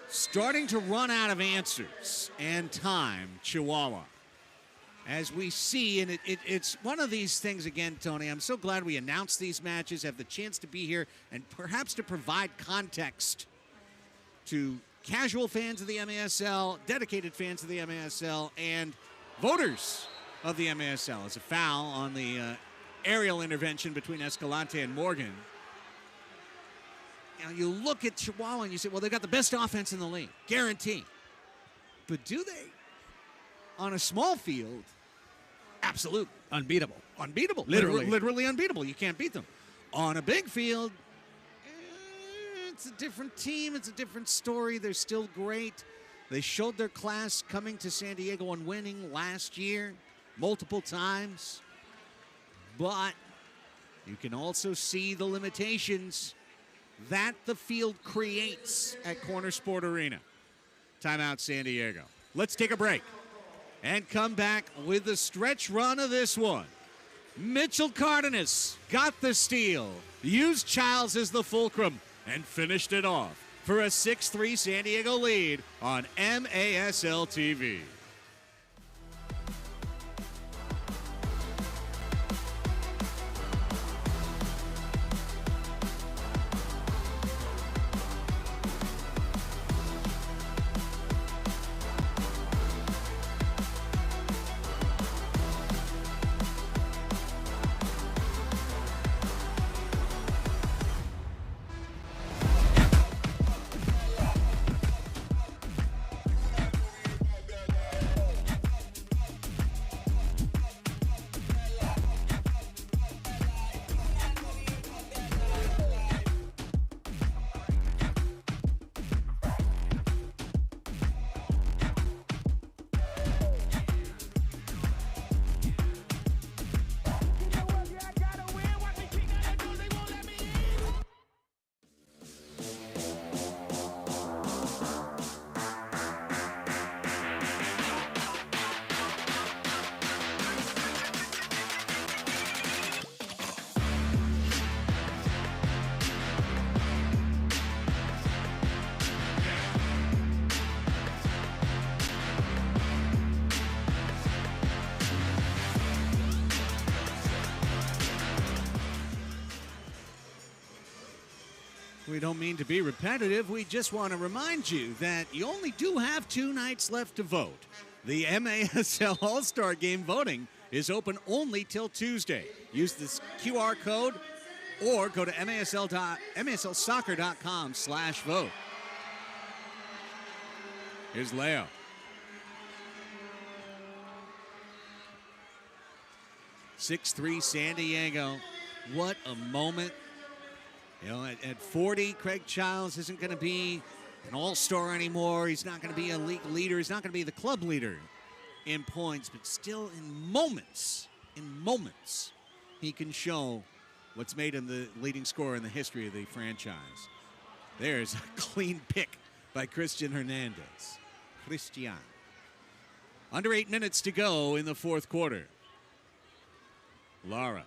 starting to run out of answers and time, Chihuahua. As we see, and it's one of these things again, Tony, I'm so glad we announced these matches, have the chance to be here, and perhaps to provide context to casual fans of the MASL, dedicated fans of the MASL, and voters of the MASL. It's a foul on the aerial intervention between Escalante and Morgan. Now, you look at Chihuahua and you say, well, they've got the best offense in the league, guarantee. But do they? On a small field, absolutely. Unbeatable. Unbeatable. Literally. Literally unbeatable. You can't beat them. On a big field, it's a different team. It's a different story. They're still great. They showed their class coming to San Diego and winning last year multiple times. But you can also see the limitations that the field creates at Corner Sport Arena. Timeout, San Diego. Let's take a break and come back with the stretch run of this one. Mitchell Cardenas got the steal, used Childs as the fulcrum, and finished it off for a 6-3 San Diego lead on MASL TV. We don't mean to be repetitive. We just want to remind you that you only do have 2 nights left to vote. The MASL All-Star Game voting is open only till Tuesday. Use this QR code or go to MASLsoccer.com/vote. Here's Leo. (6-3) San Diego. What a moment. You know, at 40, Craig Childs isn't going to be an all-star anymore. He's not going to be a league leader. He's not going to be the club leader in points, but still in moments, he can show what's made him the leading scorer in the history of the franchise. There's a clean pick by Christian Hernandez. Under 8 minutes to go in the fourth quarter. Lara,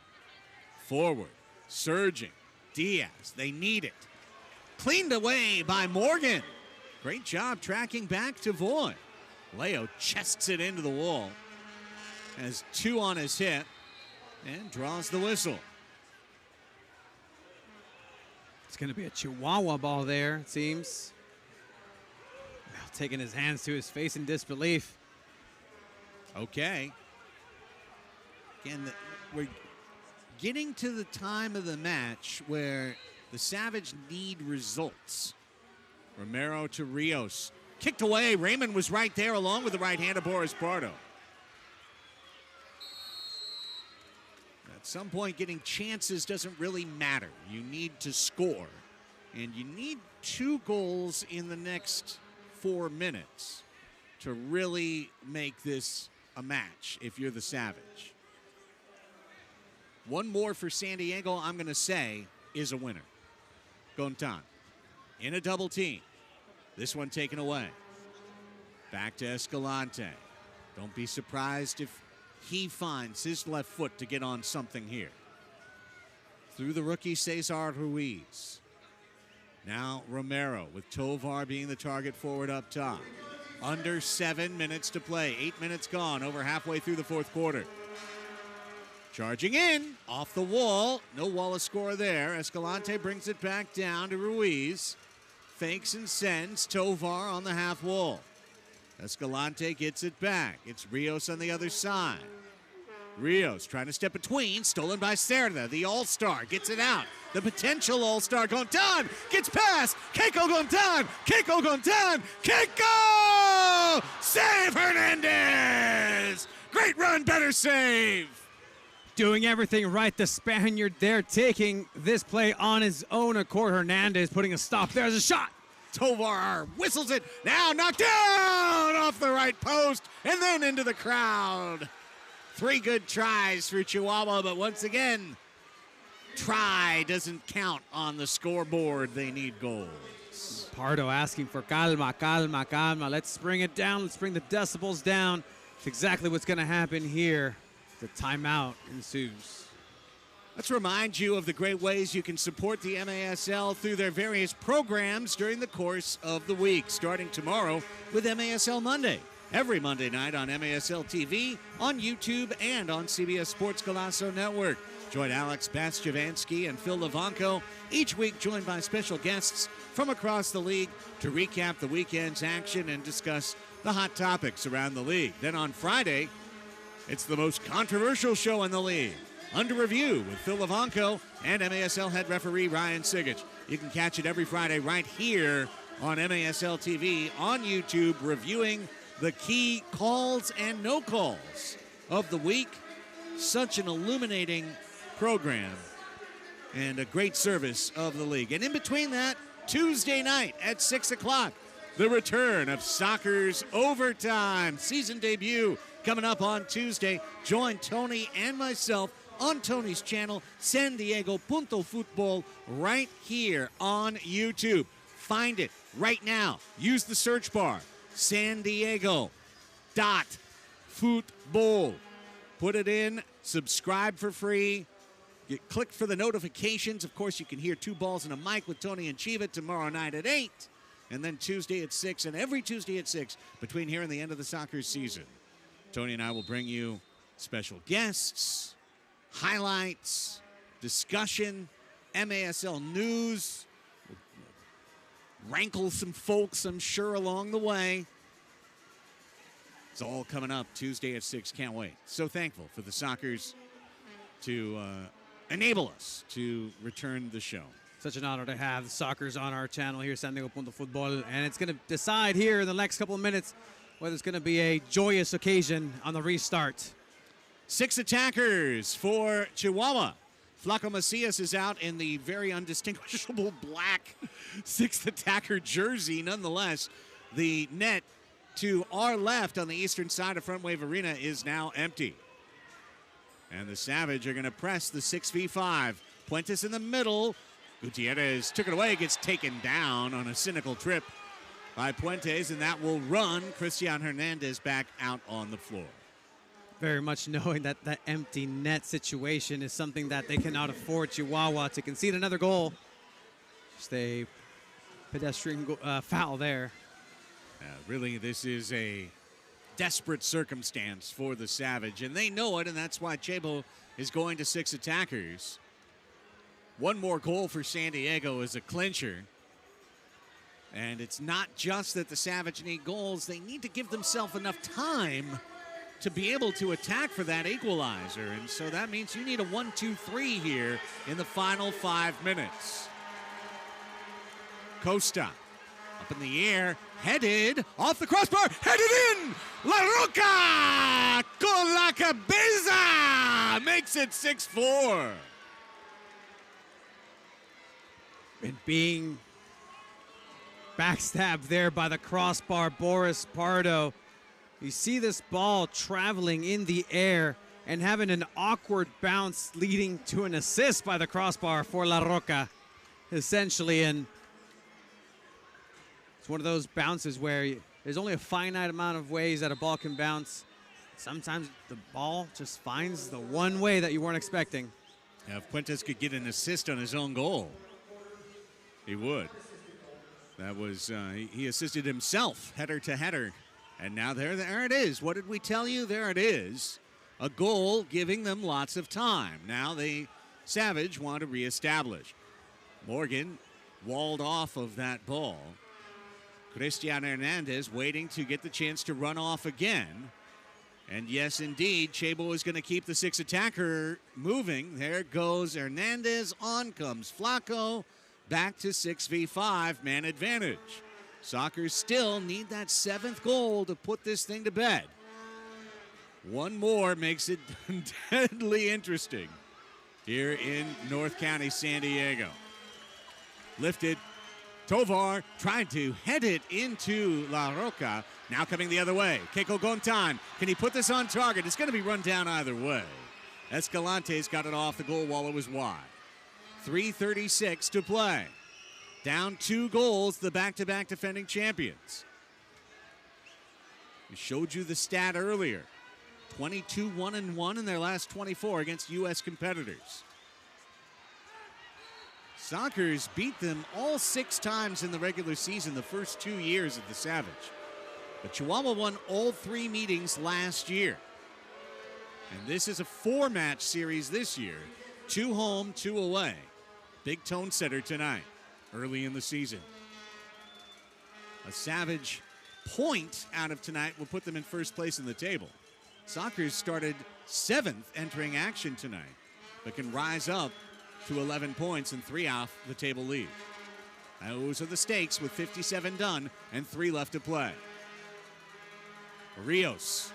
forward, surging. Diaz, they need it. Cleaned away by Morgan. Great job tracking back to Voy. Leo chests it into the wall. Has 2 on his hip and draws the whistle. It's going to be a Chihuahua ball there, it seems. Taking his hands to his face in disbelief. Okay. Again, we're getting to the time of the match where the Savage need results. Romero to Rios. Kicked away. Raymond was right there along with the right hand of Boris Pardo. At some point, getting chances doesn't really matter. You need to score. And you need 2 goals in the next 4 minutes to really make this a match if you're the Savage. 1 more for San Diego, I'm going to say, is a winner. Gontan in a double team. This one taken away. Back to Escalante. Don't be surprised if he finds his left foot to get on something here. Through the rookie Cesar Ruiz. Now Romero with Tovar being the target forward up top. Under 7 minutes to play. 8 minutes gone, over halfway through the fourth quarter. Charging in, off the wall. No Wallace score there. Escalante brings it back down to Ruiz. Fakes and sends. Tovar on the half wall. Escalante gets it back. It's Rios on the other side. Rios trying to step between. Stolen by Cerda. The all-star gets it out. The potential all-star. Gontan gets past. Keiko Gontan. Keiko Gontan. Keiko! Save Hernandez! Great run, better save. Doing everything right. The Spaniard there taking this play on his own accord. Hernandez putting a stop. There's a shot. Tovar whistles it. Now knocked down off the right post and then into the crowd. 3 good tries for Chihuahua, but once again, try doesn't count on the scoreboard. They need goals. Pardo asking for calma, calma, calma. Let's bring it down. Let's bring the decibels down. It's exactly what's going to happen here. The timeout ensues. Let's remind you of the great ways you can support the MASL through their various programs during the course of the week, starting tomorrow with MASL Monday. Every Monday night on MASL TV, on YouTube, and on CBS Sports Golazo Network. Join Alex Bastiavansky and Phil Levanko, each week joined by special guests from across the league to recap the weekend's action and discuss the hot topics around the league. Then on Friday, it's the most controversial show in the league, Under Review with Phil Levanko and MASL head referee Ryan Sigich. You can catch it every Friday right here on MASL TV, on YouTube, reviewing the key calls and no calls of the week. Such an illuminating program and a great service of the league. And in between that, Tuesday night at 6 o'clock, the return of Soccer's Overtime season debut coming up on Tuesday. Join Tony and myself on Tony's channel, San Diego Punto Futbol, right here on YouTube. Find it right now. Use the search bar, San Diego .futbol. Put it in, subscribe for free. Click for the notifications. Of course, you can hear Two Balls and a Mic with Tony and Chiva tomorrow night at 8. And then Tuesday at 6, and every Tuesday at 6 between here and the end of the soccer season. Tony and I will bring you special guests, highlights, discussion, MASL news. We'll rankle some folks, I'm sure, along the way. It's all coming up Tuesday at 6. Can't wait. So thankful for the Soccers to enable us to return the show. Such an honor to have the Soccer's on our channel here, San Diego Punto Futbol, and it's going to decide here in the next couple of minutes whether it's going to be a joyous occasion on the restart. 6 attackers for Chihuahua. Flaco Macias is out in the very undistinguishable black 6th attacker jersey. Nonetheless, the net to our left on the eastern side of Frontwave Arena is now empty. And the Savage are going to press the 6v5. Puentes in the middle. Gutierrez took it away, gets taken down on a cynical trip by Puentes, and that will run Christian Hernandez back out on the floor. Very much knowing that that empty net situation is something that they cannot afford Chihuahua to concede another goal. Just a pedestrian foul there. Really, this is a desperate circumstance for the Savage, and they know it, and that's why Chebo is going to 6 attackers. One more goal for San Diego is a clincher. And it's not just that the Savage need goals. They need to give themselves enough time to be able to attack for that equalizer. And so that means you need a 1-2-3 here in the final 5 minutes. Costa up in the air, headed off the crossbar, headed in! La Roca con la cabeza makes it 6-4. And being backstabbed there by the crossbar, Boris Pardo. You see this ball traveling in the air and having an awkward bounce leading to an assist by the crossbar for La Roca, essentially. And it's one of those bounces where there's only a finite amount of ways that a ball can bounce. Sometimes the ball just finds the one way that you weren't expecting. Now, if Puentes could get an assist on his own goal, he would. That was, he assisted himself, header to header. And now there it is. What did we tell you? There it is. A goal giving them lots of time. Now the Savage want to reestablish. Morgan walled off of that ball. Christian Hernandez waiting to get the chance to run off again. And yes, indeed, Chebo is going to keep the 6 attacker moving. There goes Hernandez. On comes Flaco. Back to 6v5, man advantage. Sockers still need that 7th goal to put this thing to bed. One more makes it deadly interesting here in North County, San Diego. Lifted. Tovar trying to head it into La Roca. Now coming the other way. Keiko Gontan. Can he put this on target? It's going to be run down either way. Escalante's got it off the goal while it was wide. 3:36 to play. Down 2 goals, the back-to-back defending champions. We showed you the stat earlier. 22-1-1 in their last 24 against U.S. competitors. Sockers beat them all 6 times in the regular season the first 2 years of the Savage. But Chihuahua won all 3 meetings last year. And this is a 4-match series this year. 2 home, 2 away. Big tone setter tonight, early in the season. A Savage point out of tonight will put them in first place in the table. Sockers started 7th entering action tonight, but can rise up to 11 points and 3 off the table lead. Those are the stakes with 57 done and 3 left to play. Rios,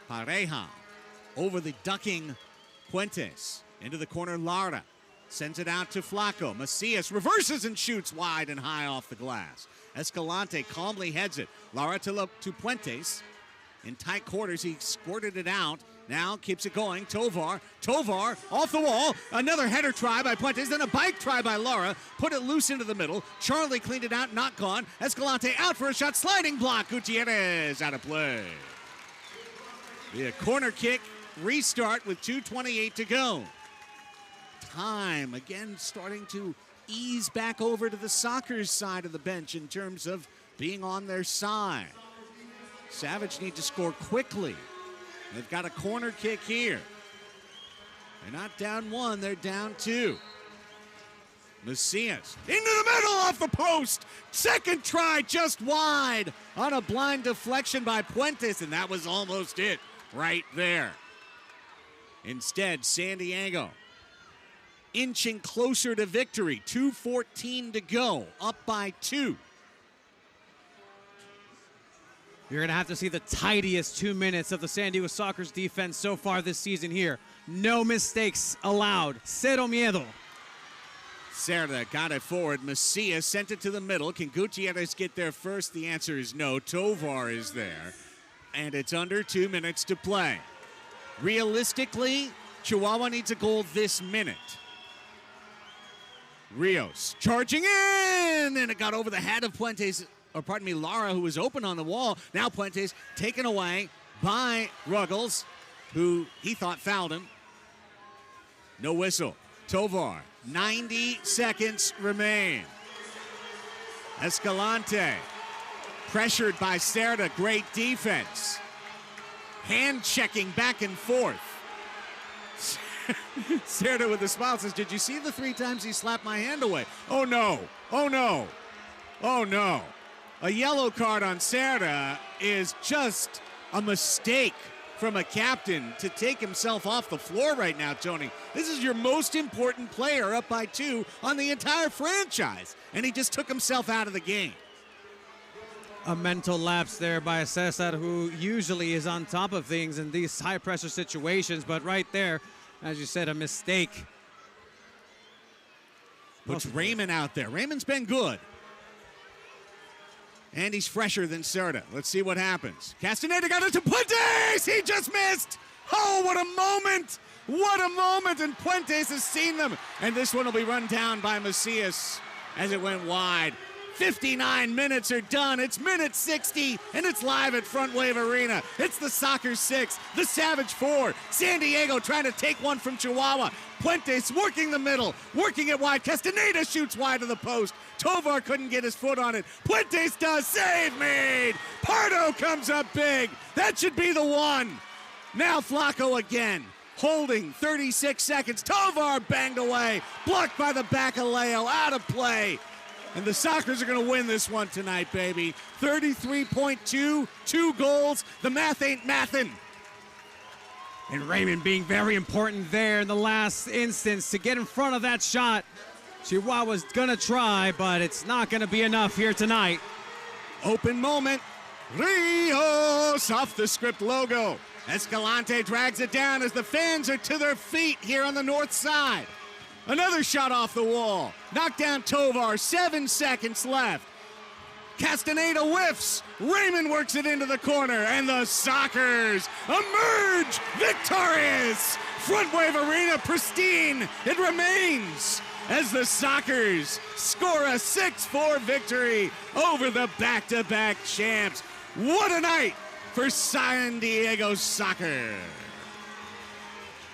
Pareja, over the ducking Puentes. Into the corner, Lara. Sends it out to Flaco. Macias reverses and shoots wide and high off the glass. Escalante calmly heads it. Lara to Puentes. In tight quarters, he squirted it out. Now keeps it going. Tovar off the wall. Another header try by Puentes. Then a bike try by Lara. Put it loose into the middle. Charlie cleaned it out, not gone. Escalante out for a shot. Sliding block. Gutierrez out of play. The corner kick. Restart with 2:28 to go. Time again starting to ease back over to the Sockers side of the bench in terms of being on their side. Savage need to score quickly. They've got a corner kick here. They're not down 1, they're down 2. Macias into the middle off the post. Second try just wide on a blind deflection by Puentes, and that was almost it right there. Instead, San Diego inching closer to victory. 2:14 to go, up by 2. You're going to have to see the tidiest 2 minutes of the San Diego Sockers defense so far this season here. No mistakes allowed. Cero miedo. Cerda got it forward. Macias sent it to the middle. Can Gutierrez get there first? The answer is no. Tovar is there. And it's under 2 minutes to play. Realistically, Chihuahua needs a goal this minute. Rios charging in, and it got over the head of Puentes, or pardon me, Lara, who was open on the wall. Now Puentes taken away by Ruggles, who he thought fouled him. No whistle. Tovar, 90 seconds remain. Escalante, pressured by Cerda, great defense. Hand checking back and forth. Cerda with the smile says, did you see the 3 times he slapped my hand away? Oh no, oh no, oh no. A yellow card on Cerda is just a mistake from a captain to take himself off the floor right now, Tony. This is your most important player up by 2 on the entire franchise, and he just took himself out of the game. A mental lapse there by Cesar, who usually is on top of things in these high-pressure situations, but right there, as you said, a mistake. Puts Raymond out there. Raymond's been good. And he's fresher than Cerda. Let's see what happens. Castaneda got it to Puentes! He just missed! Oh, what a moment! What a moment! And Puentes has seen them. And this one will be run down by Macias as it went wide. 59 minutes are done. It's minute 60, and it's live at Frontwave Arena. It's the Sockers 6, the Savage 4. San Diego trying to take one from Chihuahua. Puentes working the middle, working it wide. Castaneda shoots wide of the post. Tovar couldn't get his foot on it. Puentes does. Save made. Pardo comes up big. That should be the one. Now Flacco again. Holding 36 seconds. Tovar banged away. Blocked by the back of Leo. Out of play. And the Sockers are going to win this one tonight, baby. 33.2, 2 goals. The math ain't mathin'. And Raymond being very important there in the last instance to get in front of that shot. Chihuahua's going to try, but it's not going to be enough here tonight. Open moment. Rios off the script logo. Escalante drags it down as the fans are to their feet here on the north side. Another shot off the wall. Knocked down Tovar, 7 seconds left. Castaneda whiffs. Raymond works it into the corner, and the Sockers emerge victorious. Frontwave Arena pristine. It remains as the Sockers score a 6-4 victory over the back-to-back champs. What a night for San Diego Soccer.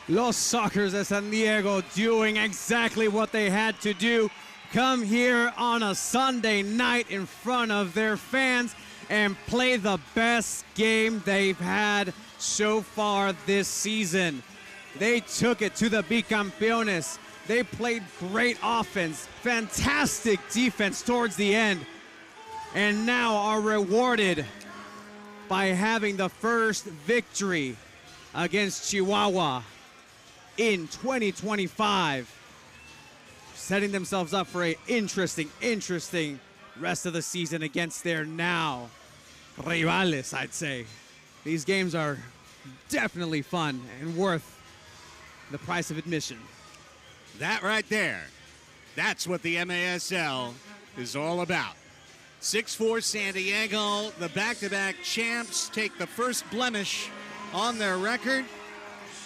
Los Sockers de San Diego doing exactly what they had to do. Come here on a Sunday night in front of their fans and play the best game they've had so far this season. They took it to the bicampeones. They played great offense, fantastic defense towards the end, and now are rewarded by having the first victory against Chihuahua in 2025, setting themselves up for an interesting rest of the season against their now rivales, I'd say. These games are definitely fun and worth the price of admission. That right there, that's what the MASL is all about. 6-4 San Diego, the back-to-back champs take the first blemish on their record.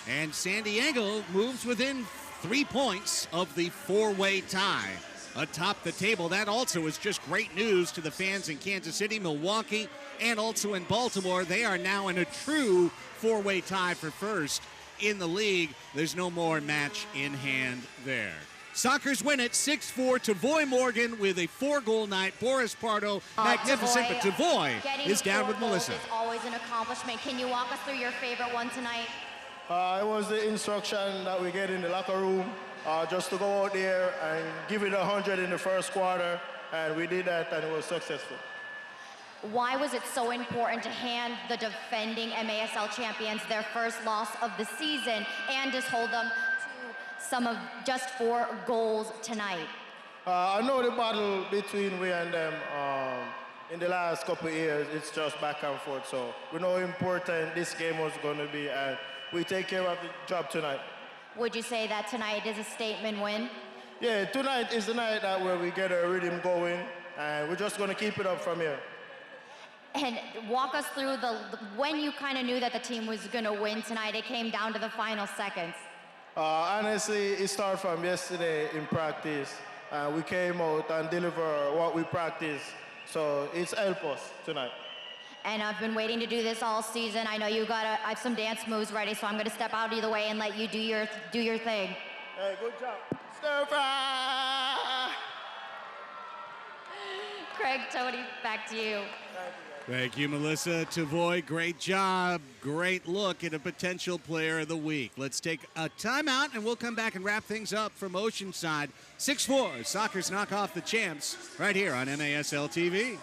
And San Diego moves within 3 points of the 4-way tie atop the table. That also is just great news to the fans in Kansas City, Milwaukee, and also in Baltimore. They are now in a true 4-way tie for first in the league. There's no more match in hand there. Sockers win it 6-4. Tavoy Morgan with a 4-goal night. Boris Pardo, magnificent, but Tavoy is down with Melissa. It's always an accomplishment. Can you walk us through your favorite one tonight? It was the instruction that we get in the locker room, just to go out there and give it 100 in the first quarter, and we did that, and it was successful. Why was it so important to hand the defending MASL champions their first loss of the season and just hold them to some of just 4 goals tonight? I know the battle between we and them in the last couple of years, it's just back and forth. So we know how important this game was going to be, and we take care of the job tonight. Would you say that tonight is a statement win? Yeah, tonight is the night that where we get a rhythm going, and we're just going to keep it up from here. And walk us through when you kind of knew that the team was going to win tonight. It came down to the final seconds. Honestly, it started from yesterday in practice. We came out and deliver what we practiced, so it's helped us tonight. And I've been waiting to do this all season. I know I have some dance moves ready, so I'm going to step out of the way and let you do your thing. Hey, good job. Stir fry! Craig, Tony, back to you. Thank you, Melissa Tavoy. Great job. Great look at a potential player of the week. Let's take a timeout, and we'll come back and wrap things up from Oceanside. 6-4, Sockers knock off the champs right here on MASL TV.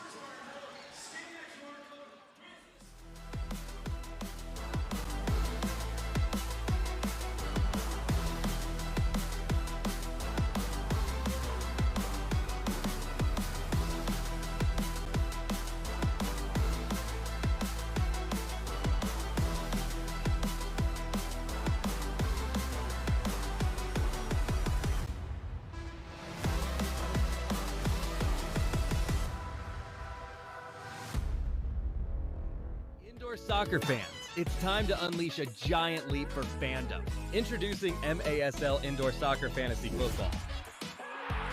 Soccer fans, it's time to unleash a giant leap for fandom. Introducing MASL Indoor Soccer Fantasy Football.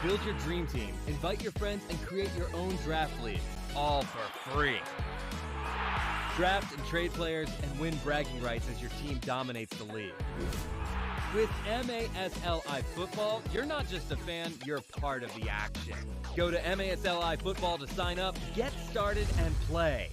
Build your dream team, invite your friends, and create your own draft league, all for free. Draft and trade players and win bragging rights as your team dominates the league. With MASLI Football, you're not just a fan, you're part of the action. Go to MASLI Football to sign up, get started, and play.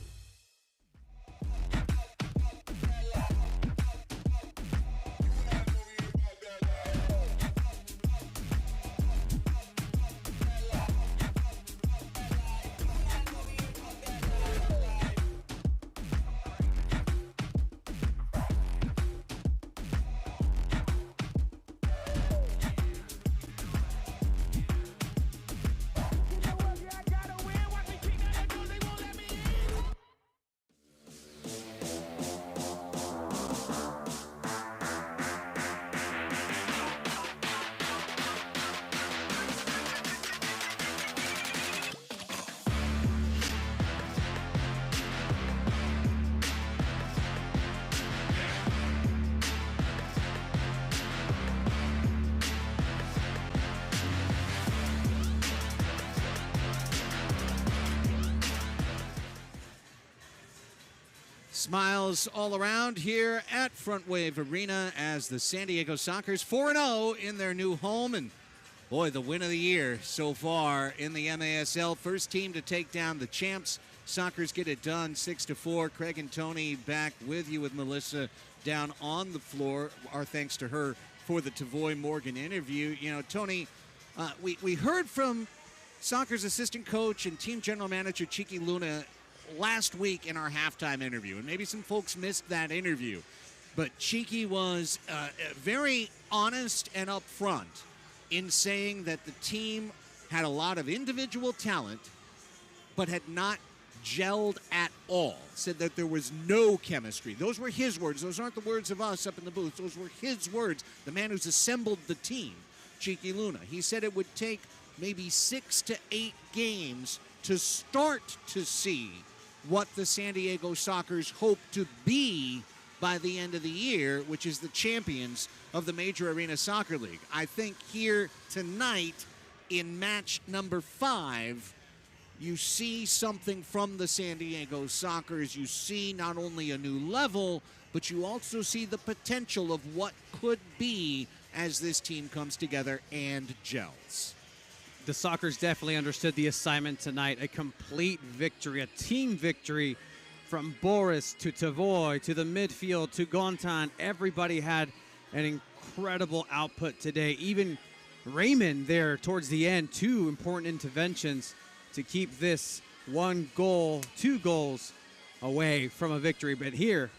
Smiles all around here at Frontwave Arena as the San Diego Sockers 4-0 in their new home. And boy, the win of the year so far in the MASL. First team to take down the champs. Sockers get it done 6-4. Craig and Tony back with you with Melissa down on the floor. Our thanks to her for the Tavoy Morgan interview. You know, Tony, we heard from Sockers assistant coach and team general manager Chiqui Luna last week in our halftime interview, and maybe some folks missed that interview, but Chiqui was very honest and upfront in saying that the team had a lot of individual talent but had not gelled at all. Said that there was no chemistry. Those were his words. Those aren't the words of us up in the booth. Those were his words, the man who's assembled the team, Chiqui Luna. He said it would take maybe 6 to 8 games to start to see what the San Diego Sockers hope to be by the end of the year, which is the champions of the Major Arena Soccer League. I think here tonight in match number 5, you see something from the San Diego Sockers. You see not only a new level, but you also see the potential of what could be as this team comes together and gels. The Sockers definitely understood the assignment tonight. A complete victory, a team victory from Boris to Tavoy to the midfield to Gontan. Everybody had an incredible output today. Even Raymond there towards the end, 2 important interventions to keep this 1 goal, 2 goals away from a victory. But here,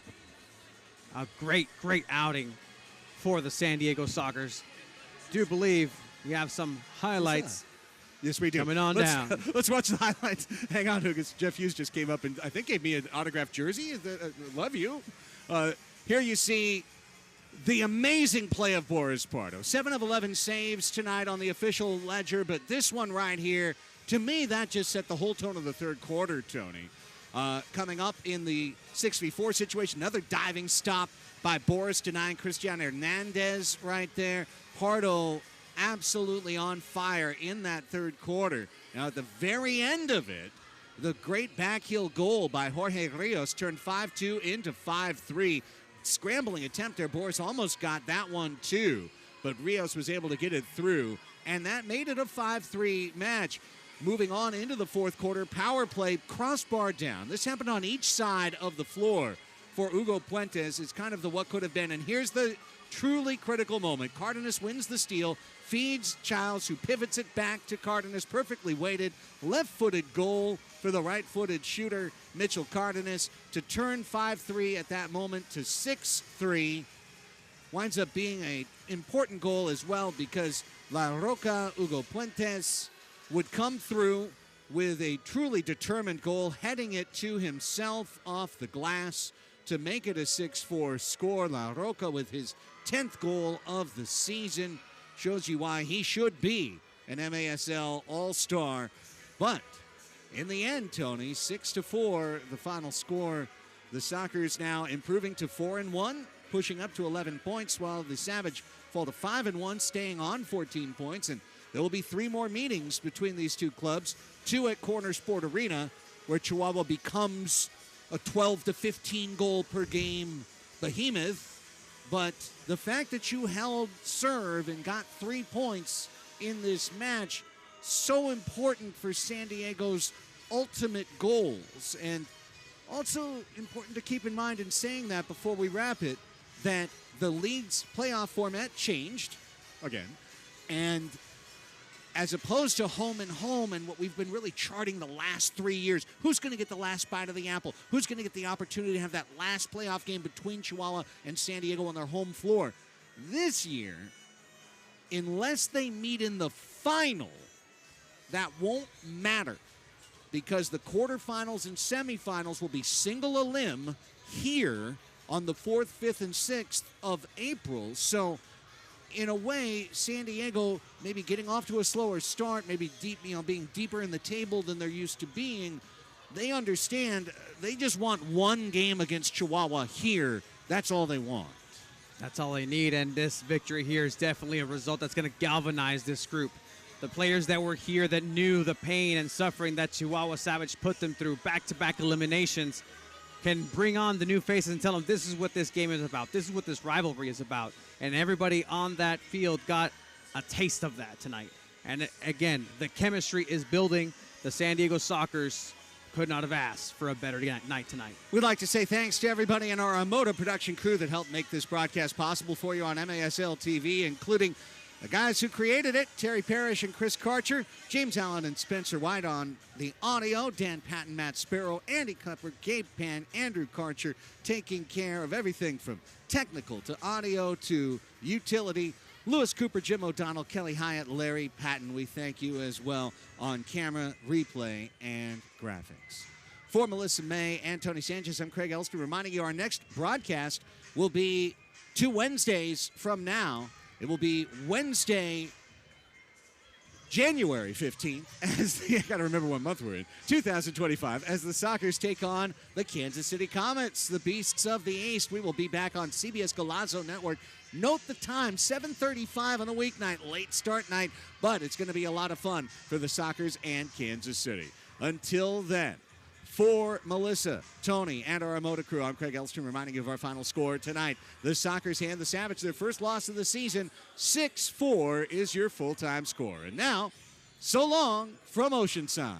a great outing for the San Diego Sockers. do believe we have some highlights. Yes, we do. Coming on down. Let's watch the highlights. Hang on, because Jeff Hughes just came up and I think gave me an autographed jersey. Love you. Here you see the amazing play of Boris Pardo. 7 of 11 saves tonight on the official ledger, but this one right here, to me, that just set the whole tone of the third quarter, Tony. Coming up in the 6v4 situation, another diving stop by Boris denying Cristian Hernandez right there. Pardo absolutely on fire in that third quarter. Now, at the very end of it, the great backheel goal by Jorge Rios turned 5-2 into 5-3. Scrambling attempt there. Boris almost got that one, too, but Rios was able to get it through, and that made it a 5-3 match. Moving on into the fourth quarter, power play, crossbar down. This happened on each side of the floor for Hugo Puentes. It's kind of the what could have been, and here's the truly critical moment. Cardenas wins the steal, feeds Childs, who pivots it back to Cardenas, perfectly weighted, left-footed goal for the right-footed shooter, Mitchell Cardenas, to turn 5-3 at that moment to 6-3. Winds up being an important goal as well because La Roca, Hugo Puentes, would come through with a truly determined goal, heading it to himself off the glass to make it a 6-4 score. La Roca with his 10th goal of the season. Shows you why he should be an MASL All-Star. But in the end, Tony, 6-4, the final score. The Sockers now improving to 4-1, pushing up to 11 points, while the Savage fall to 5-1, staying on 14 points. And there will be 3 more meetings between these two clubs, 2 at Corner Sport Arena, where Chihuahua becomes a 12 to 15 goal per game behemoth. But the fact that you held serve and got 3 points in this match, so important for San Diego's ultimate goals. And also important to keep in mind in saying that before we wrap it, that the league's playoff format changed again. And as opposed to home and home and what we've been really charting the last 3 years, who's going to get the last bite of the apple? Who's going to get the opportunity to have that last playoff game between Chihuahua and San Diego on their home floor? This year, unless they meet in the final, that won't matter because the quarterfinals and semifinals will be single elim here on the 4th, 5th, and 6th of April. So in a way, San Diego maybe getting off to a slower start, maybe being deeper in the table than they're used to being. They understand they just want one game against Chihuahua here. That's all they want. That's all they need, and this victory here is definitely a result that's going to galvanize this group. The players that were here that knew the pain and suffering that Chihuahua Savage put them through, back-to-back eliminations, can bring on the new faces and tell them this is what this game is about. This is what this rivalry is about. And everybody on that field got a taste of that tonight. And again, the chemistry is building. The San Diego Sockers could not have asked for a better night tonight. We'd like to say thanks to everybody in our Moto production crew that helped make this broadcast possible for you on MASL TV, including the guys who created it, Terry Parrish and Chris Karcher, James Allen and Spencer White on the audio, Dan Patton, Matt Sparrow, Andy Cupper, Gabe Pan, Andrew Karcher, taking care of everything from technical to audio to utility. Lewis Cooper, Jim O'Donnell, Kelly Hyatt, Larry Patton, we thank you as well on camera, replay, and graphics. For Melissa May and Tony Sanchez, I'm Craig Elster, reminding you our next broadcast will be 2 Wednesdays from now. It will be Wednesday, January 15th, I got to remember what month we're in, 2025, as the Sockers take on the Kansas City Comets, the Beasts of the East. We will be back on CBS Golazo Network. Note the time, 7:35 on a weeknight, late start night, but it's going to be a lot of fun for the Sockers and Kansas City. Until then, for Melissa, Tony, and our Moto crew, I'm Craig Elstrom reminding you of our final score tonight. The Sockers hand the Savage their first loss of the season. 6-4 is your full-time score. And now, so long from Oceanside.